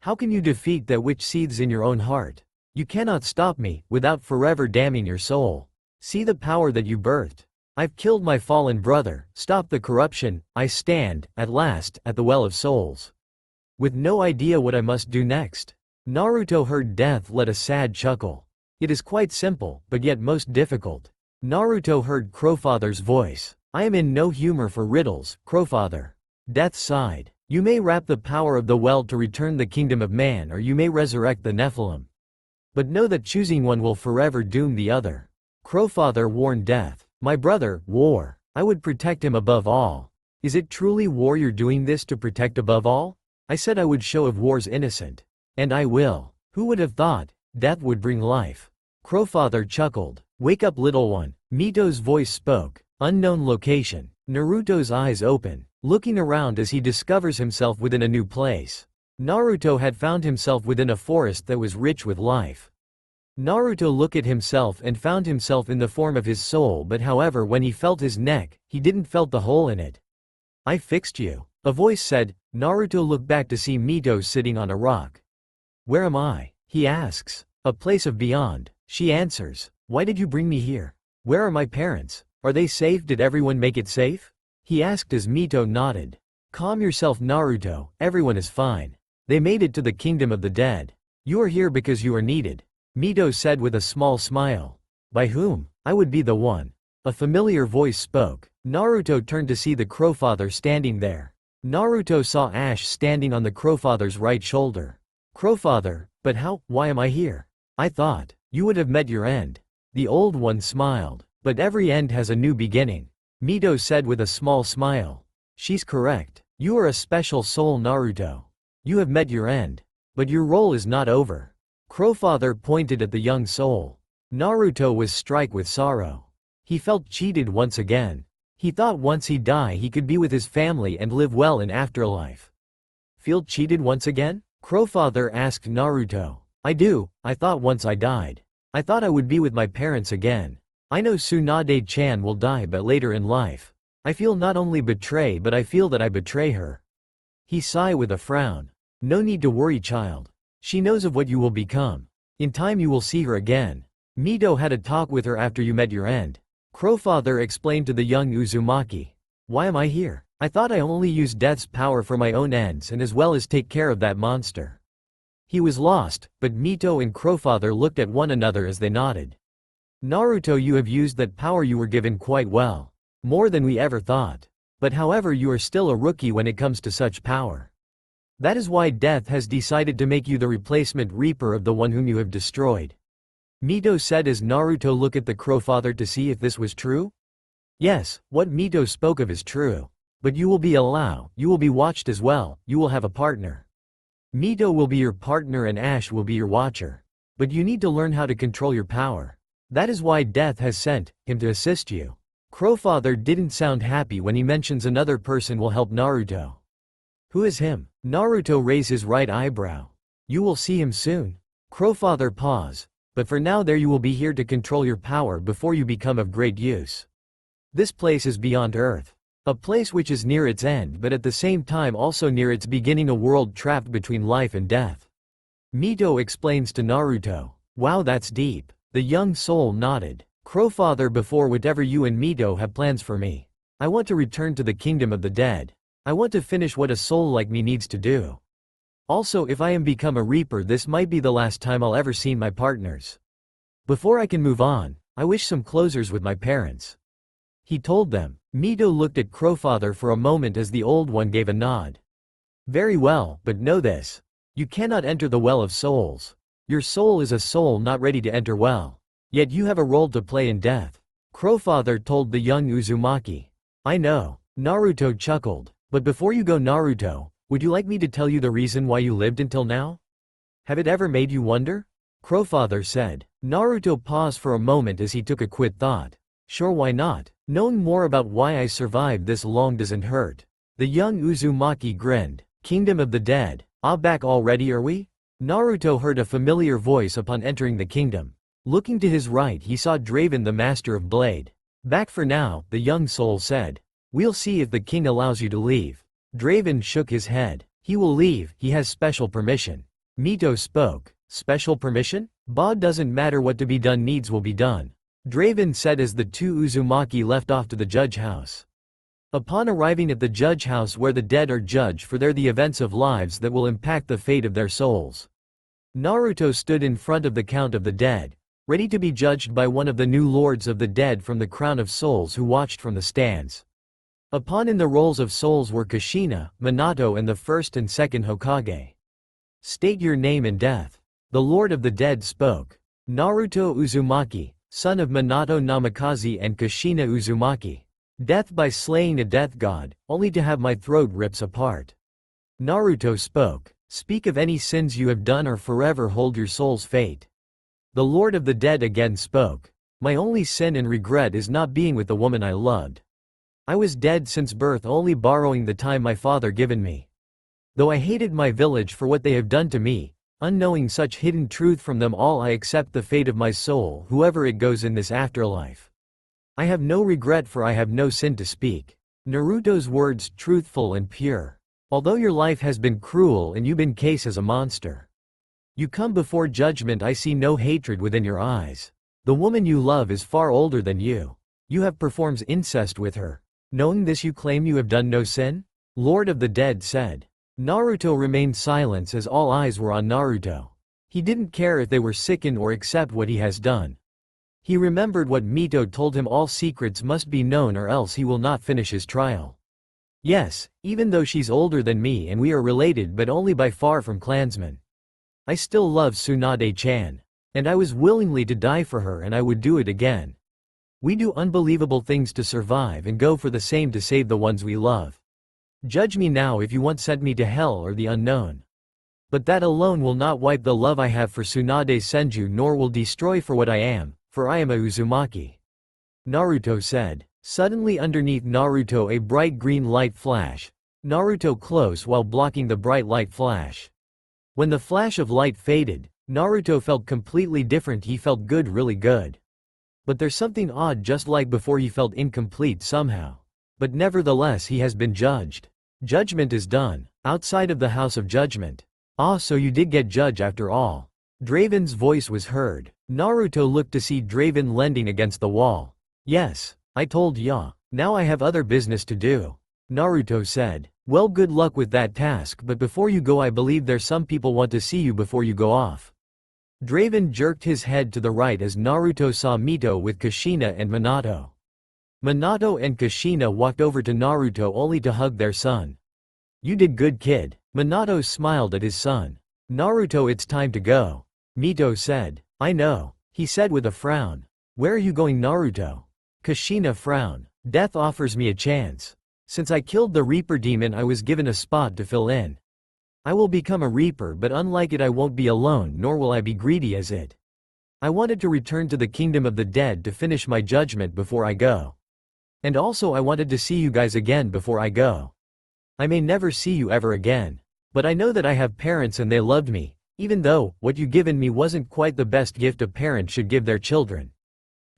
How can you defeat that which seethes in your own heart? You cannot stop me, without forever damning your soul. See the power that you birthed. I've killed my fallen brother, stopped the corruption, I stand, at last, at the well of souls. With no idea what I must do next." Naruto heard Death let a sad chuckle. "It is quite simple, but yet most difficult." Naruto heard Crowfather's voice. "I am in no humor for riddles, Crowfather." Death sighed. "You may wrap the power of the well to return the kingdom of man or you may resurrect the Nephilim. But know that choosing one will forever doom the other." Crowfather warned Death. "My brother, war. I would protect him above all." "Is it truly war you're doing this to protect above all?" "I said I would show if war's innocent. And I will." "Who would have thought? Death would bring life." Crowfather chuckled. "Wake up, little one." Mito's voice spoke. Unknown location. Naruto's eyes open, looking around as he discovers himself within a new place. Naruto had found himself within a forest that was rich with life. Naruto looked at himself and found himself in the form of his soul, but however when he felt his neck, he didn't felt the hole in it. "I fixed you," a voice said. Naruto looked back to see Mito sitting on a rock. "Where am I?" he asks. "A place of beyond," she answers. "Why did you bring me here? Where are my parents? Are they safe? Did everyone make it safe?" he asked as Mito nodded. "Calm yourself, Naruto, everyone is fine. They made it to the kingdom of the dead. You are here because you are needed," Mito said with a small smile. By whom? I would be the one. A familiar voice spoke. Naruto turned to see the Crowfather standing there. Naruto saw Ash standing on the Crowfather's right shoulder. Crowfather, but how, why am I here? I thought, you would have met your end. The old one smiled. But every end has a new beginning. Mito said with a small smile. She's correct. You are a special soul, Naruto. You have met your end. But your role is not over. Crowfather pointed at the young soul. Naruto was struck with sorrow. He felt cheated once again. He thought once he died he could be with his family and live well in afterlife. Feel cheated once again? Crowfather asked Naruto. I do. I thought once I died, I thought I would be with my parents again. I know Tsunade-chan will die, but later in life, I feel not only betray but I feel that I betray her. He sighed with a frown. No need to worry, child. She knows of what you will become. In time you will see her again. Mito had a talk with her after you met your end. Crowfather explained to the young Uzumaki. Why am I here? I thought I only used death's power for my own ends and as well as take care of that monster. He was lost, but Mito and Crowfather looked at one another as they nodded. Naruto, you have used that power you were given quite well. More than we ever thought. But however, you are still a rookie when it comes to such power. That is why Death has decided to make you the replacement Reaper of the one whom you have destroyed. Mito said as Naruto looked at the Crowfather to see if this was true. Yes, what Mito spoke of is true. But you will be you will be watched as well, you will have a partner. Mito will be your partner and Ash will be your watcher. But you need to learn how to control your power. That is why Death has sent him to assist you. Crowfather didn't sound happy when he mentions another person will help Naruto. Who is him? Naruto raised his right eyebrow. You will see him soon. Crowfather paused. But for now there you will be here to control your power before you become of great use. This place is beyond Earth. A place which is near its end but at the same time also near its beginning, a world trapped between life and death. Mito explains to Naruto. Wow, that's deep. The young soul nodded. Crowfather, before whatever you and Mito have plans for me. I want to return to the kingdom of the dead. I want to finish what a soul like me needs to do. Also, if I am become a Reaper, this might be the last time I'll ever see my partners. Before I can move on, I wish some closures with my parents. He told them. Mito looked at Crowfather for a moment as the old one gave a nod. Very well, but know this. You cannot enter the Well of Souls. Your soul is a soul not ready to enter well. Yet you have a role to play in death. Crowfather told the young Uzumaki. I know. Naruto chuckled. But before you go, Naruto, would you like me to tell you the reason why you lived until now? Have it ever made you wonder? Crowfather said. Naruto paused for a moment as he took a quick thought. Sure, why not? Knowing more about why I survived this long doesn't hurt. The young Uzumaki grinned. Kingdom of the Dead. Back already are we? Naruto heard a familiar voice upon entering the kingdom. Looking to his right he saw Draven, the master of blade. Back for now, the young soul said. We'll see if the king allows you to leave. Draven shook his head. He will leave, he has special permission. Mito spoke. Special permission? Doesn't matter, what to be done needs will be done. Draven said as the two Uzumaki left off to the judge house. Upon arriving at the judge house where the dead are judged for the events of lives that will impact the fate of their souls, Naruto stood in front of the count of the dead, ready to be judged by one of the new lords of the dead from the crown of souls who watched from the stands. Upon in the roles of souls were Kushina, Minato and the first and second Hokage. State your name and death. The lord of the dead spoke. Naruto Uzumaki, son of Minato Namikaze and Kushina Uzumaki. Death by slaying a death god, only to have my throat rips apart. Naruto spoke. Speak of any sins you have done or forever hold your soul's fate. The lord of the dead again spoke. My only sin and regret is not being with the woman I loved. I was dead since birth, only borrowing the time my father given me. Though I hated my village for what they have done to me, unknowing such hidden truth from them all, I accept the fate of my soul, whoever it goes in this afterlife. I have no regret, for I have no sin to speak. Naruto's words truthful and pure. Although your life has been cruel and you been case as a monster, you come before judgment, I see no hatred within your eyes. The woman you love is far older than you. You have performed incest with her. Knowing this you claim you have done no sin? Lord of the Dead said. Naruto remained silent as all eyes were on Naruto. He didn't care if they were sickened or accept what he has done. He remembered what Mito told him: all secrets must be known or else he will not finish his trial. Yes, even though she's older than me and we are related but only by far from clansmen. I still love Tsunade-chan. And I was willingly to die for her, and I would do it again. We do unbelievable things to survive and go for the same to save the ones we love. Judge me now if you want send me to hell or the unknown. But that alone will not wipe the love I have for Tsunade Senju, nor will destroy for what I am, for I am a Uzumaki. Naruto said. Suddenly underneath Naruto a bright green light flash. Naruto close while blocking the bright light flash. When the flash of light faded, Naruto felt completely different. He felt good, really good. But there's something odd, just like before he felt incomplete somehow. But nevertheless he has been judged. Judgment is done. Outside of the house of judgment. Ah, so you did get judged after all. Draven's voice was heard. Naruto looked to see Draven leaning against the wall. Yes, I told ya. Now I have other business to do. Naruto said. Well, good luck with that task, but before you go I believe there's some people want to see you before you go off. Draven jerked his head to the right as Naruto saw Mito with Kushina and Minato. Minato and Kushina walked over to Naruto only to hug their son. You did good, kid. Minato smiled at his son. Naruto, it's time to go. Mito said. I know, he said with a frown. Where are you going, Naruto? Kushina frowned. Death offers me a chance. Since I killed the Reaper demon I was given a spot to fill in. I will become a Reaper, but unlike it I won't be alone, nor will I be greedy as it. I wanted to return to the kingdom of the dead to finish my judgment before I go. And also I wanted to see you guys again before I go. I may never see you ever again. But I know that I have parents and they loved me, even though what you given me wasn't quite the best gift a parent should give their children.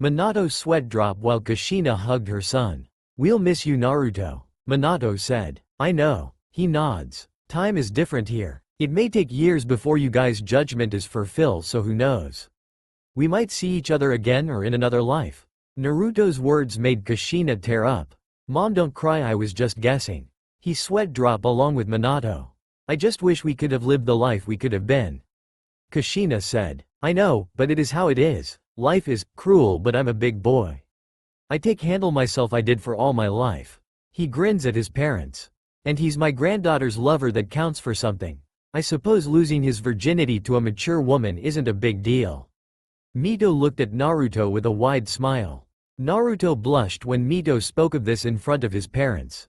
Minato's sweat dropped while Kushina hugged her son. We'll miss you, Naruto. Minato said. I know. He nods. Time is different here. It may take years before you guys' judgment is fulfilled, so who knows? We might see each other again or in another life. Naruto's words made Kushina tear up. Mom, don't cry, I was just guessing. He sweat drop along with Minato. I just wish we could have lived the life we could have been. Kushina said. I know, but it is how it is. Life is cruel, but I'm a big boy. I take handle myself, I did for all my life. He grins at his parents. And he's my granddaughter's lover, that counts for something. I suppose losing his virginity to a mature woman isn't a big deal. Mito looked at Naruto with a wide smile. Naruto blushed when Mito spoke of this in front of his parents.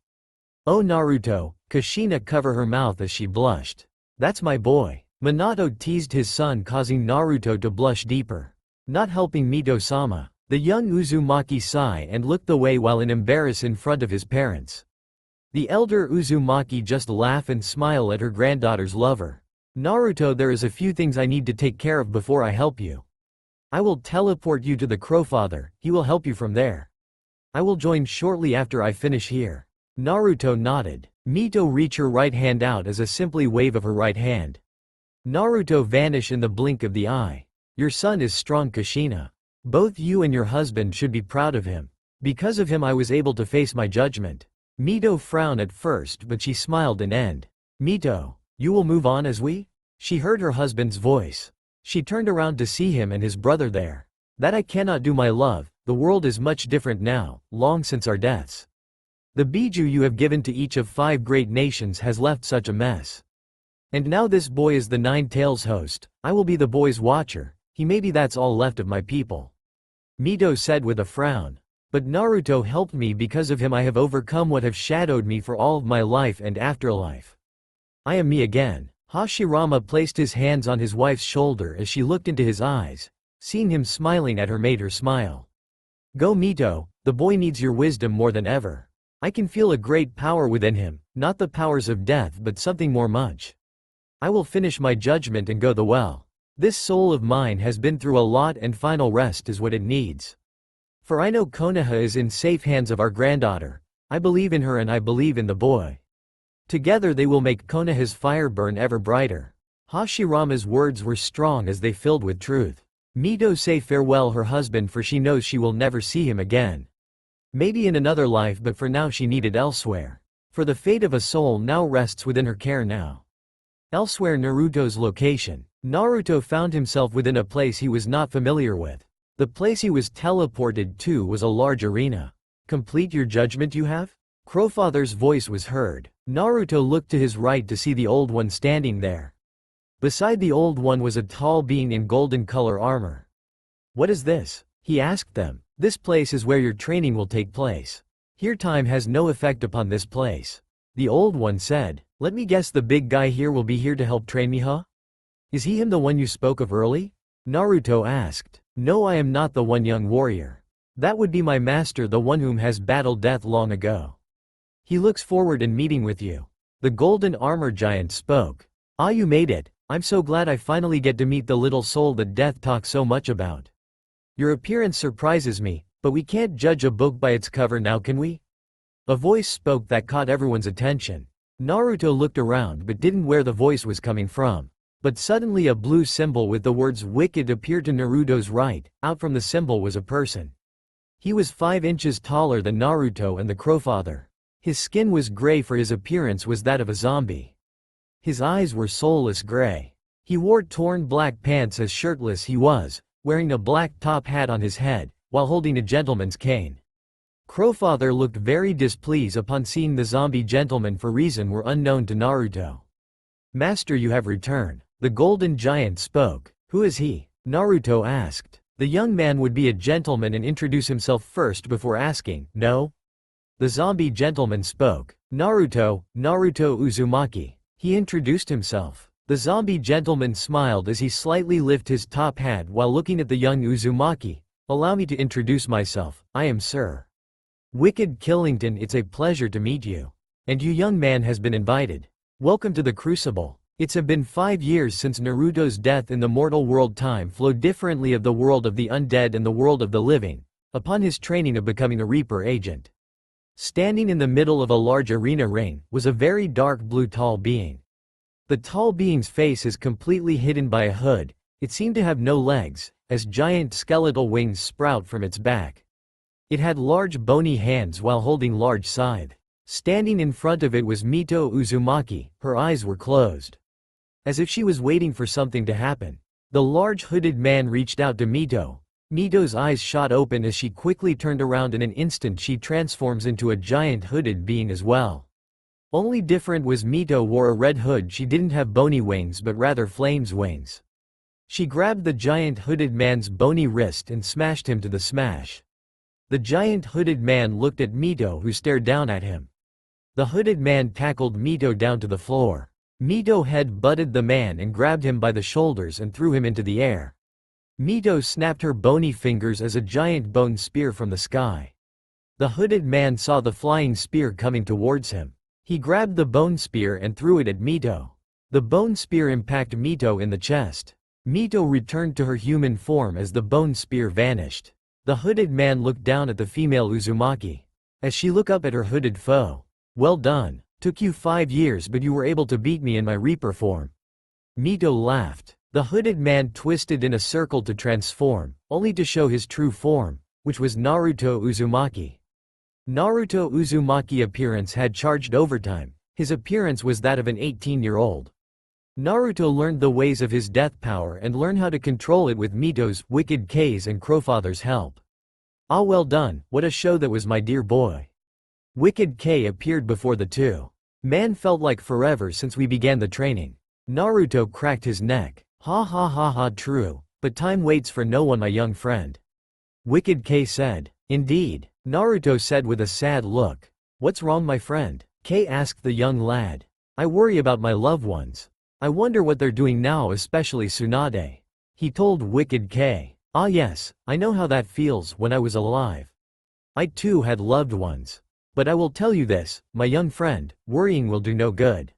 Oh Naruto, Kushina covered her mouth as she blushed. That's my boy. Minato teased his son, causing Naruto to blush deeper. Not helping Mito-sama. The young Uzumaki sighed and looked away while in embarrass in front of his parents. The elder Uzumaki just laughed and smiled at her granddaughter's lover. Naruto, there is a few things I need to take care of before I help you. I will teleport you to the Crowfather, he will help you from there. I will join shortly after I finish here. Naruto nodded. Mito reached her right hand out as a simply wave of her right hand. Naruto vanished in the blink of the eye. Your son is strong, Kushina. Both you and your husband should be proud of him. Because of him I was able to face my judgment. Mito frowned at first, but she smiled in end. Mito, you will move on as we? She heard her husband's voice. She turned around to see him and his brother there. That I cannot do, my love. The world is much different now, long since our deaths. The Biju you have given to each of 5 great nations has left such a mess. And now this boy is the Nine Tails host. I will be the boy's watcher. Maybe that's all left of my people. Mito said with a frown. But Naruto helped me, because of him I have overcome what have shadowed me for all of my life and afterlife. I am me again. Hashirama placed his hands on his wife's shoulder as she looked into his eyes. Seeing him smiling at her made her smile. Go Mito, the boy needs your wisdom more than ever. I can feel a great power within him, not the powers of death but something more much. I will finish my judgment and go the well. This soul of mine has been through a lot and final rest is what it needs. For I know Konoha is in safe hands of our granddaughter. I believe in her and I believe in the boy. Together they will make Konoha's fire burn ever brighter. Hashirama's words were strong as they filled with truth. Mito say farewell her husband, for she knows she will never see him again. Maybe in another life, but for now she needed elsewhere. For the fate of a soul now rests within her care now. Elsewhere, Naruto's location. Naruto found himself within a place he was not familiar with. The place he was teleported to was a large arena. Complete your judgment you have? Crowfather's voice was heard. Naruto looked to his right to see the Old One standing there. Beside the Old One was a tall being in golden color armor. What is this? He asked them. This place is where your training will take place. Here time has no effect upon this place. The Old One said, let me guess the big guy here will be here to help train me, huh? Is he him the one you spoke of early? Naruto asked. No, I am not the one, young warrior. That would be my master, the one whom has battled death long ago. He looks forward in meeting with you. The golden armor giant spoke. Ah, you made it. I'm so glad I finally get to meet the little soul that death talks so much about. Your appearance surprises me, but we can't judge a book by its cover now, can we? A voice spoke that caught everyone's attention. Naruto looked around but didn't where the voice was coming from. But suddenly a blue symbol with the words wicked appeared to Naruto's right. Out from the symbol was a person. He was 5 inches taller than Naruto and the Crowfather. His skin was gray, for his appearance was that of a zombie. His eyes were soulless gray. He wore torn black pants as shirtless he was, wearing a black top hat on his head, while holding a gentleman's cane. Crowfather looked very displeased upon seeing the zombie gentleman for reason were unknown to Naruto. Master, you have returned. The golden giant spoke. Who is he? Naruto asked. The young man would be a gentleman and introduce himself first before asking, no? The zombie gentleman spoke. Naruto Uzumaki. He introduced himself. The zombie gentleman smiled as he slightly lifted his top hat while looking at the young Uzumaki. Allow me to introduce myself. I am Sir Wicked Killington. It's a pleasure to meet you. And you, young man, has been invited. Welcome to the Crucible. It's been 5 years since Naruto's death in the mortal world. Time flowed differently of the world of the undead and the world of the living, upon his training of becoming a Reaper agent. Standing in the middle of a large arena ring was a very dark blue tall being. The tall being's face is completely hidden by a hood. It seemed to have no legs, as giant skeletal wings sprout from its back. It had large bony hands while holding large scythe. Standing in front of it was Mito Uzumaki. Her eyes were closed, as if she was waiting for something to happen. The large hooded man reached out to Mito. Mito's eyes shot open as she quickly turned around. In an instant she transforms into a giant hooded being as well. Only different was Mito wore a red hood. She didn't have bony wings but rather flames wings. She grabbed the giant hooded man's bony wrist and smashed him to the smash. The giant hooded man looked at Mito, who stared down at him. The hooded man tackled Mito down to the floor. Mito head-butted the man and grabbed him by the shoulders and threw him into the air. Mito snapped her bony fingers as a giant bone spear from the sky. The hooded man saw the flying spear coming towards him. He grabbed the bone spear and threw it at Mito. The bone spear impacted Mito in the chest. Mito returned to her human form as the bone spear vanished. The hooded man looked down at the female Uzumaki, as she looked up at her hooded foe. Well done. Took you 5 years but you were able to beat me in my Reaper form. Mito laughed. The hooded man twisted in a circle to transform, only to show his true form, which was Naruto Uzumaki. Naruto Uzumaki appearance had charged overtime. His appearance was that of an 18-year-old. Naruto learned the ways of his death power and learned how to control it with Mito's, Wicked K's and Crowfather's help. Ah, well done. What a show that was, my dear boy. Wicked K appeared before the two. Man, felt like forever since we began the training. Naruto cracked his neck. Ha ha ha ha, true, but time waits for no one, my young friend. Wicked K said. Indeed, Naruto said with a sad look. What's wrong, my friend? K asked the young lad. I worry about my loved ones. I wonder what they're doing now, especially Tsunade. He told Wicked K. Ah yes, I know how that feels. When I was alive, I too had loved ones. But I will tell you this, my young friend, worrying will do no good.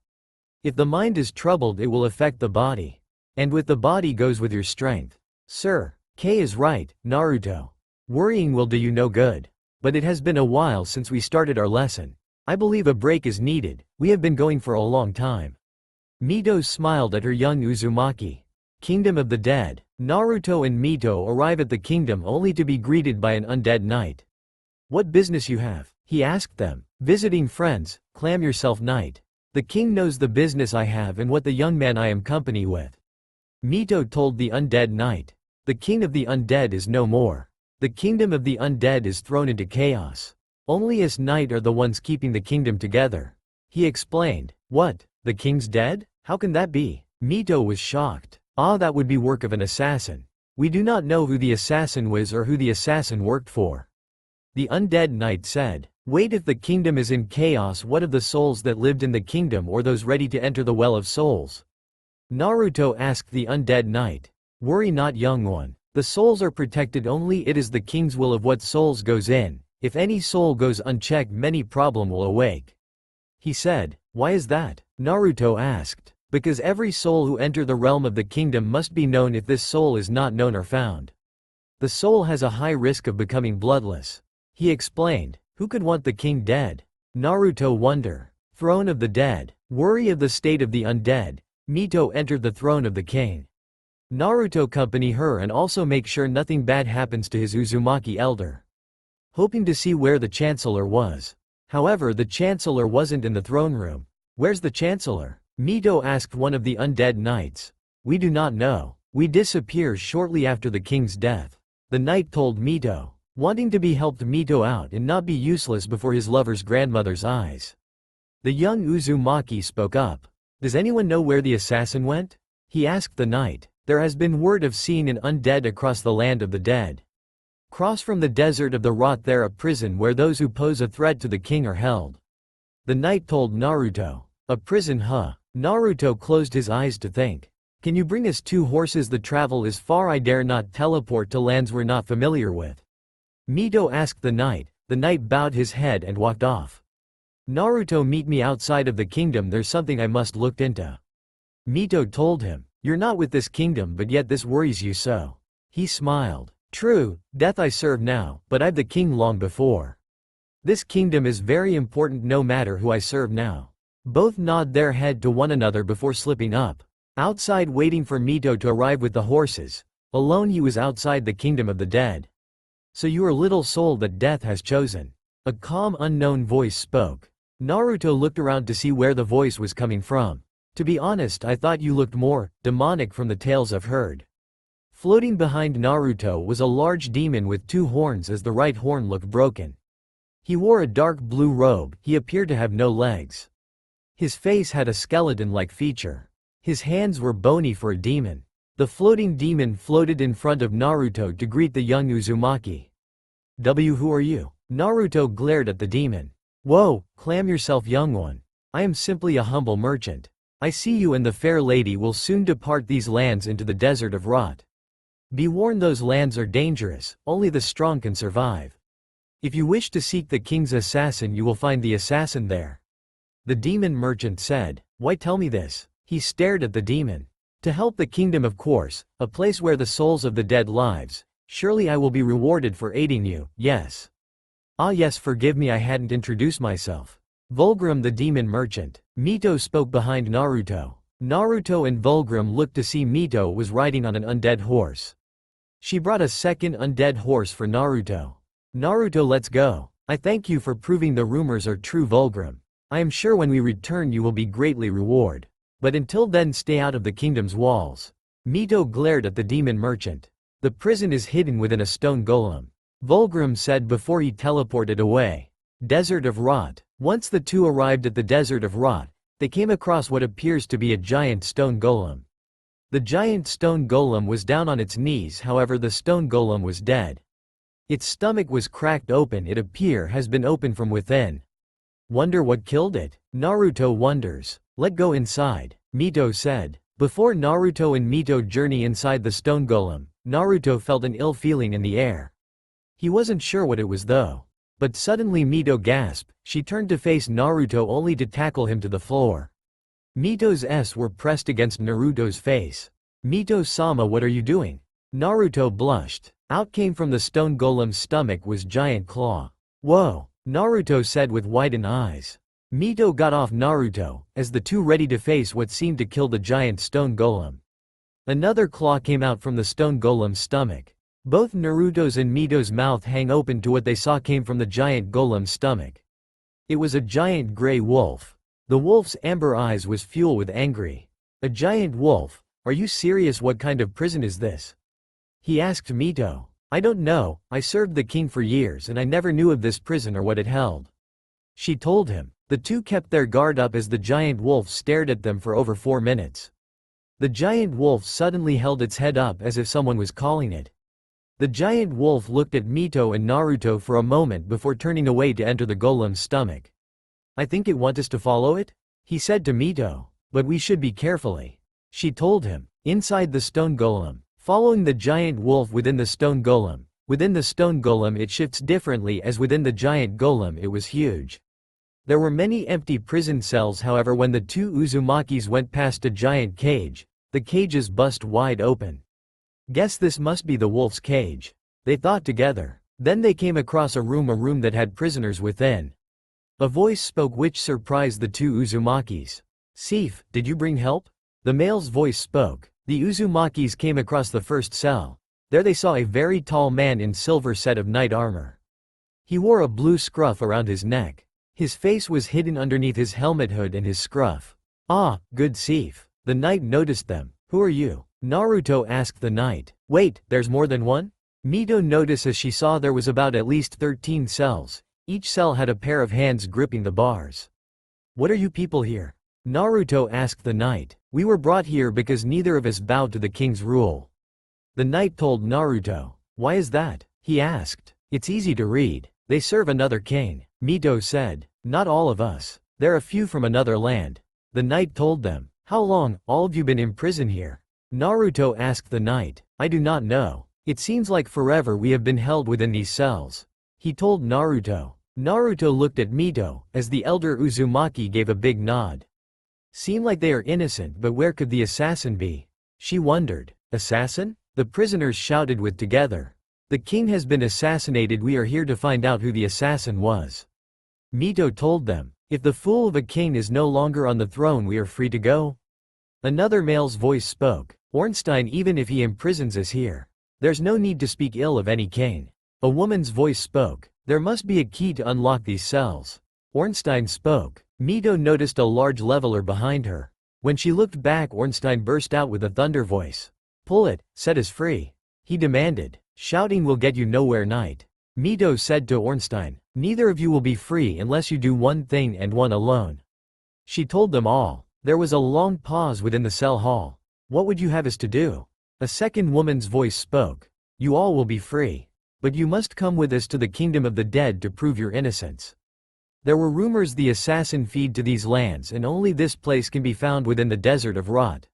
If the mind is troubled it will affect the body. And with the body goes with your strength. Sir, K is right, Naruto. Worrying will do you no good. But it has been a while since we started our lesson. I believe a break is needed. We have been going for a long time. Mito smiled at her young Uzumaki. Kingdom of the Dead. Naruto and Mito arrive at the kingdom only to be greeted by an undead knight. What business you have? He asked them. Visiting friends, clam yourself, knight. The king knows the business I have and what the young man I am company with. Mito told the undead knight. The king of the undead is no more. The kingdom of the undead is thrown into chaos. Only us Knight are the ones keeping the kingdom together. He explained. What? The king's dead? How can that be? Mito was shocked. Ah, that would be work of an assassin. We do not know who the assassin was or who the assassin worked for. The undead knight said. Wait, if the kingdom is in chaos, what of the souls that lived in the kingdom or those ready to enter the well of souls? Naruto asked the undead knight. Worry not, young one. The souls are protected, only it is the king's will of what souls goes in. If any soul goes unchecked, many problem will awake. He said. Why is that? Naruto asked. Because every soul who enter the realm of the kingdom must be known. If this soul is not known or found, the soul has a high risk of becoming bloodless. He explained. Who could want the king dead? Naruto wonder. Throne of the dead. Worry of the state of the undead. Mito entered the throne of the king. Naruto accompany her and also make sure nothing bad happens to his Uzumaki elder. Hoping to see where the chancellor was. However, the chancellor wasn't in the throne room. Where's the chancellor? Mito asked one of the undead knights. We do not know. We disappeared shortly after the king's death. The knight told Mito, wanting to be helped Mito out and not be useless before his lover's grandmother's eyes. The young Uzumaki spoke up. Does anyone know where the assassin went? He asked the knight. There has been word of seeing an undead across the land of the dead. Cross from the desert of the rot there, a prison where those who pose a threat to the king are held. The knight told Naruto. A prison, huh? Naruto closed his eyes to think. Can you bring us 2 horses? The travel is far, I dare not teleport to lands we're not familiar with. Mito asked the knight. The knight bowed his head and walked off. Naruto, meet me outside of the kingdom, there's something I must look into. Mito told him. You're not with this kingdom, but yet this worries you so. He smiled. True, death I serve now, but I've the king long before. This kingdom is very important no matter who I serve now. Both nod their head to one another before slipping up. Outside, waiting for Mito to arrive with the horses. Alone he was outside the kingdom of the dead. So you are little soul that death has chosen. A calm unknown voice spoke. Naruto looked around to see where the voice was coming from. To be honest, I thought you looked more demonic from the tales I've heard. Floating behind Naruto was a large demon with 2 horns, as the right horn looked broken. He wore a dark blue robe. He appeared to have no legs. His face had a skeleton-like feature. His hands were bony for a demon. The floating demon floated in front of Naruto to greet the young Uzumaki. Who are you? Naruto glared at the demon. Whoa, calm yourself, young one. I am simply a humble merchant. I see you and the fair lady will soon depart these lands into the desert of rot. Be warned, those lands are dangerous, only the strong can survive. If you wish to seek the king's assassin, you will find the assassin there. The demon merchant said. Why tell me this? He stared at the demon. To help the kingdom, of course, a place where the souls of the dead lives. Surely I will be rewarded for aiding you, yes. Ah yes, forgive me, I hadn't introduced myself. Vulgrim, the demon merchant. Mito spoke behind Naruto. Naruto and Vulgrim looked to see Mito was riding on an undead horse. She brought a second undead horse for Naruto. Naruto, let's go. I thank you for proving the rumors are true, Vulgrim. I am sure when we return you will be greatly rewarded. But until then, stay out of the kingdom's walls. Mito glared at the demon merchant. The prison is hidden within a stone golem. Vulgrim said before he teleported away. Desert of Rot. Once the 2 arrived at the Desert of Rot, they came across what appears to be a giant stone golem. The giant stone golem was down on its knees, however the stone golem was dead. Its stomach was cracked open, it appears has been opened from within. Wonder what killed it? Naruto wonders. Let go inside, Mito said. Before Naruto and Mito journey inside the stone golem, Naruto felt an ill feeling in the air. He wasn't sure what it was though. But suddenly Mito gasped. She turned to face Naruto only to tackle him to the floor. Mito's eyes were pressed against Naruto's face. Mito-sama, what are you doing? Naruto blushed. Out came from the stone golem's stomach was giant claw. Whoa, Naruto said with widened eyes. Mito got off Naruto, as the 2 ready to face what seemed to kill the giant stone golem. Another claw came out from the stone golem's stomach. Both Naruto's and Mito's mouth hang open to what they saw came from the giant golem's stomach. It was a giant gray wolf. The wolf's amber eyes was fuel with angry. A giant wolf? Are you serious? What kind of prison is this? He asked Mito. I don't know, I served the king for years and I never knew of this prison or what it held. She told him. The two kept their guard up as the giant wolf stared at them for over 4 minutes. The giant wolf suddenly held its head up as if someone was calling it. The giant wolf looked at Mito and Naruto for a moment before turning away to enter the golem's stomach. I think it wants us to follow it? He said to Mito. But we should be carefully. She told him. Inside the stone golem. Following the giant wolf within the stone golem. Within the stone golem it shifts differently as within the giant golem it was huge. There were many empty prison cells, however when the two Uzumakis went past a giant cage, the cages bust wide open. Guess this must be the wolf's cage. They thought together. Then they came across a room that had prisoners within. A voice spoke which surprised the two Uzumakis. Sif, did you bring help? The male's voice spoke. The Uzumakis came across the first cell. There they saw a very tall man in silver set of knight armor. He wore a blue scruff around his neck. His face was hidden underneath his helmet hood and his scruff. Ah, good Sif. The knight noticed them. Who are you? Naruto asked the knight. Wait, there's more than one? Mito noticed as she saw there was about at least 13 cells. Each cell had a pair of hands gripping the bars. What are you people here? Naruto asked the knight. We were brought here because neither of us bowed to the king's rule. The knight told Naruto. Why is that? He asked. It's easy to read. They serve another king. Mito said. Not all of us. There are a few from another land. The knight told them. How long, all of you been in prison here? Naruto asked the knight. I do not know. It seems like forever we have been held within these cells. He told Naruto. Naruto looked at Mito, as the elder Uzumaki gave a big nod. Seem like they are innocent, but where could the assassin be? She wondered. Assassin? The prisoners shouted with together. The king has been assassinated, we are here to find out who the assassin was. Mito told them. If the fool of a king is no longer on the throne we are free to go. Another male's voice spoke. Ornstein, even if he imprisons us here, there's no need to speak ill of any king. A woman's voice spoke. There must be a key to unlock these cells. Ornstein spoke. Mito noticed a large leveler behind her. When she looked back, Ornstein burst out with a thunder voice. Pull it, set us free. He demanded. Shouting will get you nowhere, knight. Mito said to Ornstein. Neither of you will be free unless you do one thing and one alone. She told them all. There was a long pause within the cell hall. What would you have us to do? A second woman's voice spoke. You all will be free. But you must come with us to the kingdom of the dead to prove your innocence. There were rumors the assassin feed to these lands and only this place can be found within the desert of Rot.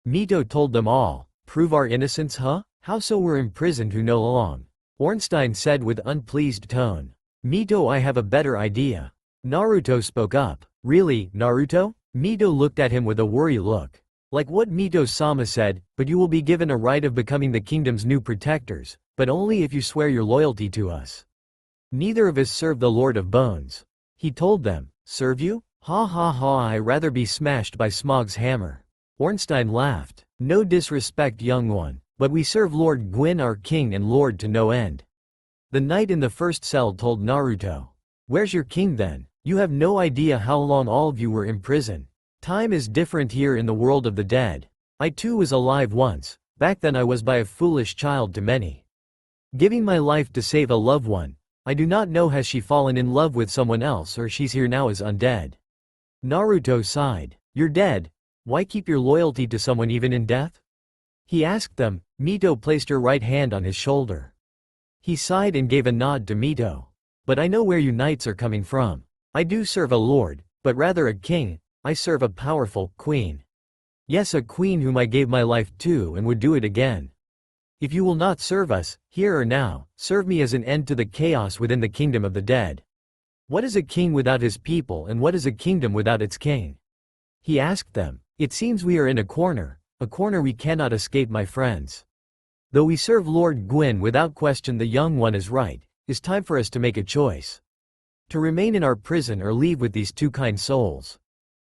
Mito told them all. Prove our innocence, huh? How so we're imprisoned who know along? Ornstein said with unpleased tone. Mito, I have a better idea. Naruto spoke up. Really, Naruto? Mito looked at him with a worried look. Like what Mito-sama said, but you will be given a right of becoming the kingdom's new protectors, but only if you swear your loyalty to us. Neither of us serve the Lord of Bones. He told them. Serve you? Ha ha ha, I rather be smashed by Smog's hammer. Ornstein laughed. No disrespect, young one, but we serve Lord Gwyn, our king and lord to no end. The knight in the first cell told Naruto. Where's your king then? You have no idea how long all of you were in prison. Time is different here in the world of the dead. I too was alive once. Back then I was by a foolish child to many. Giving my life to save a loved one. I do not know has she fallen in love with someone else or she's here now as undead. Naruto sighed. You're dead. Why keep your loyalty to someone even in death? He asked them. Mito placed her right hand on his shoulder. He sighed and gave a nod to Mito. But I know where you knights are coming from. I do serve a lord, but rather a king. I serve a powerful queen. Yes, a queen whom I gave my life to and would do it again. If you will not serve us, here or now, serve me as an end to the chaos within the kingdom of the dead. What is a king without his people and what is a kingdom without its king? He asked them. It seems we are in a corner we cannot escape, my friends. Though we serve Lord Gwyn without question, the young one is right. It's time for us to make a choice. To remain in our prison or leave with these two kind souls.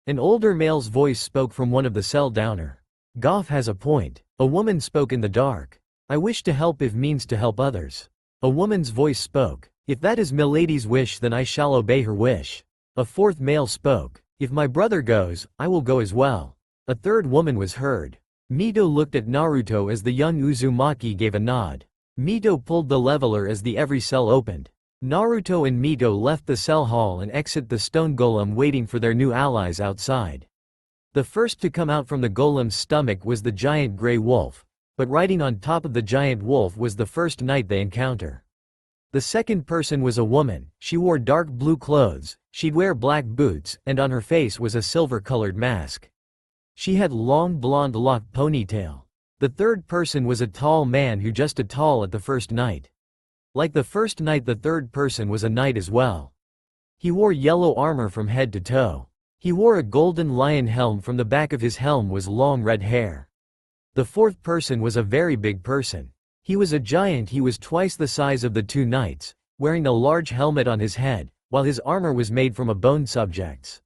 An older male's voice spoke from one of the cell downer. Goff has a point. A woman spoke in the dark. I wish to help if means to help others. A woman's voice spoke. If that is milady's wish then I shall obey her wish. A fourth male spoke. If my brother goes, I will go as well. A third woman was heard. Mito looked at Naruto as the young Uzumaki gave a nod. Mito pulled the leveler as the every cell opened. Naruto and Mito left the cell hall and exit the stone golem, waiting for their new allies outside. The first to come out from the golem's stomach was the giant gray wolf, but riding on top of the giant wolf was the first knight they encounter. The second person was a woman. She wore dark blue clothes, she'd wear black boots, and on her face was a silver-colored mask. She had long blonde locked ponytail. The third person was a tall man who just as tall as the first knight. Like the first knight, the third person was a knight as well. He wore yellow armor from head to toe. He wore a golden lion helm. From the back of his helm was long red hair. The fourth person was a very big person. He was a giant. He was twice the size of the two knights, wearing a large helmet on his head, while his armor was made from a bone subjects.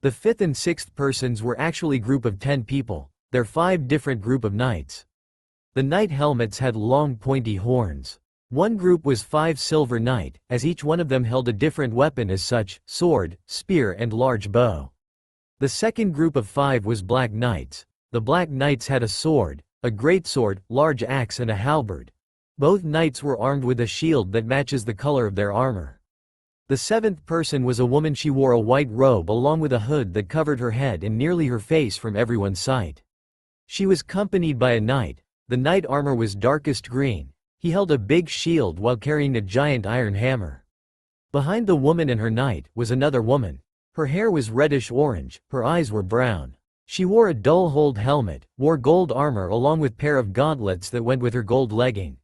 The fifth and sixth persons were actually group of 10 people. They're 5 different group of knights. The knight helmets had long pointy horns. One group was 5 silver knight, as each one of them held a different weapon as such, sword, spear and large bow. The second group of 5 was black knights. The black knights had a sword, a great sword, large axe and a halberd. Both knights were armed with a shield that matches the color of their armor. The seventh person was a woman. She wore a white robe along with a hood that covered her head and nearly her face from everyone's sight. She was accompanied by a knight. The knight armor was darkest green. He held a big shield while carrying a giant iron hammer. Behind the woman and her knight was another woman. Her hair was reddish-orange, her eyes were brown. She wore a dull-holed helmet, wore gold armor along with pair of gauntlets that went with her gold legging.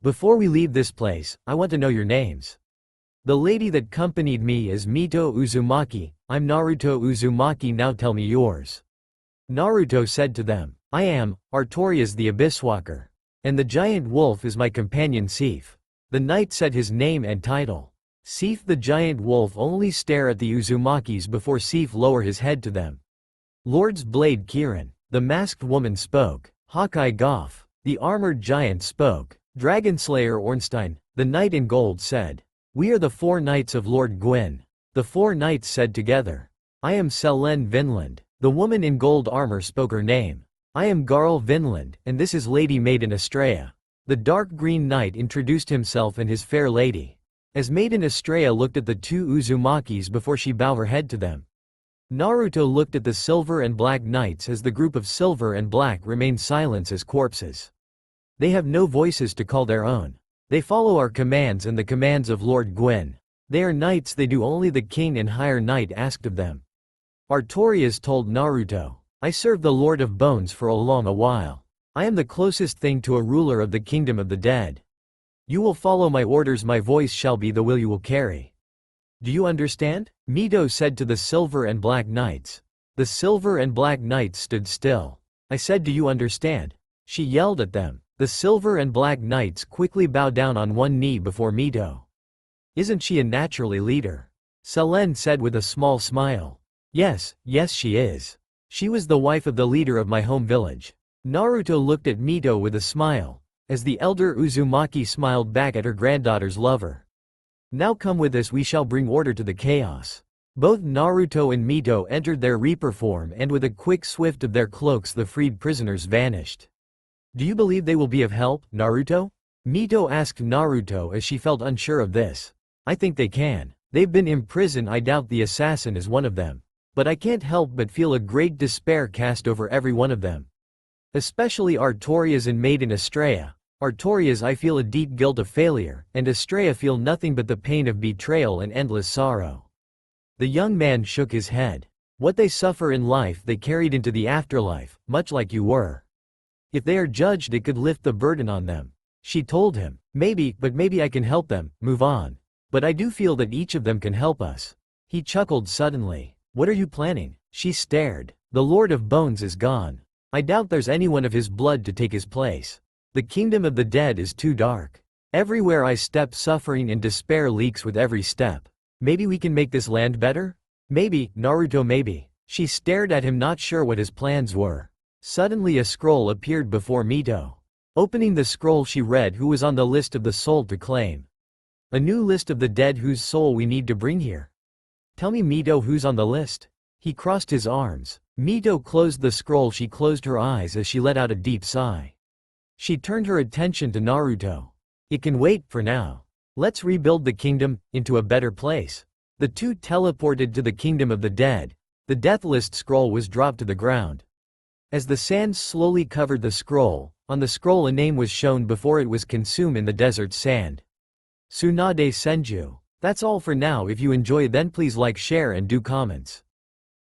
Before we leave this place, I want to know your names. The lady that accompanied me is Mito Uzumaki. I'm Naruto Uzumaki. Now tell me yours. Naruto said to them, I am Artorias the Abysswalker. And the giant wolf is my companion Sif. The knight said his name and title. Sif the giant wolf only stare at the Uzumakis before Sif lower his head to them. Lord's Blade Kirin. The masked woman spoke. Hawkeye Goff. The armored giant spoke. Dragonslayer Ornstein. The knight in gold said. We are the 4 knights of Lord Gwyn. The 4 knights said together. I am Selen Vinland. The woman in gold armor spoke her name. I am Garl Vinland, and this is Lady Maiden Estrella. The dark green knight introduced himself and his fair lady. As Maiden Estrella looked at the 2 Uzumakis before she bowed her head to them. Naruto looked at the silver and black knights as the group of silver and black remained silent as corpses. They have no voices to call their own. They follow our commands and the commands of Lord Gwyn. They are knights. They do only the king and higher knight asked of them. Artorias told Naruto, I served the Lord of Bones for a long while. I am the closest thing to a ruler of the kingdom of the dead. You will follow my orders. My voice shall be the will you will carry. Do you understand? Mito said to the silver and black knights. The silver and black knights stood still. I said, do you understand? She yelled at them. The silver and black knights quickly bowed down on one knee before Mito. Isn't she a naturally leader? Selen said with a small smile. Yes, she is. She was the wife of the leader of my home village. Naruto looked at Mito with a smile, as the elder Uzumaki smiled back at her granddaughter's lover. Now come with us, we shall bring order to the chaos. Both Naruto and Mito entered their Reaper form, and with a quick swift of their cloaks the freed prisoners vanished. Do you believe they will be of help, Naruto? Mito asked Naruto as she felt unsure of this. I think they can. They've been imprisoned. I doubt the assassin is one of them. But I can't help but feel a great despair cast over every one of them. Especially Artorias and Maiden Estrella. Artorias, I feel a deep guilt of failure, and Estrella feel nothing but the pain of betrayal and endless sorrow. The young man shook his head. What they suffer in life they carried into the afterlife, much like you were. If they are judged it could lift the burden on them. She told him, maybe I can help them, move on. But I do feel that each of them can help us. He chuckled suddenly. What are you planning? She stared. The Lord of Bones is gone. I doubt there's anyone of his blood to take his place. The kingdom of the dead is too dark. Everywhere I step suffering and despair leaks with every step. Maybe we can make this land better? Maybe, Naruto, maybe. She stared at him, not sure what his plans were. Suddenly a scroll appeared before Mito. Opening the scroll she read who was on the list of the soul to claim. A new list of the dead whose soul we need to bring here. Tell me, Mito, who's on the list? He crossed his arms. Mito closed the scroll. She closed her eyes as she let out a deep sigh. She turned her attention to Naruto. It can wait for now. Let's rebuild the kingdom into a better place. The two teleported to the kingdom of the dead. The death list scroll was dropped to the ground. As the sand slowly covered the scroll, on the scroll a name was shown before it was consumed in the desert sand. Tsunade Senju. That's all for now. If you enjoy then please like, share and do comments.